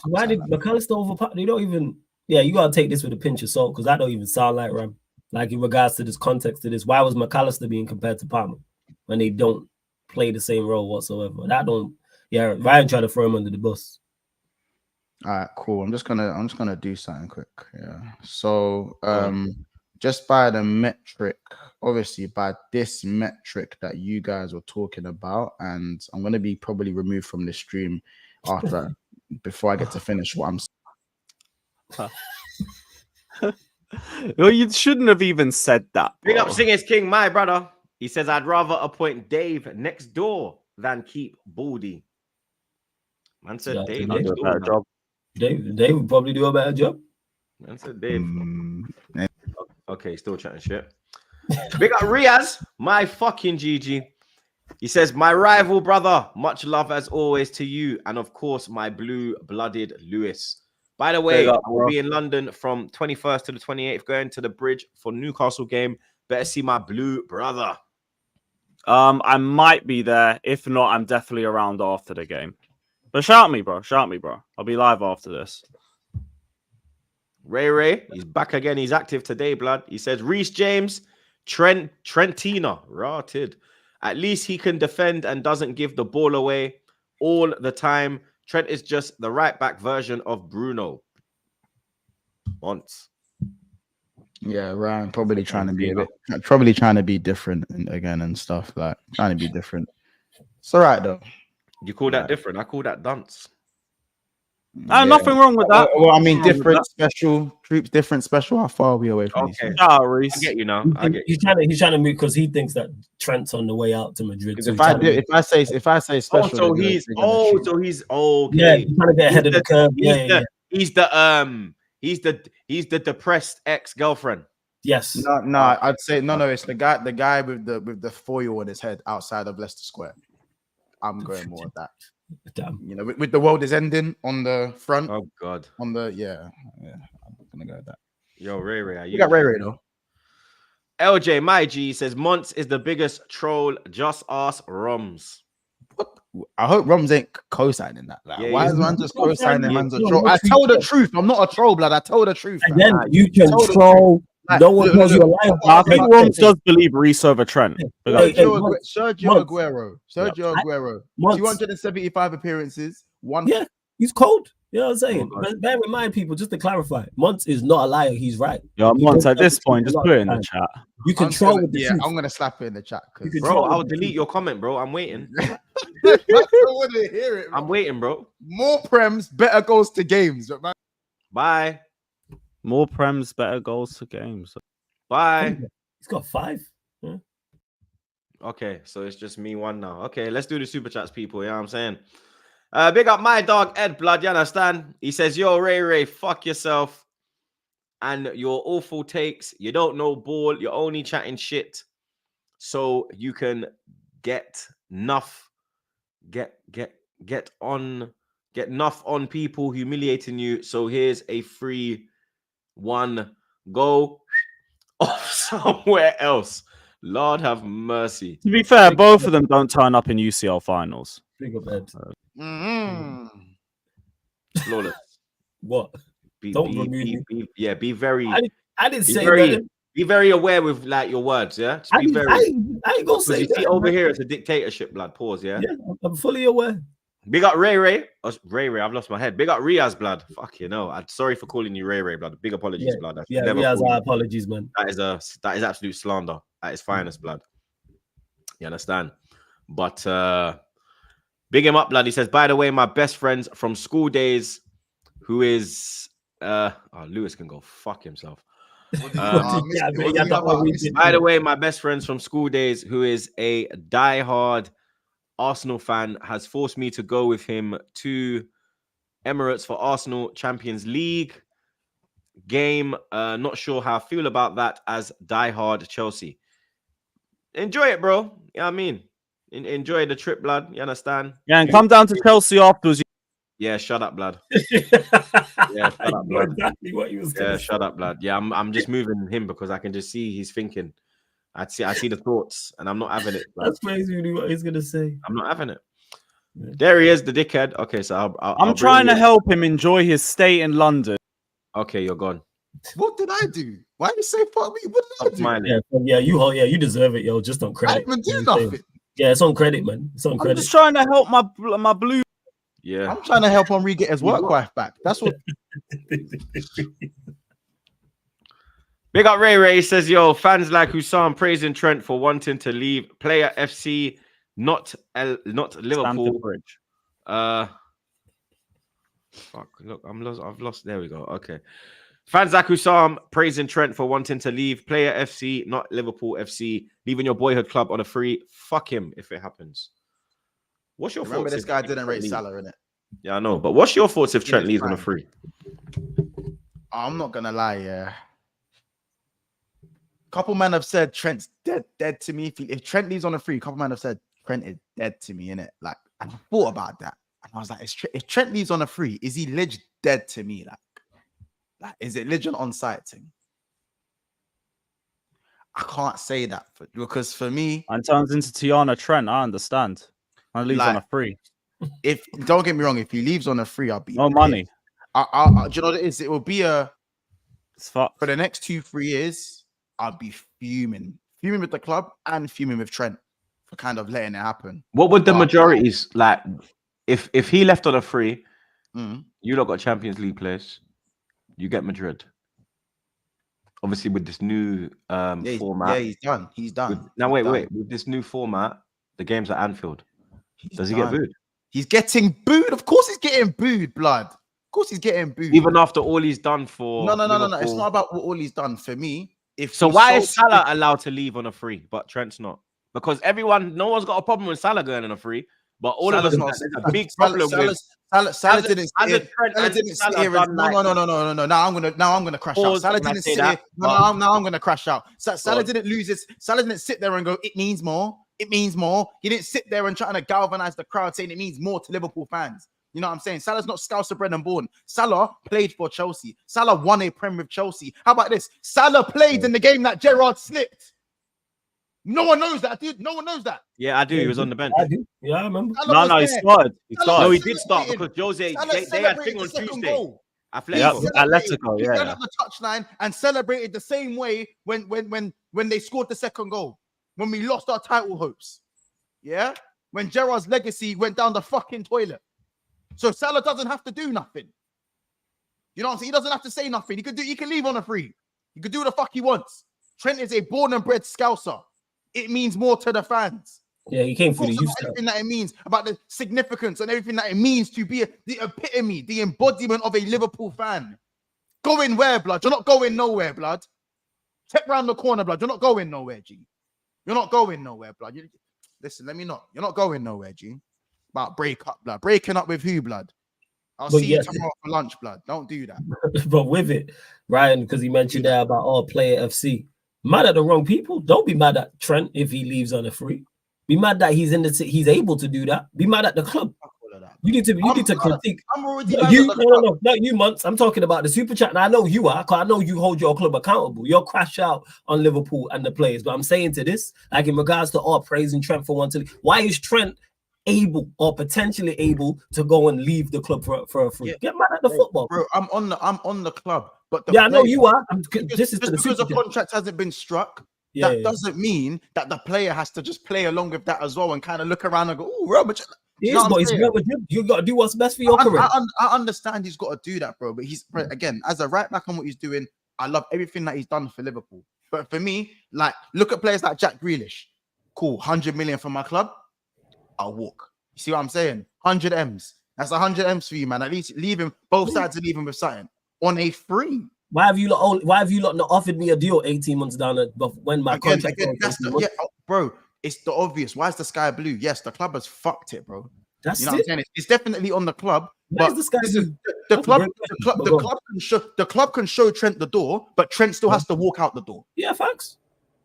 why did McAllister overpower? They don't even. Yeah, you gotta take this with a pinch of salt because that don't even sound like Ram. Like in regards to this context to this, why was McAllister being compared to Palmer when they don't play the same role whatsoever? That don't. Yeah, Ryan tried to throw him under the bus. All right, cool. I'm just gonna do something quick. Yeah. So just by the metric, obviously by this metric that you guys were talking about, and I'm gonna be probably removed from the stream after before I get to finish what I'm saying. Well, you shouldn't have even said that. Big up Singers King, my brother. He says, I'd rather appoint Dave next door than keep Baldy. Man said Dave next door. Job. Dave would probably do a better job. Man said Dave. Okay, still chatting shit. Big up Riaz, my fucking GG. He says, my rival brother, much love as always to you. And of course, my blue-blooded Lewis. By the way, I will be in London from 21st to the 28th, going to the bridge for Newcastle game. Better see my blue brother. I might be there. If not, I'm definitely around after the game. But shout me, bro. I'll be live after this. Ray, he's back again. He's active today, blood. He says, Reece James, Trentina, rotted. At least he can defend and doesn't give the ball away all the time. Trent is just the right back version of Bruno. Once. Yeah, Ryan probably trying to be different again and stuff, like trying to be different. It's all right though. You call that different? I call that dunce. Nothing wrong with that. Well, I mean, different, special, Troops, different, special. How far are we away from these? I get you now. He's trying to move because he thinks that Trent's on the way out to Madrid. So if I say special, so he's okay. Yeah, he's trying to get ahead of the curve. He's the depressed ex-girlfriend. Yes. No, I'd say no. It's the guy with the foil on his head outside of Leicester Square. I'm going more with that. Damn. You know, with the world is ending on the front. Oh God. On the I'm gonna go with that. Yo, Ray, you got Ray though. LJ, my G says Monts is the biggest troll. Just ask Roms. What? I hope Roms ain't co-signing that. Like, why is man just co-signing man's a troll? I tell the truth. I'm not a troll, blood. I tell the truth. Again, you can troll. No one tells you a lie. I think Roms does believe Reece over Trent. Sergio Aguero. 275 appearances. Yeah, he's cold. You know what I'm saying? But bear in mind, people, just to clarify, Monts is not a liar. He's right. Yo, Monts, at this point, just put it in the chat. You control with the truth. I'm going to slap it in the chat. Bro, I'll delete your comment, bro. I'm waiting. I don't want to hear it. I'm waiting, bro. More prems, better goals to games. Man. Bye. More prems, better goals to games. Bye. He's got 5. Yeah. Okay, so it's just me one now. Okay, let's do the super chats, people. You know what I'm saying? Big up my dog, Ed Blood. You understand? He says, yo, Ray, fuck yourself and your awful takes. You don't know ball. You're only chatting shit. So you can get enough on people humiliating you. So here's a free one. Go off somewhere else. Lord have mercy. To be fair, both of them don't turn up in UCL finals. Big up, Ed. Flawless. What? Be very. I didn't say that. Be very aware with like your words, yeah. Just be very. I ain't gonna say you that. See over here, it's a dictatorship, blood. Pause, yeah. Yeah, I'm fully aware. Big up Ray. Oh, Ray. I've lost my head. Big up Riaz, blood. Fuck you know. I'm sorry for calling you Ray, blood. Big apologies, blood. Riaz, our apologies, man. That is absolute slander at its finest, blood. You understand? But big him up, blood. He says, by the way, my best friends from school days, who is Lewis can go fuck himself. By the way, my best friends from school days, who is a diehard Arsenal fan, has forced me to go with him to Emirates for Arsenal Champions League game. Not sure how I feel about that as diehard Chelsea. Enjoy it, bro. You know what I mean? Enjoy the trip, blood. You understand? Yeah, and come down to Chelsea afterwards. Yeah, shut up, blood. Shut up, blood. Exactly what he was. Shut up, blood. Yeah, I'm just moving him because I can just see he's thinking. I see the thoughts, and I'm not having it. Blood. That's basically what he's gonna say. I'm not having it. Yeah. There he is, the dickhead. Okay, so I'm trying to help him enjoy his stay in London. Okay, you're gone. What did I do? Why did you say fuck me? What did I do? You deserve it, yo. Just on credit. I didn't do nothing. Yeah, it's on credit, man. It's on credit. I'm just trying to help my blue. Yeah, I'm trying to help Henri get his work wife back. That's what. Big up Ray says, yo, fans like Hussam praising Trent for wanting to leave. Player FC, not Liverpool. Fuck, look, I've lost. There we go. Okay. Fans like Hussam praising Trent for wanting to leave. Player FC, not Liverpool FC. Leaving your boyhood club on a free. Fuck him if it happens. What's your Remember thoughts? This guy didn't rate Salah, innit? Yeah, I know. But what's your thoughts if Trent leaves on a free? I'm not gonna lie, yeah. Couple men have said Trent's dead to me. If Trent leaves on a free, couple men have said Trent is dead to me, innit? Like, and I thought about that. And I was like, if Trent leaves on a free, is he legit dead to me? Like is it legit on site thing? I can't say that because for me, and turns into Tiana Trent. I understand. And leaves on a free. If don't get me wrong, if he leaves on a free, I'll be no money. Do you know what it is? It will be for the next 2-3 years. I'll be fuming with the club and fuming with Trent for kind of letting it happen. What would the majorities like if he left on a free? You lot got Champions League players. You get Madrid. Obviously, with this new format. Yeah, he's done. Wait. With this new format, the game's at Anfield. Does he get booed? He's getting booed. Of course he's getting booed, blood. Of course he's getting booed. Even after all he's done for No. It's not about what all he's done for me. Why is Salah allowed to leave on a free, but Trent's not? Because no one's got a problem with Salah going on a free, but all of us there's a big problem with Salah didn't sit here. No. Now I'm gonna crash out. Salah didn't sit here. Now I'm gonna crash out. Salah didn't lose this. Salah didn't sit there and go, it means more. It means more. He didn't sit there and trying to galvanize the crowd saying it means more to Liverpool fans. You know what I'm saying? Salah's not Scouser bred and born. Salah played for Chelsea. Salah won a Prem with Chelsea. How about this? Salah played in the game that Gerrard slipped. No one knows that, dude. No one knows that. Yeah, I do. He was on the bench. I do. Yeah, I remember. No, he started. No, he did start because Jose, they had thing on Tuesday. Atletico, he ran up the touchline and celebrated the same way when they scored the second goal. When we lost our title hopes. Yeah? When Gerrard's legacy went down the fucking toilet. So Salah doesn't have to do nothing. You know what I'm saying? He doesn't have to say nothing. He can leave on a free. He could do what the fuck he wants. Trent is a born and bred Scouser. It means more to the fans. Yeah, he came through the youth. Everything that it means, about the significance and everything that it means to be the epitome, the embodiment of a Liverpool fan. Going where, blood? You're not going nowhere, blood. Check round the corner, blood. You're not going nowhere, G. You're not going nowhere, blood. Listen, let me not. You're not going nowhere, G. About break up, blood. Breaking up with who, blood? I'll see you tomorrow for lunch, blood. Don't do that. But with it, Ryan, because he mentioned there about Player FC. Mad at the wrong people. Don't be mad at Trent if he leaves on a free. Be mad that he's able to do that. Be mad at the club. You need to critique. I'm already not you, Months. I'm talking about the super chat. And I know you are, because I know you hold your club accountable. You'll crash out on Liverpool and the players. But I'm saying to this, like in regards to praising Trent for wanting, why is Trent able or potentially able to go and leave the club for a free? Yeah. Get mad at the football, bro. I'm on the club, but I know you are. Just because the contract hasn't been struck. That doesn't mean that the player has to just play along with that as well and kind of look around and go, "Oh, Robert." You got to do what's best for your career. I understand he's got to do that, bro. But he's again, as a right back on what he's doing, I love everything that he's done for Liverpool. But for me, like, look at players like Jack Grealish. Cool, 100 million for my club. I'll walk. You see what I'm saying? 100 M's. That's 100 M's for you, man. At least leave him both sides and leave him with something on a free. Why have you not offered me a deal 18 months down when my contract? Bro, it's the obvious. Why is the sky blue? Yes, the club has fucked it, bro. That's what I'm saying. It's definitely on the club. But the club can show Trent the door, but Trent still has to walk out the door. Yeah, facts.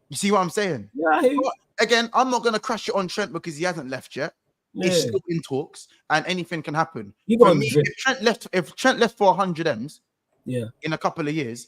You see what I'm saying? Yeah, I hear you. Again, I'm not gonna crash it on Trent because he hasn't left yet. Yeah. It's still in talks, and anything can happen. For me, if Trent left for 100 M's, in a couple of years,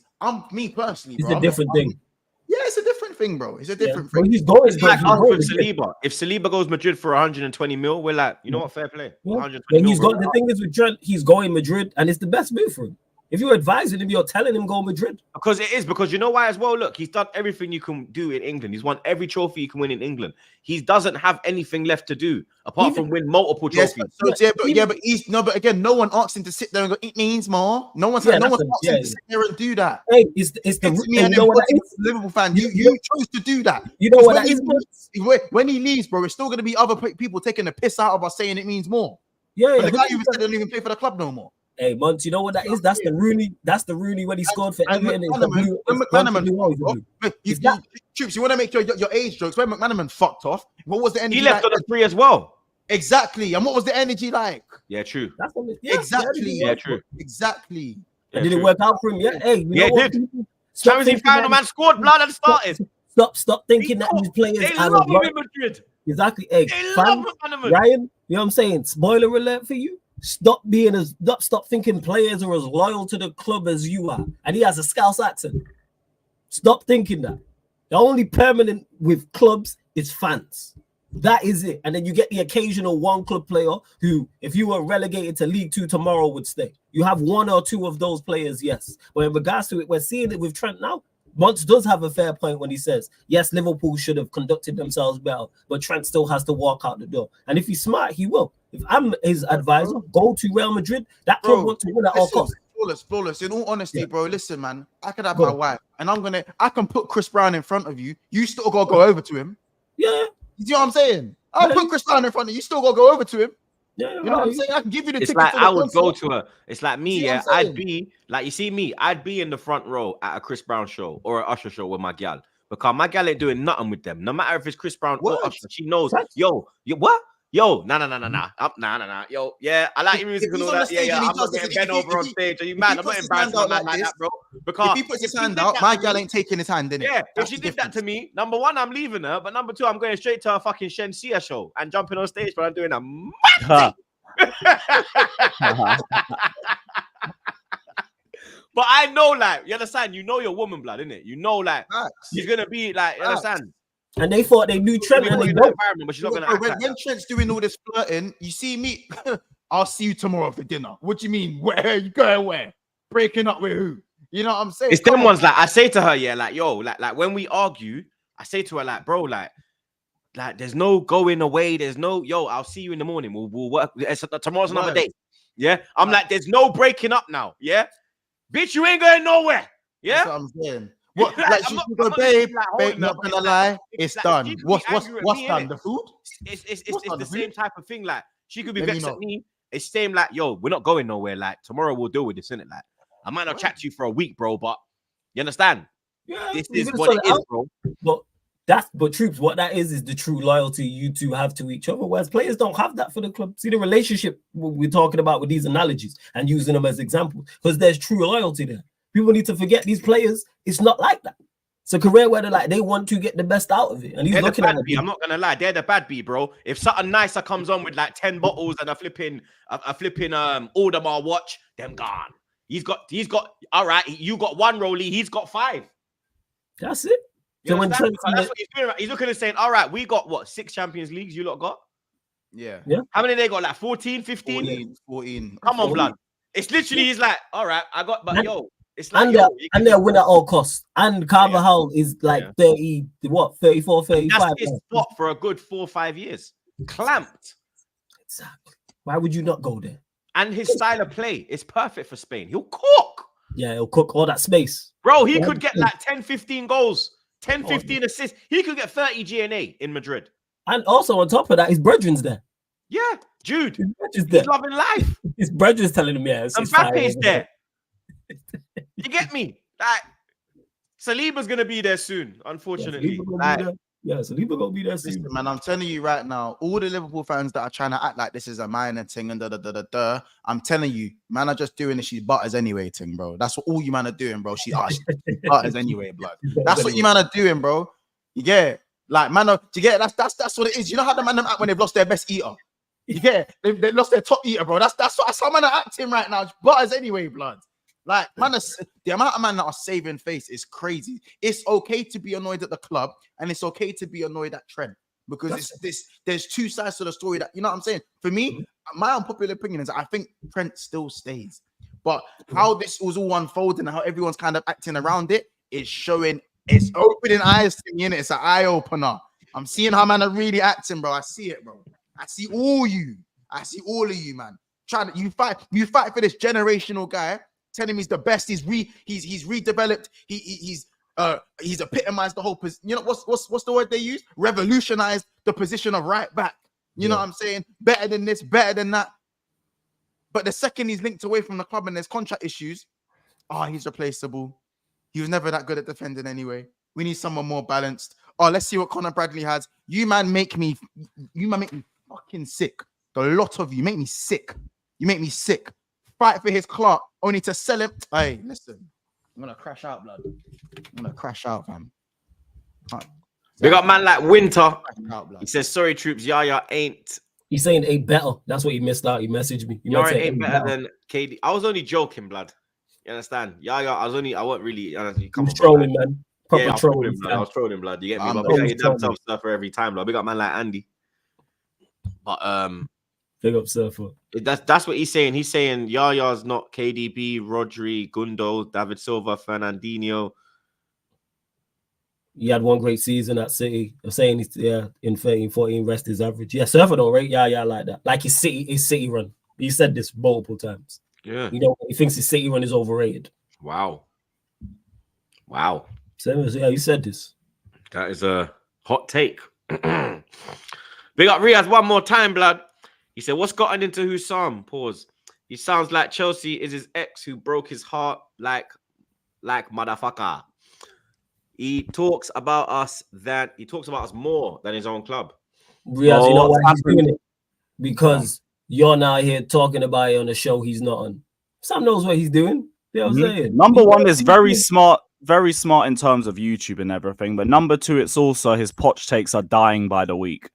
me personally, it's a different thing. Yeah, it's a different thing, bro. It's a different thing. He's going like with Saliba. If Saliba goes Madrid for 120 mil, we're like, you know what, fair play. The thing is with Trent, he's going Madrid, and it's the best move for him. If you're advising him, you're telling him go Madrid. Because you know why as well? Look, he's done everything you can do in England. He's won every trophy you can win in England. He doesn't have anything left to do apart from win multiple trophies. But again, no one asked him to sit there and go, it means more. No one's asked him to sit there and do that. Hey, it's the Liverpool fan. You chose to do that. You know what that is? When he leaves, bro, it's still going to be other people taking the piss out of us saying it means more. Yeah, but the guy you said doesn't even play for the club no more. Hey, Monts, you know what that is? That's the Rooney. That's the Rooney when he scored for Everton. Troops, you want to make your age jokes? When McManaman fucked off, what was the energy? He left on the free as well. Exactly. And what was the energy like? Yeah, true. Exactly. Yeah, true. Exactly. And did it work out for him? Yeah. Hey, it did. Champions League final man scored blood and started. Stop thinking that these players are love him in Madrid. Exactly. Hey, Ryan, you know what I'm saying? Spoiler alert for you. Stop thinking players are as loyal to the club as you are. And he has a Scouse accent. Stop thinking that. The only permanent with clubs is fans. That is it. And then you get the occasional one club player who, if you were relegated to League 2 tomorrow, would stay. You have one or two of those players, yes. But in regards to it, we're seeing it with Trent now. Monts does have a fair point when he says, yes, Liverpool should have conducted themselves better, but Trent still has to walk out the door. And if he's smart, he will. If I'm his advisor, go to Real Madrid. That club wants to win at all costs. Flawless. In all honesty, bro, listen, man. I could have my wife, and I can put Chris Brown in front of you. You still gotta go over to him. Yeah. You see what I'm saying? I'll put Chris Brown in front of you. You still gotta go over to him. Yeah, you know what I'm saying? I can give you the ticket. Like I would go to her. It's like me, yeah. I'd be like, you see me, I'd be in the front row at a Chris Brown show or an Usher show with my gal. Because my gal ain't doing nothing with them. No matter if it's Chris Brown or Usher, she knows, what? Yo, nah. Yo, yeah, I like your music and all that. Yeah, I'm not getting bent over on stage. Are you mad? I'm not embarrassed about that like that, bro. Because if he puts his hand out, my gal ain't taking his hand, innit? Yeah, if she did that to me, number one, I'm leaving her. But number two, I'm going straight to her fucking Shensia show and jumping on stage, but I'm doing a mad But I know, like, you understand? You know your woman blood, innit? You know, like, she's gonna be like, you understand? And they thought they knew Trent, and they don't. But she's not gonna act when Trent's doing all this flirting, you see me. I'll see you tomorrow for dinner. What do you mean? Where you going? Where? Breaking up with who? You know what I'm saying? It's them ones. Like I say to her, yeah, like yo, like when we argue, I say to her, like, bro, like there's no going away. There's no I'll see you in the morning. We'll work. Tomorrow's another day. Yeah, I'm like, there's no breaking up now. Yeah, bitch, you ain't going nowhere. Yeah, that's what I'm saying. What? Like she go, babe, not gonna lie, it's done. What's done? The food? It's the same type of thing. Like she could be vexed at me. It's same like, yo, we're not going nowhere. Like tomorrow we'll deal with this, innit? Like I might not chat to you for a week, bro, but you understand? Yeah, this is what it is, bro. But Troops, what that is the true loyalty you two have to each other. Whereas players don't have that for the club. See the relationship we're talking about with these analogies and using them as examples, because there's true loyalty there. People need to forget these players. It's not like that. It's a career where they want to get the best out of it. And he's looking at it. I'm not gonna lie, they're the bad bee, bro. If something nicer comes on with like 10 bottles and a flipping Audemars watch, them gone. He's got all right. You got one rollie, he's got 5. That's it. So when that's what he's doing. He's looking and saying, all right, we got what, 6 Champions Leagues you lot got? Yeah. How many they got? Like 14, 15? 14. Come on, blood. It's literally, he's like, all right, I got, but yo, it's like, and they'll win at all costs. And Carvajal is like 34, 35. That's his spot for a good 4 or 5 years. Clamped. Exactly. Why would you not go there? And his style of play is perfect for Spain. He'll cook. Yeah, he'll cook all that space. Bro, he could get like 10, 15 goals, 10, 15 assists. He could get 30 GNA in Madrid. And also on top of that, his brethren's there. Yeah, Jude. He's loving life. His brethren's telling him, yeah. Mbappe's there. You get me? Like, Saliba's going to be there soon, unfortunately. Saliba gonna be there soon. Listen, man, I'm telling you right now, all the Liverpool fans that are trying to act like this is a minor thing and I'm telling you, man, are just doing this. She's butters anyway, thing, bro. That's what all you man are doing, bro. She's butters anyway, blood. That's what you man are doing, bro. You get it? Like, man, you get it? That's what it is. You know how the man them act when they've lost their best eater? You get it? They lost their top eater, bro. That's how man are acting right now. It's butters anyway, blood. Like, man, the amount of man that are saving face is crazy. It's okay to be annoyed at the club, and it's okay to be annoyed at Trent, because there's 2 sides to the story that, you know what I'm saying? For me, my unpopular opinion is I think Trent still stays. But how this was all unfolding and how everyone's kind of acting around it is showing, it's opening eyes to me, innit? It's an eye opener. I'm seeing how man are really acting, bro. I see it, bro. I see all you. I see all of you, man. You fight for this generational guy. Telling him he's the best. He's redeveloped. He's epitomized the whole position. You know what's the word they use? Revolutionized the position of right back. You know what I'm saying? Better than this, better than that. But the second he's linked away from the club and there's contract issues, he's replaceable. He was never that good at defending anyway. We need someone more balanced. Let's see what Conor Bradley has. You man make me fucking sick. The lot of you make me sick. You make me sick. Fight for his clock, only to sell him. Hey, listen, I'm gonna crash out, blood. I'm gonna crash out, fam. We got man like Winter. He says, sorry, Troops, Yaya ain't. He's saying ain't better. That's what he missed out. He messaged me. Yaya ain't better than KD. I was only joking, blood. You understand? Yaya, I wasn't really. Come on, trolling, man. Proper trolling, blood. I was trolling, blood. You get me? But we got damn tough stuff for every time, blood. We got man like Andy. But big up, Surfer. That's what he's saying. He's saying Yaya's not KDB, Rodri, Gundo, David Silva, Fernandinho. He had one great season at City. I'm saying he's in 13, 14 rest his average. Yeah, Surfer don't rate Yaya like that. Like his City run. He said this multiple times. Yeah. You know, he thinks his City run is overrated. Wow. So yeah, he said this. That is a hot take. Big up Riaz one more time, blood. He said, what's gotten into Hussam? Pause. He sounds like Chelsea is his ex who broke his heart like motherfucker. He talks about us more than his own club. Riaz, you know why he's doing it? Because you're now here talking about it on a show he's not on. Sam knows what he's doing. You know what I'm saying? Number one is very smart in terms of YouTube and everything. But number 2, it's also his Poch takes are dying by the week.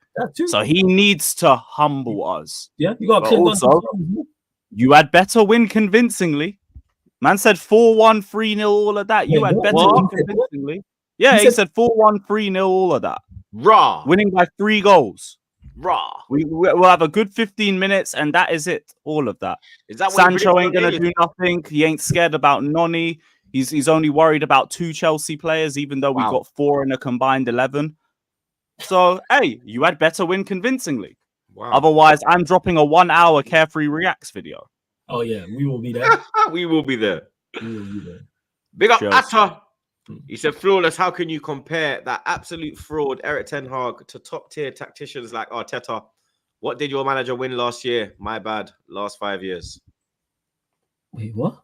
So he needs to humble us. Yeah, you got to also, you had better win convincingly. Man said 4-1, 3-0, all of that. You had better win convincingly. Yeah, he said 4-1, 3-0, all of that. Raw. Winning by 3 goals. Raw. We'll have a good 15 minutes, and that is it. All of that. Is that Sancho ain't going to do nothing. He ain't scared about Noni. He's only worried about 2 Chelsea players, even though we've got 4 in a combined 11. So, hey, you had better win convincingly. Wow. Otherwise, I'm dropping a 1-hour Carefree Reacts video. Oh, yeah, we will be there. We will be there. Big up Atta. He said, flawless, how can you compare that absolute fraud, Eric Ten Hag, to top-tier tacticians like Arteta? What did your manager win last year? My bad. Last 5 years. Wait, what?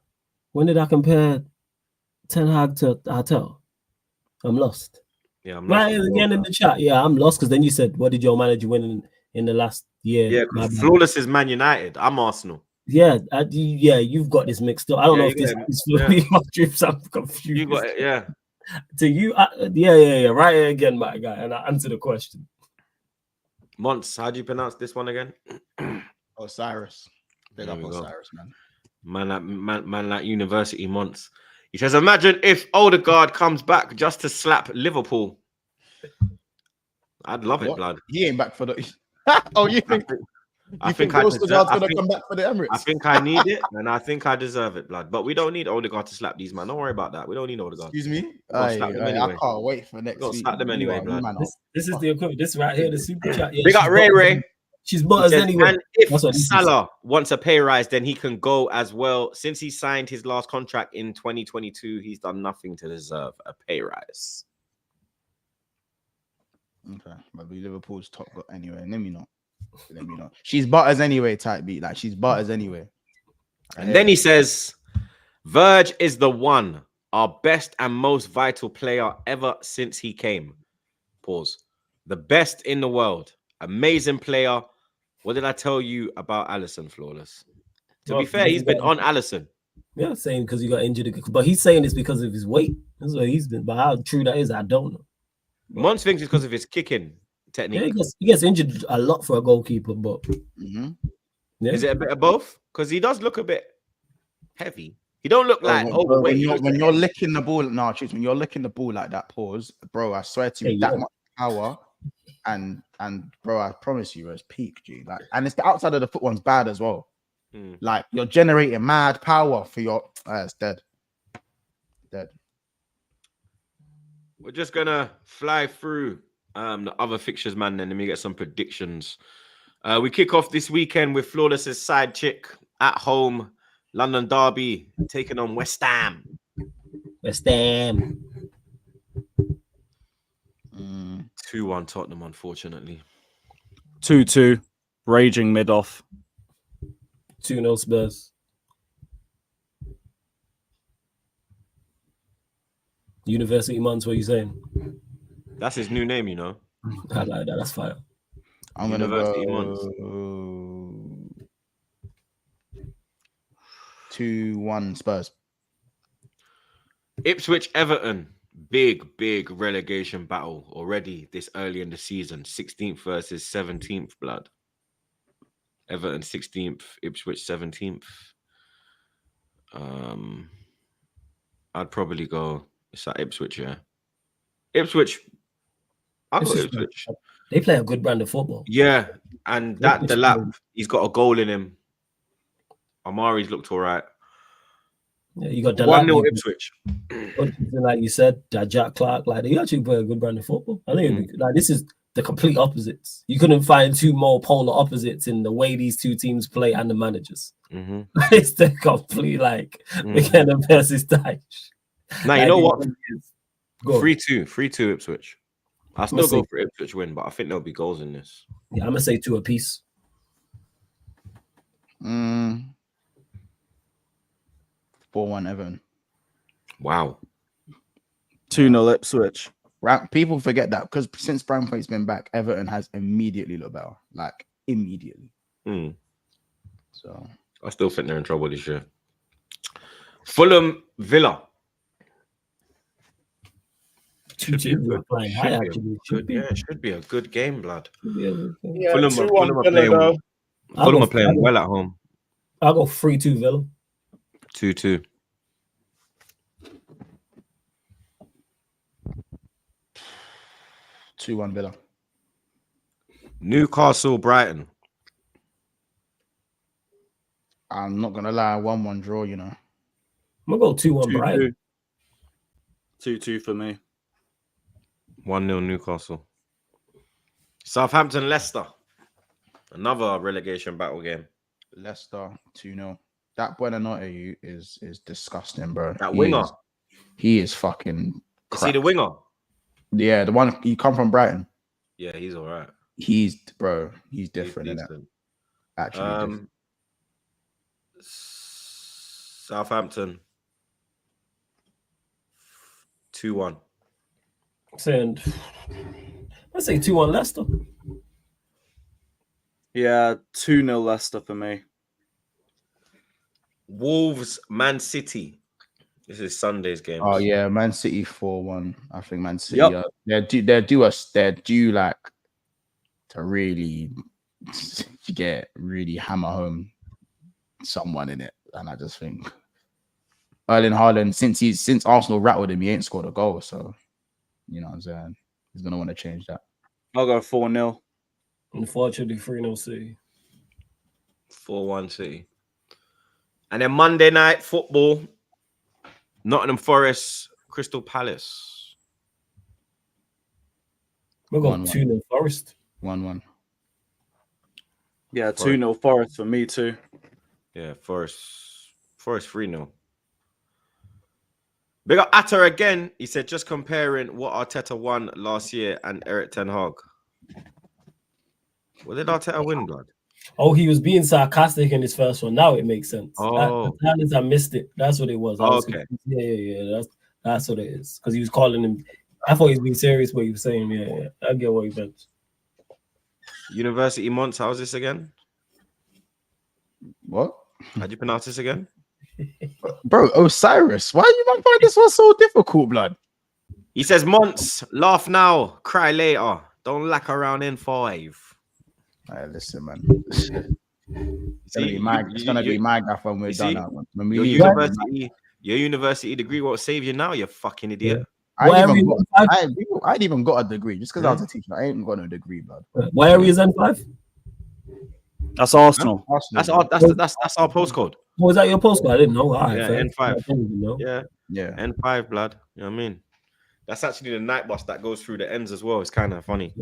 When did I compare Ten Hag to Arteta? I'm lost. Yeah, I'm lost. Right, again in the chat. Yeah, I'm lost because then you said, what did your manager win in the last year? Yeah, because flawless is Man United. I'm Arsenal. Yeah, you've got this mixed up. I don't know if this is me off trips. I'm confused. You got it, yeah. To you, yeah. Right here again, my guy, and I answer the question. Mons, how do you pronounce this one again? Osiris. Big up Osiris, man. Man, that university Mons. He says, imagine if Odegaard comes back just to slap Liverpool. I'd love it, blood. He ain't back for the. Oh, you think? I think Odegaard's gonna come back for the Emirates. I think I need it, and I think I deserve it, blood. But we don't need Odegaard to slap these man. Don't worry about that. We don't need Odegaard. Excuse me. I can't wait for next week. Slap them anyway, blood. This is the equipment. This right here, the super chat. Yeah, big up Ray. She's butters anyway. And if Salah wants a pay rise, then he can go as well. Since he signed his last contract in 2022, he's done nothing to deserve a pay rise. Okay, but Liverpool's top got anyway. Let me know. She's butters anyway, type beat. Like she's butters anyway. And then he says, Verge is the one, our best and most vital player ever since he came. Pause. The best in the world. Amazing player. What did I tell you about Alisson, flawless? To be fair, he's been on Alisson. Yeah, saying because he got injured. But he's saying it's because of his weight. That's what he's been. But how true that is, I don't know. Mons thinks it's because of his kicking technique. Yeah, he gets injured a lot for a goalkeeper, but is it a bit of both? Because he does look a bit heavy. He don't look like overweight. When you're licking the ball, when you're licking the ball like that, pause, bro. I swear to you, that much power, and bro, I promise you, it's peak, G. Like, and it's the outside of the foot one's bad as well. Like you're generating mad power for your. It's dead. We're just gonna fly through the other fixtures, man. Then let me get some predictions. We kick off this weekend with Flawless's side chick at home, London Derby, taking on West Ham. West Ham. 2-1 Tottenham, unfortunately. 2-2, raging mid-off. 2-0 Spurs. University Months, what are you saying? That's his new name, you know. I like that. That's fire. I'm gonna University go Months. 2-1 Spurs. Ipswich Everton. Big relegation battle already this early in the season. 16th versus 17th, blood. Everton 16th, Ipswich 17th. I'd probably go. It's at Ipswich, yeah. Ipswich. I'll go Ipswich. They play a good brand of football. Yeah, and that the lap, he's got a goal in him. Amari's looked all right. Yeah, you got 1-0 Ipswich. Like you said, Jack Clark, like they actually play a good brand of football. I think like this is the complete opposites. You couldn't find two more polar opposites in the way these two teams play and the managers. It's the complete like McKenna versus Dyche. Now you know what? 3-2 Ipswich. I'll still go for Ipswich win, but I think there'll be goals in this. Yeah, I'm gonna say 2 apiece. 4-1 Everton. Wow. 2-0 Ipswich. Right, people forget that because since Brentford's been back, Everton has immediately looked better. Like immediately. So I still think they're in trouble this year. Fulham Villa. Should be a good game, blood. Yeah, Fulham are playing well at home. I'll go 3-2 Villa. 2-2. 2-1 Villa. Newcastle Brighton. I'm not gonna lie, 1-1 draw, you know. I'm gonna go 2-1 Brighton. 2-2 for me. 1-0 Newcastle. Southampton Leicester. Another relegation battle game. Leicester 2-0. That Buonanotte is disgusting, bro. That winger. He is fucking Is he the winger? Yeah, the one he come from Brighton. Yeah, he's all right. He's different in that. Actually, different. Southampton 2-1. Saying, I say 2-1 Leicester. Yeah, 2-0 Leicester for me. Wolves Man City. This is Sunday's game. Oh yeah, Man City 4-1. I think Man City. They're due like to really hammer home someone in it, and I just think Erling Haaland, since Arsenal rattled him, he ain't scored a goal, so you know what I'm saying, he's gonna want to change that. I'll go 4-0. Unfortunately, 3-0 City. 4-1 City. And then Monday night football, Nottingham Forest, Crystal Palace. We'll go 2-0 Forest. 1-1. Yeah, 2-0 Forest for me too. Yeah, Forest 3-0. Big up Atta again. He said, just comparing what Arteta won last year and Eric Ten Hag. What did Arteta win, blood? Oh, he was being sarcastic in his first one. Now it makes sense. Oh, I missed it. That's what it was. Okay. Yeah. That's what it is. Because he was calling him. I thought he was being serious. What he was saying. Yeah. I get what he meant. University Monts. How's this again? What? How'd you pronounce this again? Bro, Osiris, why you man find this one so difficult, blood? He says, Monts, laugh now, cry later. Don't lack around in 5. Hey, listen, man. It's gonna be my gaff when we're done. When we leave, your university degree won't save you now, you fucking idiot. Yeah. I ain't even got a degree just because I was a teacher. I ain't got no degree, blood. Why are we N5? That's Arsenal. That's our postcode. Was that your postcode? I didn't know. All right, yeah, fair. N5. Yeah, N5, blood. You know what I mean? That's actually the night bus that goes through the ends as well. It's kind of funny.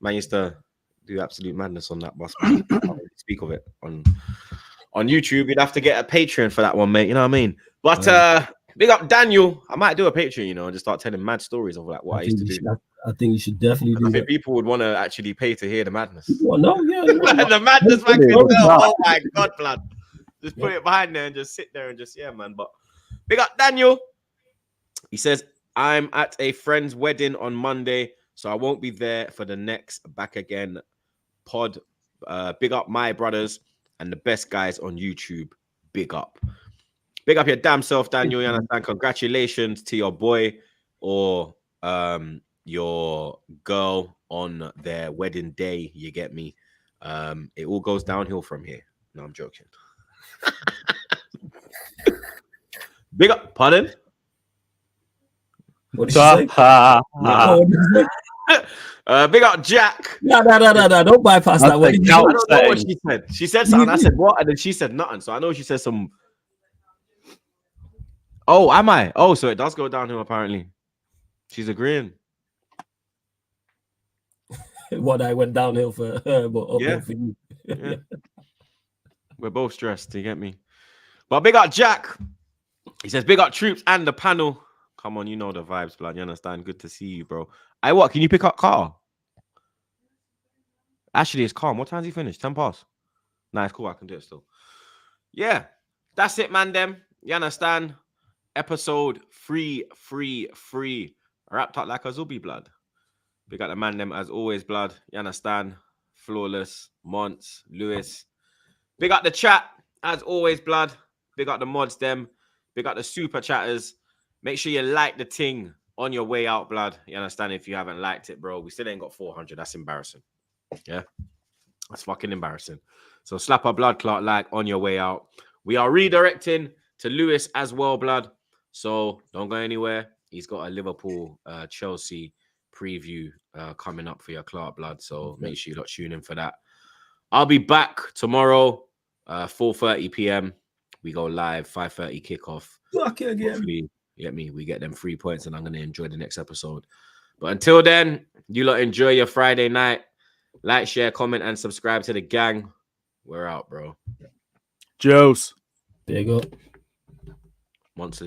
Man used to do absolute madness on that bus. I can't really speak of it on YouTube. You'd have to get a Patreon for that one, mate. You know what I mean? But big up Daniel. I might do a Patreon, and just start telling mad stories of like what I used to do. I think you should definitely do that. I think people would want to actually pay to hear the madness. Well, no, yeah. The madness, man. Oh my God, blood. Just put it behind there and just sit there and just, man. But big up Daniel. He says, I'm at a friend's wedding on Monday, so I won't be there for the next Back Again pod. Big up my brothers and the best guys on YouTube. Big up. Big up your damn self, Daniel. You understand? Congratulations to your boy or your girl on their wedding day. You get me? It all goes downhill from here. No, I'm joking. Big up, pardon? What did you say? Big up, Jack. No. Don't bypass that. What did you I don't know what she said. She said something. I said, what? And then she said nothing. So I know she said some. Oh, am I? Oh, so it does go downhill, apparently. She's agreeing. What I went downhill for her, but for you. Yeah. We're both stressed, you get me? But big up Jack. He says, big up Troops and the panel. Come on, you know the vibes, blood. You understand? Good to see you, bro. What? Can you pick up Carl? Actually, it's calm. What time's he finished? 10 past. Nah, it's cool. I can do it still. Yeah. That's it, man, them. You understand? Episode 333. Wrapped up like a Zubi, blood. Big up the man, them, as always, blood. You understand? Flawless. Monts. Lewis. Big up the chat, as always, blood. Big up the mods, them. Big up the super chatters. Make sure you like the thing on your way out, blood. You understand? If you haven't liked it, bro, we still ain't got 400. That's embarrassing. Yeah? That's fucking embarrassing. So slap a blood clot like on your way out. We are redirecting to Lewis as well, blood. So don't go anywhere. He's got a Liverpool Chelsea preview coming up for your Clark, blood. So make sure you tune in for that. I'll be back tomorrow, 4:30 p.m. We go live, 5:30 kickoff. Hopefully, you get me? We get them 3 points, and I'm going to enjoy the next episode. But until then, you lot enjoy your Friday night. Like, share, comment, and subscribe to the gang. We're out, bro. Juice. There you go. Monsters.